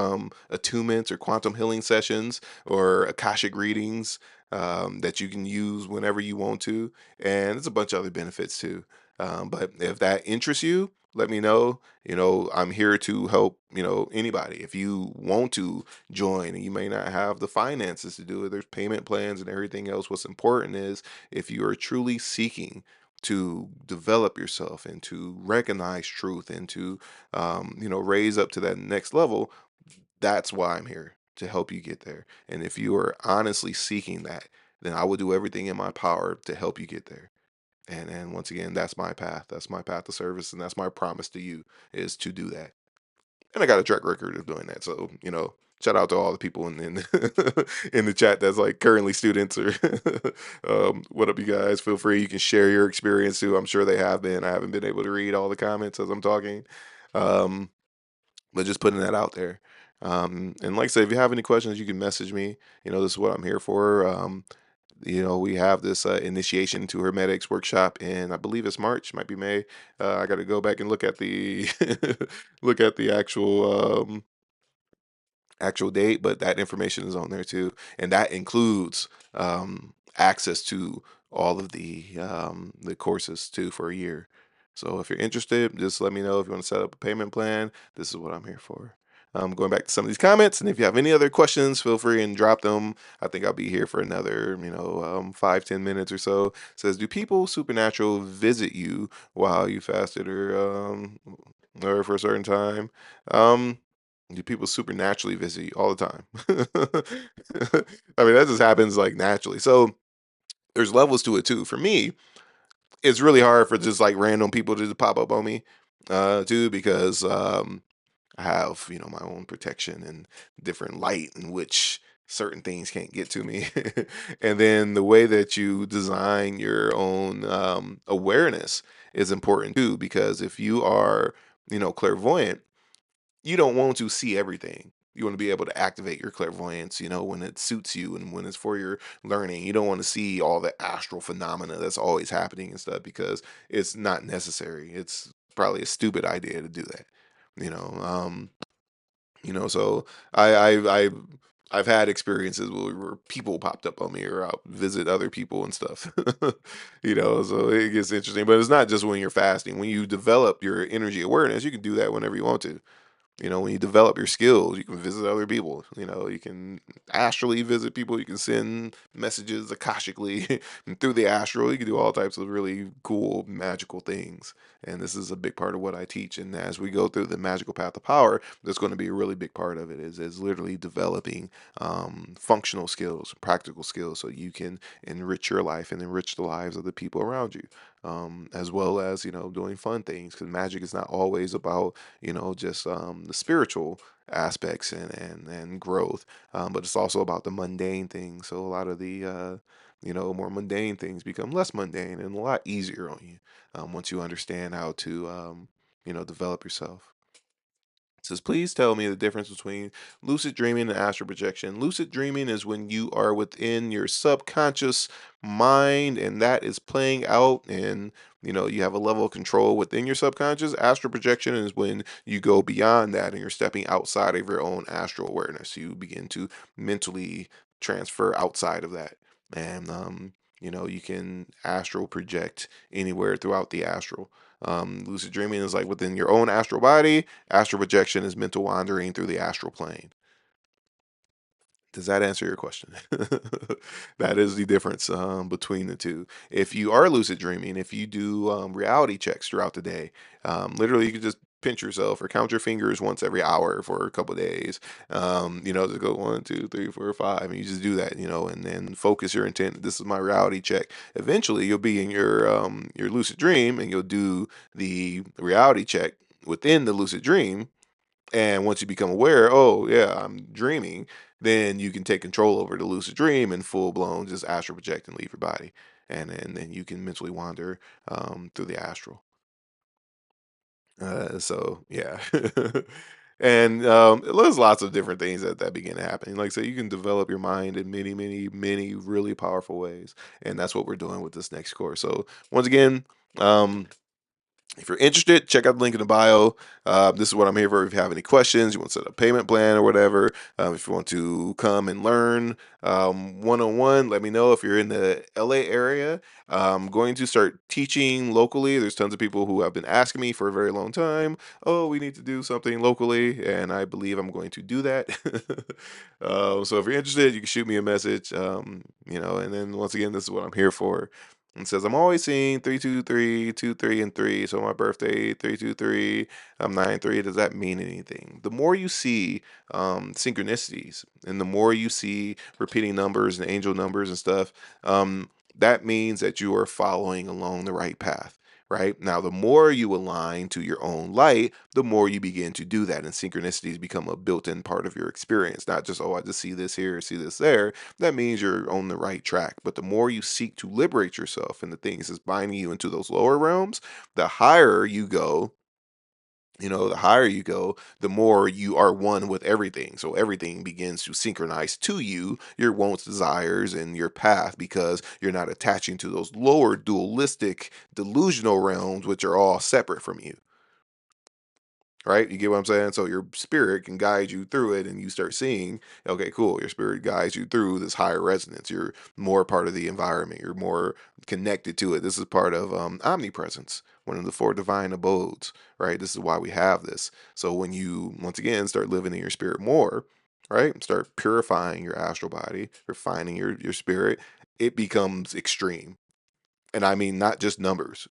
attunements or quantum healing sessions or akashic readings that you can use whenever you want to, and there's a bunch of other benefits too. But if that interests you, let me know. I'm here to help, anybody. If you want to join and you may not have the finances to do it, there's payment plans and everything else. What's important is if you are truly seeking to develop yourself and to recognize truth and to raise up to that next level, that's why I'm here to help you get there. And if you are honestly seeking that, then I will do everything in my power to help you get there. And once again, that's my path. That's my path to service, and that's my promise to you is to do that. And I got a track record of doing that. So, shout out to all the people in in the chat that's like currently students or what up, you guys? Feel free. You can share your experience too. I'm sure they have been. I haven't been able to read all the comments as I'm talking. Um, but just putting that out there. And like I said, if you have any questions, you can message me. This is what I'm here for. We have this initiation to Hermetics workshop in, I believe it's March, might be May. I got to go back and look at the look at the actual date, but that information is on there too, and that includes access to all of the courses too for a year. So if you're interested, just let me know if you want to set up a payment plan. This is what I'm here for. Going back to some of these comments, and if you have any other questions, feel free and drop them. I think I'll be here for another, 5-10 minutes or so. It says, do people supernatural visit you while you fasted or for a certain time? Um, do people supernaturally visit you all the time? I mean, that just happens like naturally. So there's levels to it too. For me, it's really hard for just like random people to just pop up on me, too, because I have, my own protection and different light in which certain things can't get to me. And then the way that you design your own awareness is important too, because if you are, clairvoyant, you don't want to see everything. You want to be able to activate your clairvoyance, when it suits you and when it's for your learning. You don't want to see all the astral phenomena that's always happening and stuff because it's not necessary. It's probably a stupid idea to do that. You know, um, so I, I, I, I've had experiences where people popped up on me or I'll visit other people and stuff. So it gets interesting. But it's not just when you're fasting. When you develop your energy awareness, you can do that whenever you want to. When you develop your skills, you can visit other people. You can astrally visit people. You can send messages akashically and through the astral. You can do all types of really cool, magical things. And this is a big part of what I teach. And as we go through the magical path of power, that's going to be a really big part of it. Is literally developing functional skills, practical skills, so you can enrich your life and enrich the lives of the people around you, as well as doing fun things. Because magic is not always about just the spiritual aspects and growth, but it's also about the mundane things. So a lot of the more mundane things become less mundane and a lot easier on you once you understand how to develop yourself. It says, please tell me the difference between lucid dreaming and astral projection. Lucid dreaming is when you are within your subconscious mind and that is playing out, and you have a level of control within your subconscious. Astral projection is when you go beyond that and you're stepping outside of your own astral awareness. You begin to mentally transfer outside of that. And you can astral project anywhere throughout the astral. Lucid dreaming is like within your own astral body. Astral projection is mental wandering through the astral plane. Does that answer your question? That is the difference between the two. If you are lucid dreaming, if you do reality checks throughout the day, literally you can just pinch yourself or count your fingers once every hour for a couple of days. To go 1, 2, 3, 4, 5, and you just do that. And then focus your intent. This is my reality check. Eventually, you'll be in your lucid dream, and you'll do the reality check within the lucid dream, and once you become aware, oh yeah, I'm dreaming, then you can take control over the lucid dream and full blown just astral project and leave your body. And then you can mentally wander through the astral. So yeah. And there's lots of different things that begin to happen. Like I said, you can develop your mind in many, many, many really powerful ways. And that's what we're doing with this next course. So once again, um, If you're interested, check out the link in the bio. This is what I'm here for. If you have any questions, you want to set up a payment plan or whatever, if you want to come and learn one on one, let me know. If you're in the LA area, I'm going to start teaching locally. There's tons of people who have been asking me for a very long time, oh, we need to do something locally. And I believe I'm going to do that. So if you're interested, you can shoot me a message. And then once again, this is what I'm here for. It says, I'm always seeing 323, 23, and 3. So my birthday, 323, I'm 9 3. Does that mean anything? The more you see synchronicities and the more you see repeating numbers and angel numbers and stuff, that means that you are following along the right path. Right now, the more you align to your own light, the more you begin to do that, and synchronicities become a built-in part of your experience. Not just, oh, I just see this here, see this there. That means you're on the right track. But the more you seek to liberate yourself and the things that's binding you into those lower realms, the higher you go. The higher you go, the more you are one with everything. So everything begins to synchronize to you, your wants, desires, and your path, because you're not attaching to those lower dualistic, delusional realms, which are all separate from you. Right? You get what I'm saying? So your spirit can guide you through it, and you start seeing, okay, cool. Your spirit guides you through this higher resonance. You're more part of the environment. You're more connected to it. This is part of omnipresence, one of the four divine abodes, right? This is why we have this. So when you, once again, start living in your spirit more, right? Start purifying your astral body, refining your spirit, it becomes extreme. And I mean, not just numbers,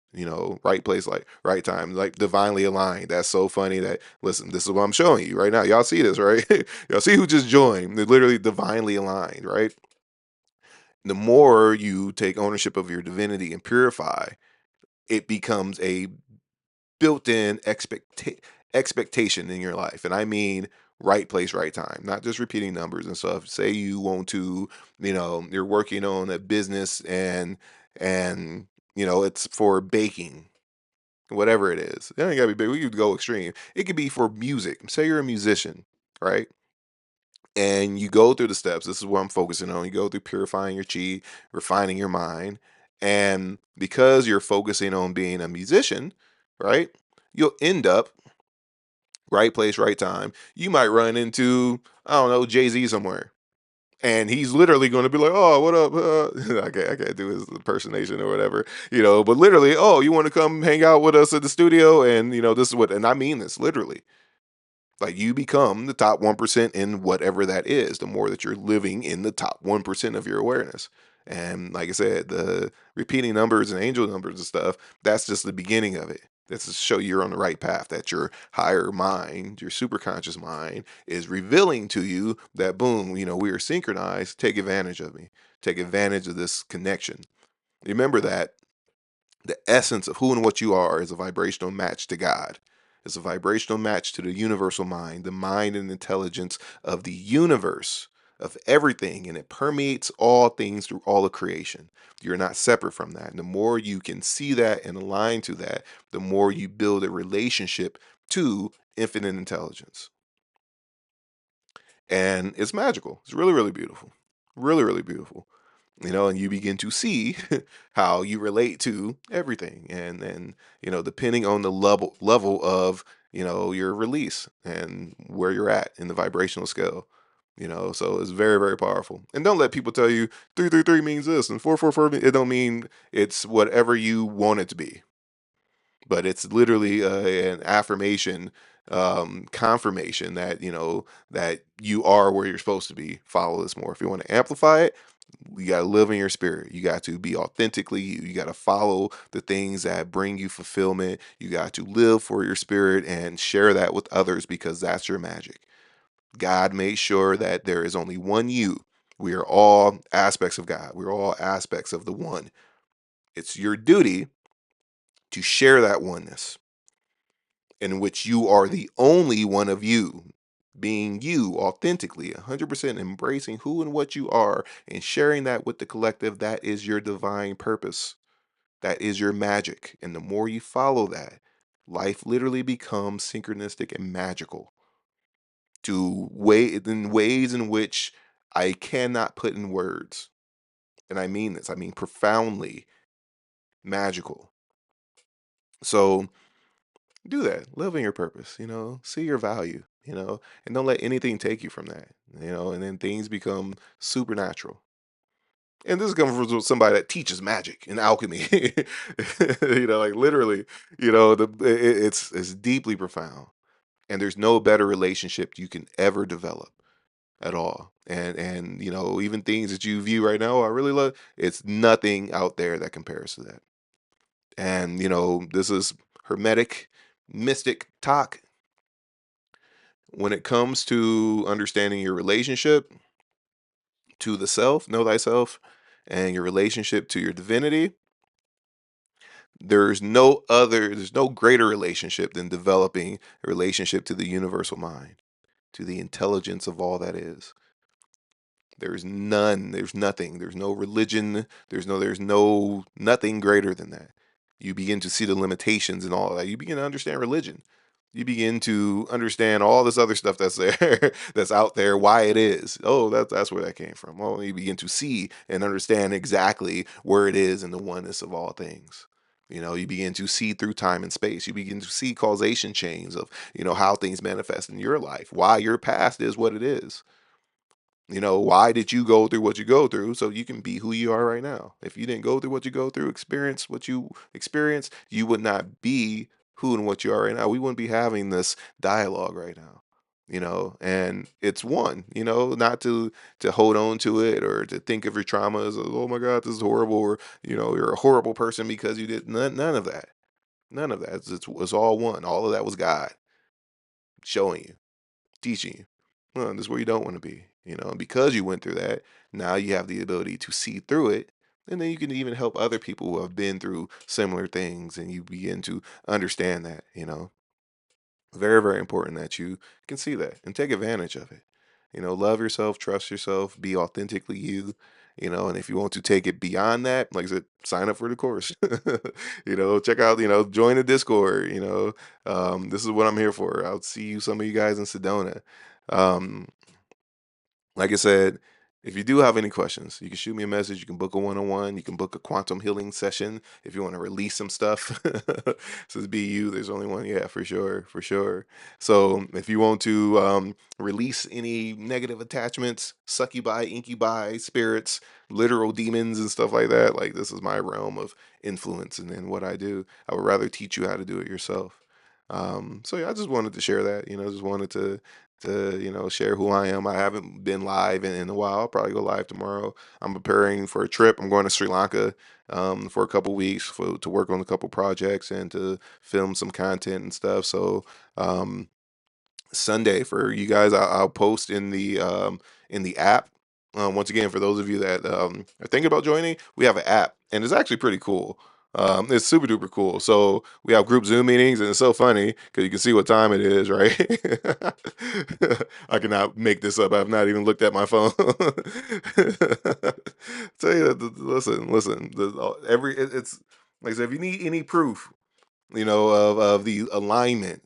right place, like right time, like divinely aligned. That's so funny that, listen, this is what I'm showing you right now. Y'all see this, right? Y'all see who just joined. They're literally divinely aligned, right? The more you take ownership of your divinity and purify, it becomes a built-in expectation in your life. And I mean, right place, right time, not just repeating numbers and stuff. Say you want to, you're working on a business, and it's for baking, whatever it is. It ain't gotta be big. We could go extreme. It could be for music. Say you're a musician, right? And you go through the steps. This is what I'm focusing on. You go through purifying your chi, refining your mind. And because you're focusing on being a musician, right? You'll end up right place, right time. You might run into, I don't know, Jay-Z somewhere. And he's literally going to be like, "Oh, what up?" I can't do his impersonation or whatever, But literally, "Oh, you want to come hang out with us at the studio?" And this is what, and I mean this literally. Like, you become the top 1% in whatever that is, the more that you're living in the top 1% of your awareness. And like I said, the repeating numbers and angel numbers and stuff, that's just the beginning of it. That's to show you're on the right path, that your higher mind, your superconscious mind, is revealing to you that, boom, we are synchronized. Take advantage of me. Take advantage of this connection. Remember that the essence of who and what you are is a vibrational match to God. It's a vibrational match to the universal mind, the mind and intelligence of the universe, of everything, and it permeates all things through all of creation. You're not separate from that. And the more you can see that and align to that, the more you build a relationship to infinite intelligence. And it's magical. It's really, really beautiful. Really, really beautiful. And you begin to see how you relate to everything, and depending on the level of your release and where you're at in the vibrational scale. So it's very, very powerful. And don't let people tell you 333 means this and 444, it don't mean. It's whatever you want it to be, but it's literally an affirmation, confirmation that that you are where you're supposed to be. Follow this more. If you want to amplify it, you got to live in your spirit. You got to be authentically you. You got to follow the things that bring you fulfillment. You got to live for your spirit and share that with others, because that's your magic. God made sure that there is only one you. We are all aspects of God. We're all aspects of the one. It's your duty to share that oneness, in which you are the only one of you, being you authentically, 100% embracing who and what you are, and sharing that with the collective. That is your divine purpose. That is your magic. And the more you follow that, life literally becomes synchronistic and magical in ways in which I cannot put in words. And I mean this, I mean profoundly magical. So Do that. Live in your purpose, see your value, and don't let anything take you from that, and then things become supernatural. And this is coming from somebody that teaches magic and alchemy. Like literally, it's deeply profound. And there's no better relationship you can ever develop at all. And even things that you view right now, "Oh, I really love," it's nothing out there that compares to that. And this is hermetic, mystic talk. When it comes to understanding your relationship to the self, know thyself, and your relationship to your divinity, there's no greater relationship than developing a relationship to the universal mind, to the intelligence of all that is. There's none, there's nothing, there's no religion, there's no nothing greater than that. You begin to see the limitations and all of that. You begin to understand religion. You begin to understand all this other stuff that's there, that's out there, why it is. Oh, that's where that came from. Oh, you begin to see and understand exactly where it is in the oneness of all things. You begin to see through time and space. You begin to see causation chains of, how things manifest in your life, why your past is what it is. Why did you go through what you go through so you can be who you are right now? If you didn't go through what you go through, experience what you experience, you would not be who and what you are right now. We wouldn't be having this dialogue right now. And it's one, not to hold on to it or to think of your trauma as, oh my God, this is horrible, or you're a horrible person because you did none of that. None of that. It's all one. All of that was God showing you, teaching you. Well, this is where you don't want to be, and because you went through that, now you have the ability to see through it. And then you can even help other people who have been through similar things, and you begin to understand that. Very, very important that you can see that and take advantage of it. Love yourself, trust yourself, be authentically you. And if you want to take it beyond that, like I said, sign up for the course. Check out, join the Discord. This is what I'm here for. I'll see you, some of you guys in Sedona. Um, like I said, if you do have any questions, you can shoot me a message. You can book a one-on-one. You can book a quantum healing session if you want to release some stuff. Says be you. There's only one. Yeah, for sure, for sure. So if you want to release any negative attachments, succubi, incubi, spirits, literal demons, and stuff like that, like this is my realm of influence and what I do. I would rather teach you how to do it yourself. So yeah, I just wanted to share that. Just wanted to share who I am. I haven't been live in a while. I'll probably go live tomorrow. I'm preparing for a trip. I'm going to Sri Lanka for a couple weeks to work on a couple projects and to film some content and stuff. So Sunday for you guys. I'll post in the app. Once again, for those of you that are thinking about joining, we have an app, and it's actually pretty cool. It's super duper cool. So we have group Zoom meetings, and it's so funny because you can see what time it is, right? I cannot make this up. I've not even looked at my phone. Tell you, listen. It's like I said, if you need any proof, of the alignment,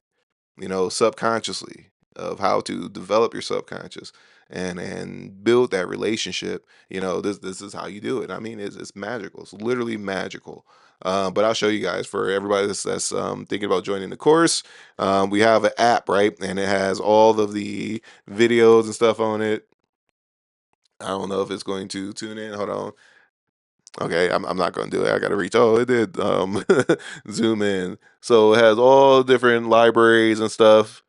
subconsciously, of how to develop your subconscious and build that relationship. This is how you do it. I mean, it's magical. It's literally magical. But I'll show you guys, for everybody that's thinking about joining the course. We have an app, right? And it has all of the videos and stuff on it. I don't know if it's going to tune in. Hold on. Okay, I'm not gonna do it. I gotta reach. Oh, it did zoom in. So it has all different libraries and stuff.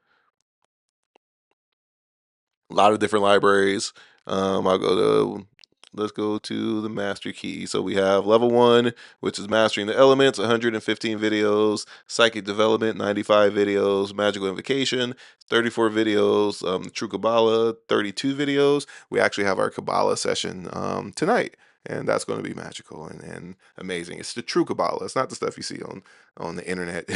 A lot of different libraries. I'll go to, let's go to the master key. So we have level one, which is mastering the elements, 115 videos, psychic development, 95 videos, magical invocation, 34 videos, true Kabbalah, 32 videos. We actually have our Kabbalah session tonight. And that's going to be magical and amazing. It's the true Kabbalah. It's not the stuff you see on the internet.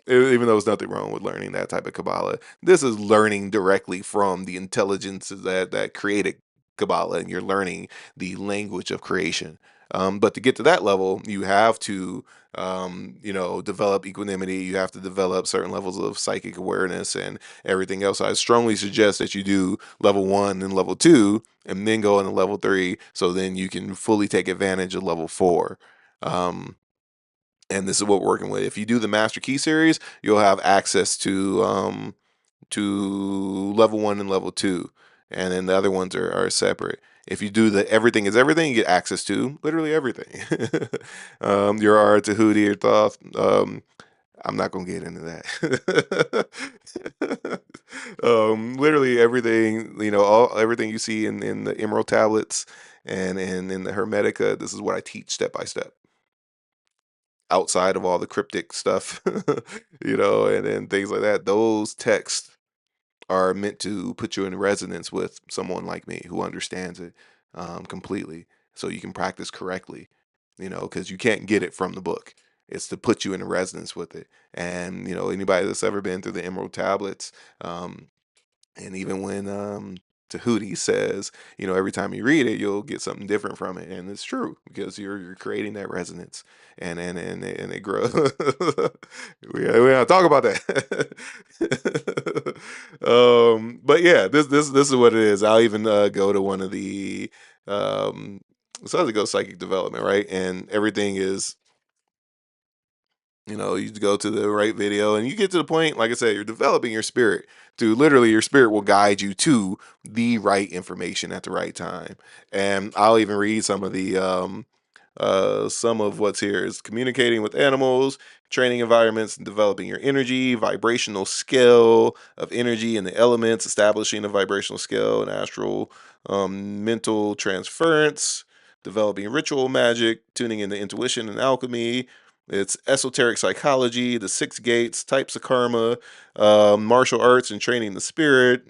Even though there's nothing wrong with learning that type of Kabbalah, this is learning directly from the intelligences that created Kabbalah, and you're learning the language of creation. But to get to that level, you have to, develop equanimity. You have to develop certain levels of psychic awareness and everything else. I strongly suggest that you do level one and level two, and then go into level three, so then you can fully take advantage of level four. Um, And this is what we're working with. If you do the Master Key series, you'll have access to level 1 and level 2, and then the other ones are separate. If you do the everything is everything, you get access to literally everything. Your art to Hootie or Thoth. I'm not gonna get into that. Literally everything, all everything you see in the Emerald tablets and in the Hermetica. This is what I teach step by step. Outside of all the cryptic stuff, and things like that. Those texts are meant to put you in resonance with someone like me who understands it completely, so you can practice correctly. Because you can't get it from the book. It's to put you in resonance with it. And anybody that's ever been through the Emerald tablets, and even when Tahuti says, every time you read it, you'll get something different from it, and it's true because you're creating that resonance, and it grows. We don't talk about that. But yeah, this is what it is. I'll even go to one of the so I go psychic development, right, and everything is you go to the right video and you get to the point, like I said, you're developing your spirit to literally your spirit will guide you to the right information at the right time. And I'll even read some of what's here is communicating with animals, training environments, and developing your energy, vibrational scale of energy and the elements, establishing a vibrational scale and astral mental transference, developing ritual magic, tuning into intuition and alchemy. It's esoteric psychology, the six gates, types of karma, martial arts and training the spirit.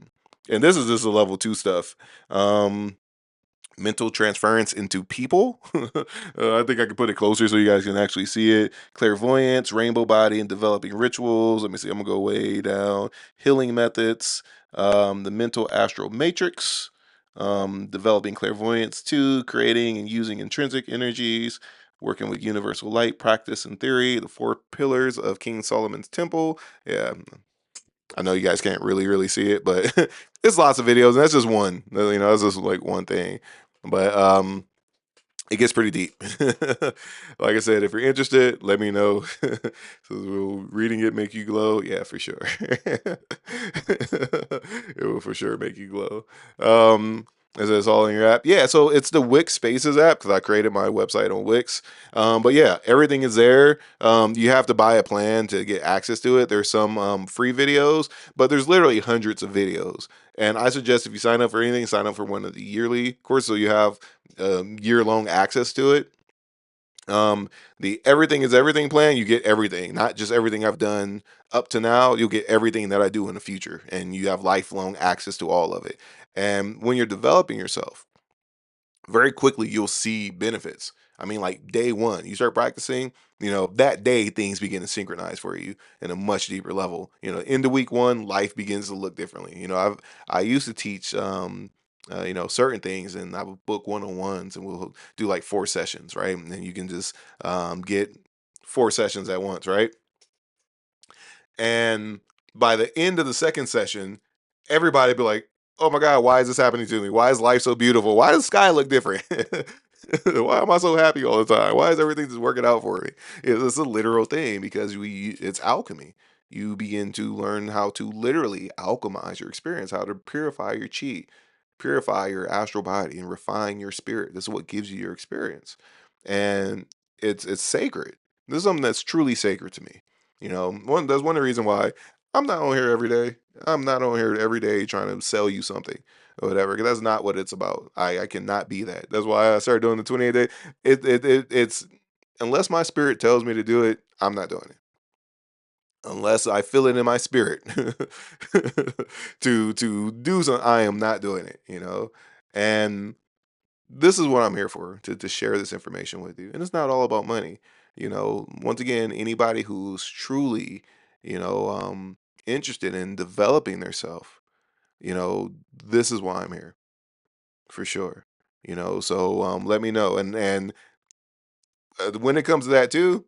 And this is just a level 2 stuff. Mental transference into people. I think I can put it closer so you guys can actually see it. Clairvoyance, rainbow body, and developing rituals. Let me see. I'm gonna go way down. Healing methods. The mental astral matrix. Developing clairvoyance too. Creating and using intrinsic energies. Working with universal light, practice and theory. The 4 pillars of King Solomon's temple. Yeah, I know you guys can't really see it, but it's lots of videos, and that's just one. That's just like one thing. But it gets pretty deep. Like I said, if you're interested, let me know. So will reading it make you glow? Yeah, for sure. It will for sure make you glow. Is this all in your app? Yeah, so it's the Wix Spaces app because I created my website on Wix. But yeah, everything is there. You have to buy a plan to get access to it. There's some free videos, but there's literally hundreds of videos. And I suggest if you sign up for anything, sign up for one of the yearly courses so you have year long access to it. The everything is everything plan, you get everything, not just everything I've done up to now. You'll get everything that I do in the future, and you have lifelong access to all of it. And when you're developing yourself, very quickly you'll see benefits. I mean, like day one, you start practicing, that day things begin to synchronize for you in a much deeper level. Into week one, life begins to look differently. I used to teach certain things, and I would book one-on-ones and we'll do like 4 sessions, right? And then you can just get 4 sessions at once, right? And by the end of the second session, everybody be like, "Oh my God, why is this happening to me? Why is life so beautiful? Why does the sky look different? Why am I so happy all the time? Why is everything just working out for me?" It's a literal thing because it's alchemy. You begin to learn how to literally alchemize your experience, how to purify your chi, purify your astral body, and refine your spirit. This is what gives you your experience, and it's sacred. This is something that's truly sacred to me. That's one of the reasons why I'm not on here every day. I'm not on here every day trying to sell you something or whatever, because that's not what it's about. I cannot be that. That's why I started doing the 28 day. It's unless my spirit tells me to do it, I'm not doing it. Unless I feel it in my spirit to do something, I am not doing it. And this is what I'm here for, to share this information with you. And it's not all about money. Once again, anybody who's truly, you know, um, interested in developing themselves, this is why I'm here for sure. So let me know. And when it comes to that too,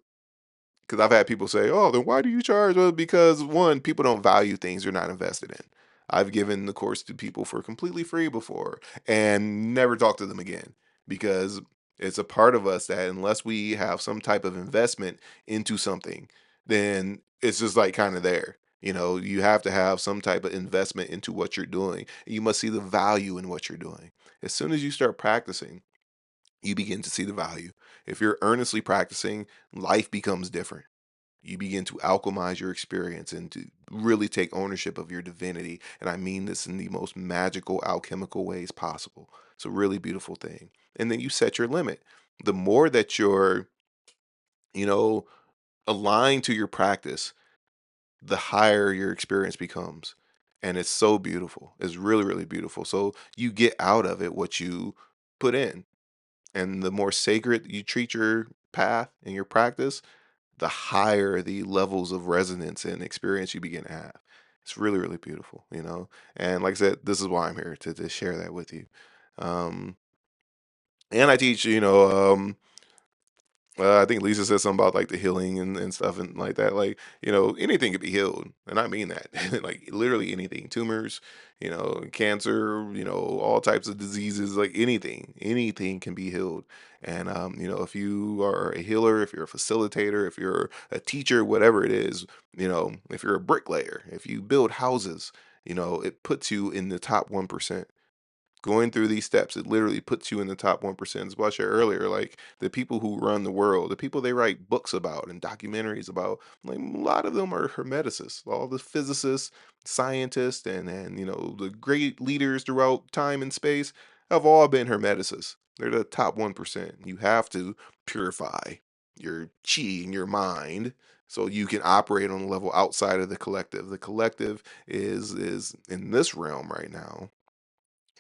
because I've had people say, "Oh, then why do you charge?" Well, because one, people don't value things they're not invested in. I've given the course to people for completely free before and never talked to them again because It's a part of us that unless we have some type of investment into something, then it's just like kind of there. You have to have some type of investment into what you're doing. You must see the value in what you're doing. As soon as you start practicing, you begin to see the value. If you're earnestly practicing, life becomes different. You begin to alchemize your experience and to really take ownership of your divinity. And I mean this in the most magical, alchemical ways possible. It's a really beautiful thing. And then you set your limit. The more that you're, you know, aligned to your practice, the higher your experience becomes. And it's so beautiful. It's really, really beautiful. So you get out of it what you put in. And the more sacred you treat your path and your practice, the higher the levels of resonance and experience you begin to have. It's really, really beautiful. And like I said, this is why I'm here to share that with you. Um, and I teach, I think Lisa said something about like the healing and stuff and like that. Like, anything could be healed. And I mean that. Like literally anything. Tumors, cancer, all types of diseases, like anything can be healed. And if you are a healer, if you're a facilitator, if you're a teacher, whatever it is, if you're a bricklayer, if you build houses, it puts you in the top 1%. Going through these steps, it literally puts you in the top 1%. As I shared earlier, like the people who run the world, the people they write books about and documentaries about, like a lot of them are hermeticists. All the physicists, scientists, and the great leaders throughout time and space have all been hermeticists. They're the top 1%. You have to purify your chi in your mind so you can operate on a level outside of the collective. The collective is in this realm right now,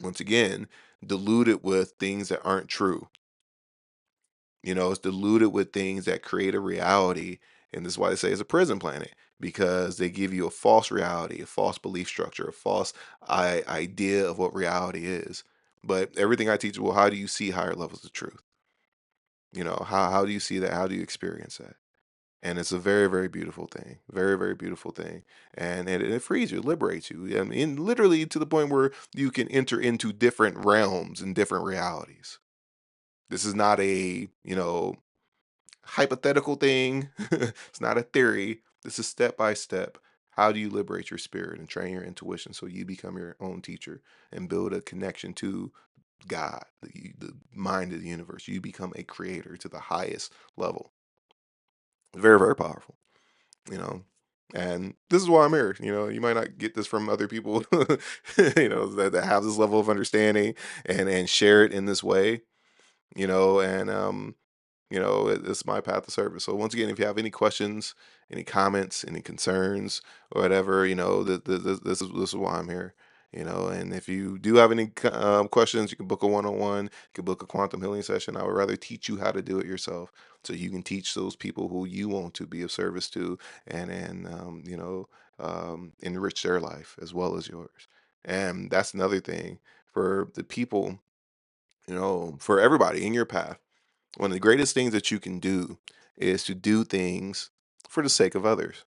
once again, diluted with things that aren't true. It's diluted with things that create a reality. And this is why they say it's a prison planet, because they give you a false reality, a false belief structure, a false idea of what reality is. But everything I teach, well, how do you see higher levels of truth? How do you see that? How do you experience that? And it's a very, very beautiful thing. Very, very beautiful thing. And it frees you, liberates you. I mean, literally to the point where you can enter into different realms and different realities. This is not a, hypothetical thing. It's not a theory. This is step by step. How do you liberate your spirit and train your intuition so you become your own teacher and build a connection to God, the mind of the universe? You become a creator to the highest level. Very, very powerful. you know and this is why I'm here. You might not get this from other people that have this level of understanding and share it in this way. And it's my path of service. So once again, if you have any questions, any comments, any concerns, or whatever, this is why I'm here. And if you do have any questions, you can book a one-on-one, you can book a quantum healing session. I would rather teach you how to do it yourself, so you can teach those people who you want to be of service to, and enrich their life as well as yours. And that's another thing for the people, for everybody in your path. One of the greatest things that you can do is to do things for the sake of others.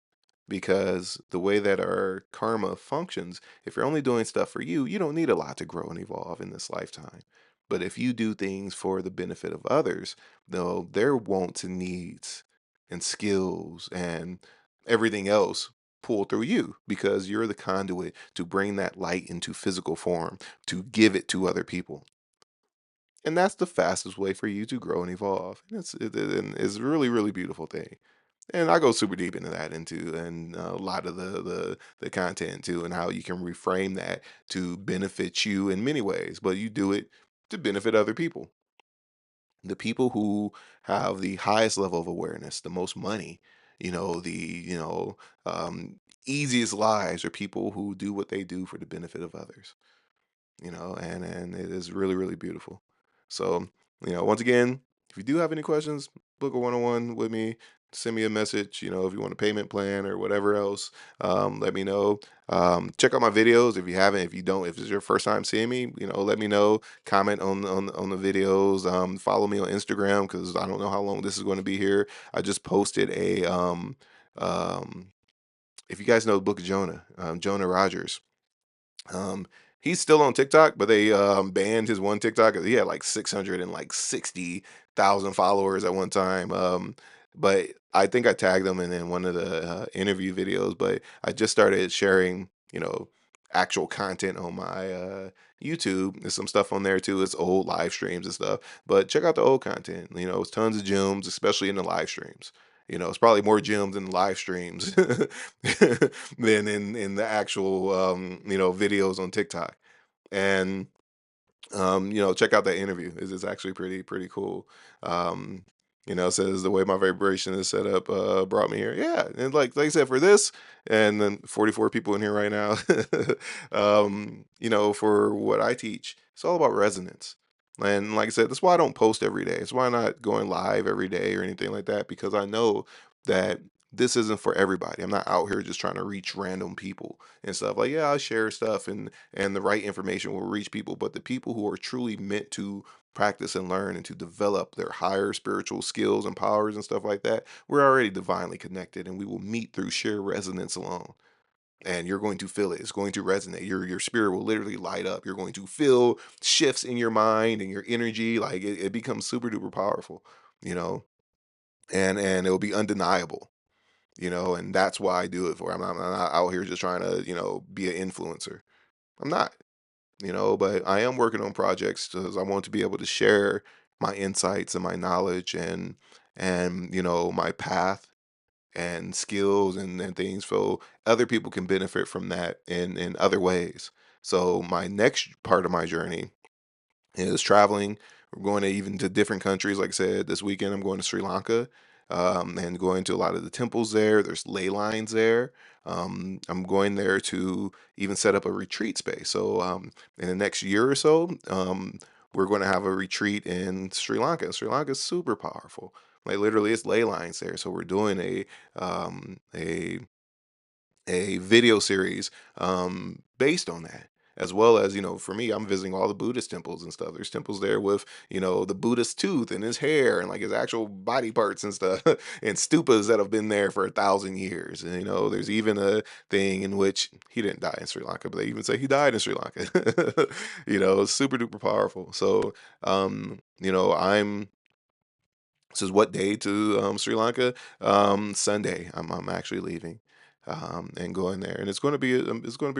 Because the way that our karma functions, if you're only doing stuff for you, you don't need a lot to grow and evolve in this lifetime. But if you do things for the benefit of others, though, their wants and needs and skills and everything else pull through you, because you're the conduit to bring that light into physical form, to give it to other people. And that's the fastest way for you to grow and evolve. And it's a really, really beautiful thing. And I go super deep into that, into and a lot of the content too, and how you can reframe that to benefit you in many ways, but you do it to benefit other people. The people who have the highest level of awareness, the most money, the easiest lives, are people who do what they do for the benefit of others. And it is really, really beautiful. So, once again, if you do have any questions, book a one-on-one with me, send me a message. If you want a payment plan or whatever else, let me know. Check out my videos if you haven't. If you don't, if it's your first time seeing me, let me know. Comment on the videos. Follow me on Instagram, because I don't know how long this is going to be here. I just posted a um if you guys know the book of Jonah, Jonah Rogers. He's still on TikTok, but they banned his one TikTok. He had like 660,000 followers at one time. But I think I tagged him in one of the interview videos. But I just started sharing, actual content on my YouTube. There's some stuff on there too. It's old live streams and stuff. But check out the old content. It's tons of gems, especially in the live streams. It's probably more gems in the live streams than in the actual videos on TikTok. And check out that interview. It's actually pretty cool. Um, it says the way my vibration is set up brought me here. Yeah, and like I said, for this, and then 44 people in here right now. For what I teach, it's all about resonance. And like I said, that's why I don't post every day. It's why I'm not going live every day or anything like that, because I know that this isn't for everybody. I'm not out here just trying to reach random people and stuff. Like, yeah, I'll share stuff and the right information will reach people, but the people who are truly meant to practice and learn and to develop their higher spiritual skills and powers and stuff like that, we're already divinely connected, and we will meet through sheer resonance alone. And you're going to feel it. It's going to resonate. Your spirit will literally light up. You're going to feel shifts in your mind and your energy. Like it becomes super duper powerful, you know, and it'll be undeniable, and that's why I do it for. I'm not out here just trying to, be an influencer. I'm not, but I am working on projects because I want to be able to share my insights and my knowledge and my path and skills and things, so other people can benefit from that in other ways. So my next part of my journey is traveling. We're going to even to different countries. Like I said, this weekend I'm going to Sri Lanka, and going to a lot of the temples there. There's ley lines there. I'm going there to even set up a retreat space. So in the next year or so, we're going to have a retreat in Sri Lanka. Sri Lanka is super powerful. Like literally, it's ley lines there. So we're doing um, a a video series based on that. As well as, for me, I'm visiting all the Buddhist temples and stuff. There's temples there with, the Buddhist tooth and his hair and like his actual body parts and stuff, and stupas that have been there for 1,000 years. And, there's even a thing in which he didn't die in Sri Lanka, but they even say he died in Sri Lanka. It's super duper powerful. So, I'm this is what day to Sri Lanka? Sunday. I'm actually leaving and going there, and it's going to be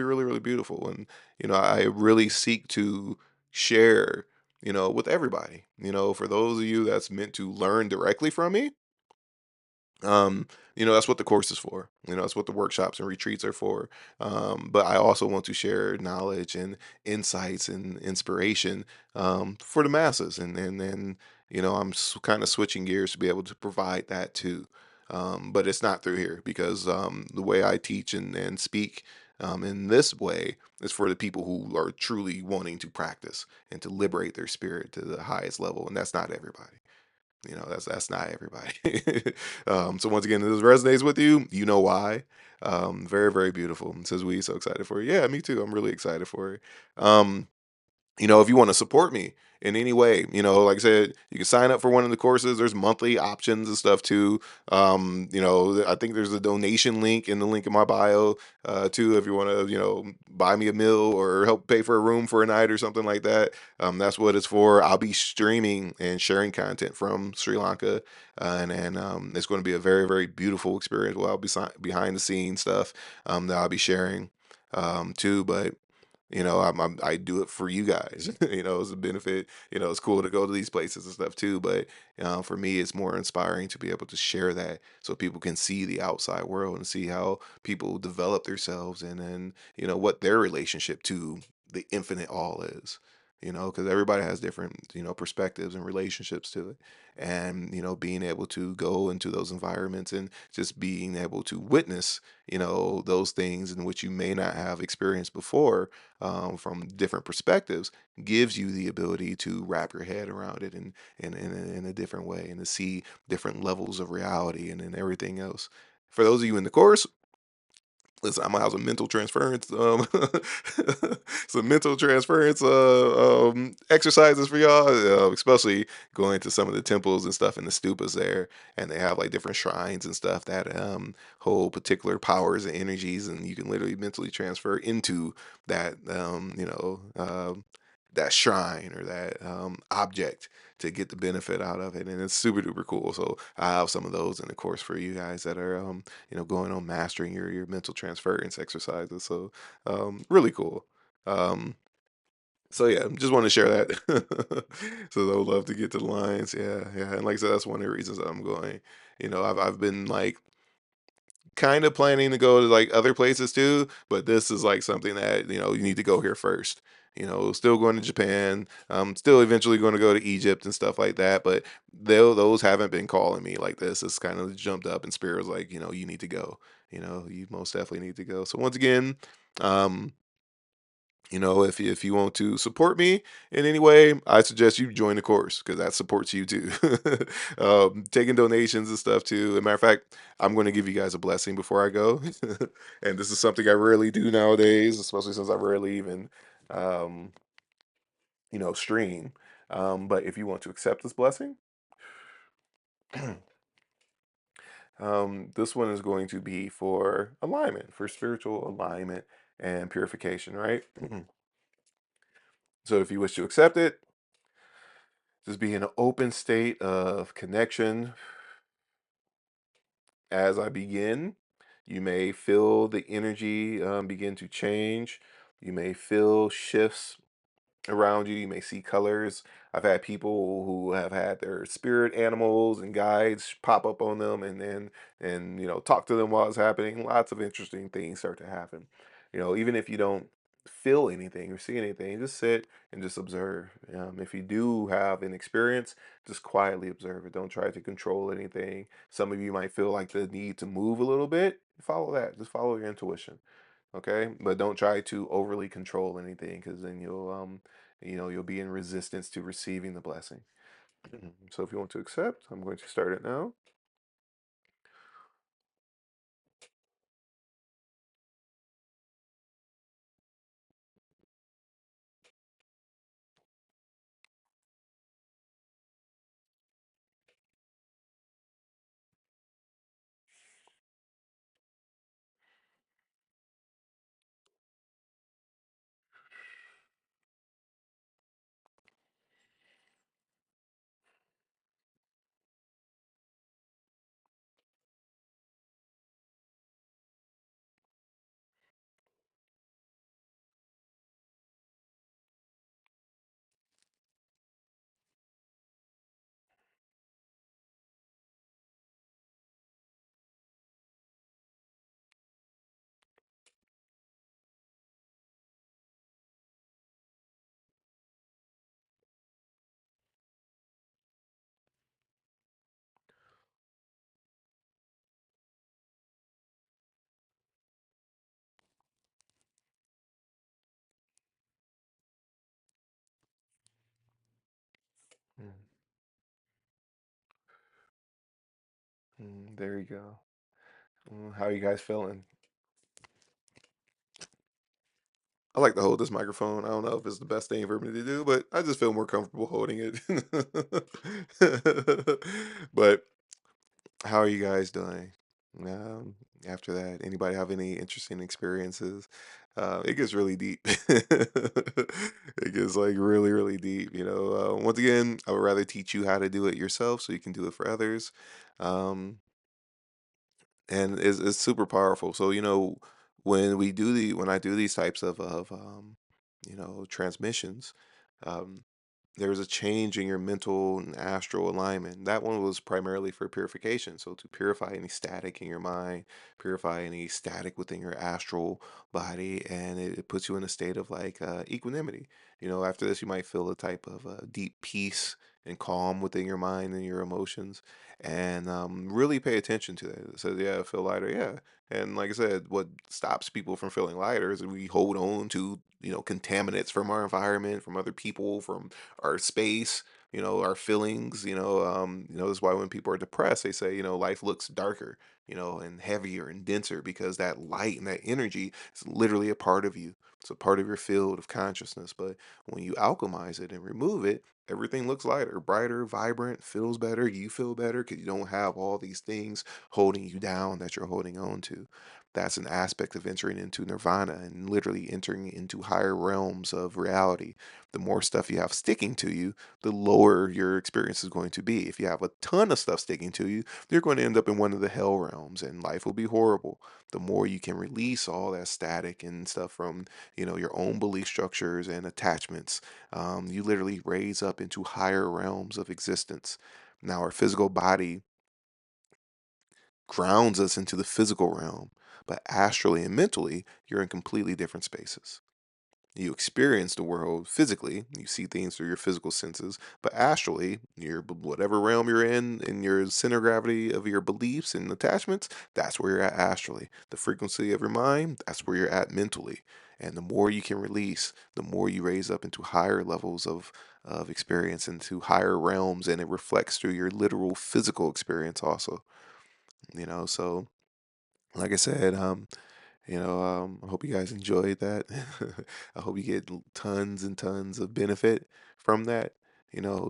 really really beautiful. And I really seek to share with everybody. For those of you that's meant to learn directly from me, um that's what the course is for. That's what the workshops and retreats are for. But I also want to share knowledge and insights and inspiration for the masses, and I'm kind of switching gears to be able to provide that too. But it's not through here, because the way I teach and speak in this way is for the people who are truly wanting to practice and to liberate their spirit to the highest level, and that's not everybody. That's not everybody. So once again, if this resonates with you, you know why. Very very beautiful. It says we so excited for you. Yeah, me too. I'm really excited for it. If you want to support me in any way, like I said, you can sign up for one of the courses. There's monthly options and stuff too. I think there's a donation link in the link in my bio, too, if you want to, buy me a meal or help pay for a room for a night or something like that. That's what it's for. I'll be streaming and sharing content from Sri Lanka, and it's going to be a very, very beautiful experience. Well, I'll be behind the scenes stuff that I'll be sharing too, but I do it for you guys. It's a benefit. It's cool to go to these places and stuff too. But for me, it's more inspiring to be able to share that so people can see the outside world and see how people develop themselves, and then what their relationship to the infinite all is. Because everybody has different perspectives and relationships to it, and being able to go into those environments and just being able to witness those things in which you may not have experienced before, from different perspectives, gives you the ability to wrap your head around it in a different way, and to see different levels of reality and everything else. For those of you in the course, Listen, I'm gonna have some mental transference, some mental transference exercises for y'all, especially going to some of the temples and stuff in the stupas there, and they have like different shrines and stuff that hold particular powers and energies, and you can literally mentally transfer into that, that shrine or that object to get the benefit out of it, and it's super duper cool. So I have some of those in the course for you guys that are going on mastering your mental transference exercises. So really cool. Um, so yeah, just want to share that. So I would love to get to the lines. Yeah, yeah. And like I said, that's one of the reasons that I'm going. I've been like kind of planning to go to like other places too, but this is like something that you need to go here first. Still going to Japan. Still eventually going to go to Egypt and stuff like that. But those haven't been calling me like this. It's kind of jumped up, and Spirit was like, you need to go. You most definitely need to go. So once again, um, if you want to support me in any way, I suggest you join the course because that supports you too. Taking donations and stuff too. As a matter of fact, I'm going to give you guys a blessing before I go, and this is something I rarely do nowadays, especially since I rarely even, um, stream. But if you want to accept this blessing, this one is going to be for alignment, for spiritual alignment and purification, right? So if you wish to accept it, just be in an open state of connection as I begin. You may feel the energy begin to change. You may feel shifts around you. You may see colors. I've had people who have had their spirit animals and guides pop up on them, and talk to them while it's happening. Lots of interesting things start to happen. Even if you don't feel anything or see anything, just sit and just observe. If you do have an experience, just quietly observe it. Don't try to control anything. Some of you might feel like the need to move a little bit. Follow that. Just follow your intuition. Okay, but don't try to overly control anything, because then you'll be in resistance to receiving the blessing. So if you want to accept, I'm going to start it now. Mm, there you go. How are you guys feeling? I like to hold this microphone. I don't know if it's the best thing for me to do, but I just feel more comfortable holding it. But how are you guys doing? Um, After that, anybody have any interesting experiences? It gets really deep. It gets like really, really deep. Once again, I would rather teach you how to do it yourself so you can do it for others. Um, and it's super powerful. So when I do these types of transmissions, um, there's a change in your mental and astral alignment. That one was primarily for purification. So to purify any static in your mind, purify any static within your astral body, and it puts you in a state of like equanimity. After this, you might feel a type of deep peace and calm within your mind and your emotions, and really pay attention to that. So yeah, feel lighter. Yeah, and like I said, what stops people from feeling lighter is we hold on to contaminants from our environment, from other people, from our space. our feelings. That's why when people are depressed, they say, life looks darker, and heavier and denser because that light and that energy is literally a part of you. It's a part of your field of consciousness. But when you alchemize it and remove it, everything looks lighter, brighter, vibrant, feels better. You feel better because you don't have all these things holding you down that you're holding on to. That's an aspect of entering into nirvana and literally entering into higher realms of reality. The more stuff you have sticking to you, the lower your experience is going to be. If you have a ton of stuff sticking to you, you're going to end up in one of the hell realms and life will be horrible. The more you can release all that static and stuff from, your own belief structures and attachments, you literally raise up into higher realms of existence. Now, our physical body grounds us into the physical realm, but astrally and mentally, you're in completely different spaces. You experience the world physically, you see things through your physical senses, but astrally, your whatever realm you're in your center of gravity of your beliefs and attachments, that's where you're at astrally. The frequency of your mind, that's where you're at mentally. And the more you can release, the more you raise up into higher levels of experience, into higher realms, and it reflects through your literal physical experience also. So like I said, I hope you guys enjoyed that. I hope you get tons and tons of benefit from that.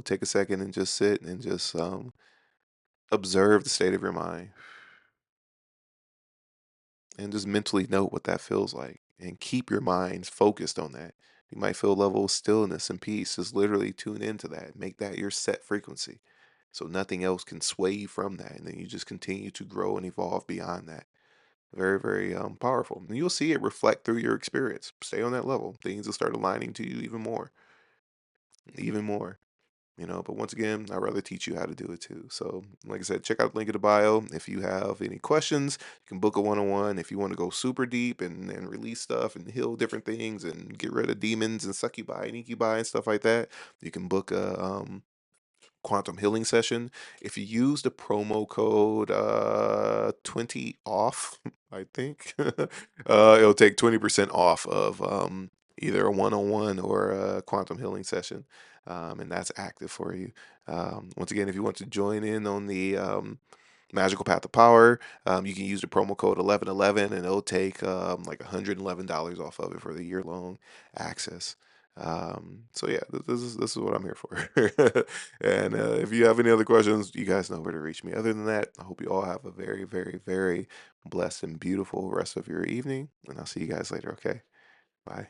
Take a second and just sit and just observe the state of your mind and just mentally note what that feels like and keep your minds focused on that. You might feel a level of stillness and peace. Just literally tune into that. Make that your set frequency so nothing else can sway you from that. And then you just continue to grow and evolve beyond that. Very, very powerful. And you'll see it reflect through your experience. Stay on that level. Things will start aligning to you even more, even more. But once again, I'd rather teach you how to do it too. So, like I said, check out the link in the bio. If you have any questions, you can book a one-on-one. If you want to go super deep and release stuff and heal different things and get rid of demons and succubi and incubi and stuff like that, you can book a quantum healing session. If you use the promo code 20 off, I think, it'll take 20% off of either a one-on-one or a quantum healing session. And that's active for you. Once again, if you want to join in on the Magical Path of Power, you can use the promo code 1111 and it'll take like $111 off of it for the year-long access. So yeah, this is what I'm here for. And if you have any other questions, you guys know where to reach me. Other than that, I hope you all have a very, very, very blessed and beautiful rest of your evening, and I'll see you guys later. Okay, bye.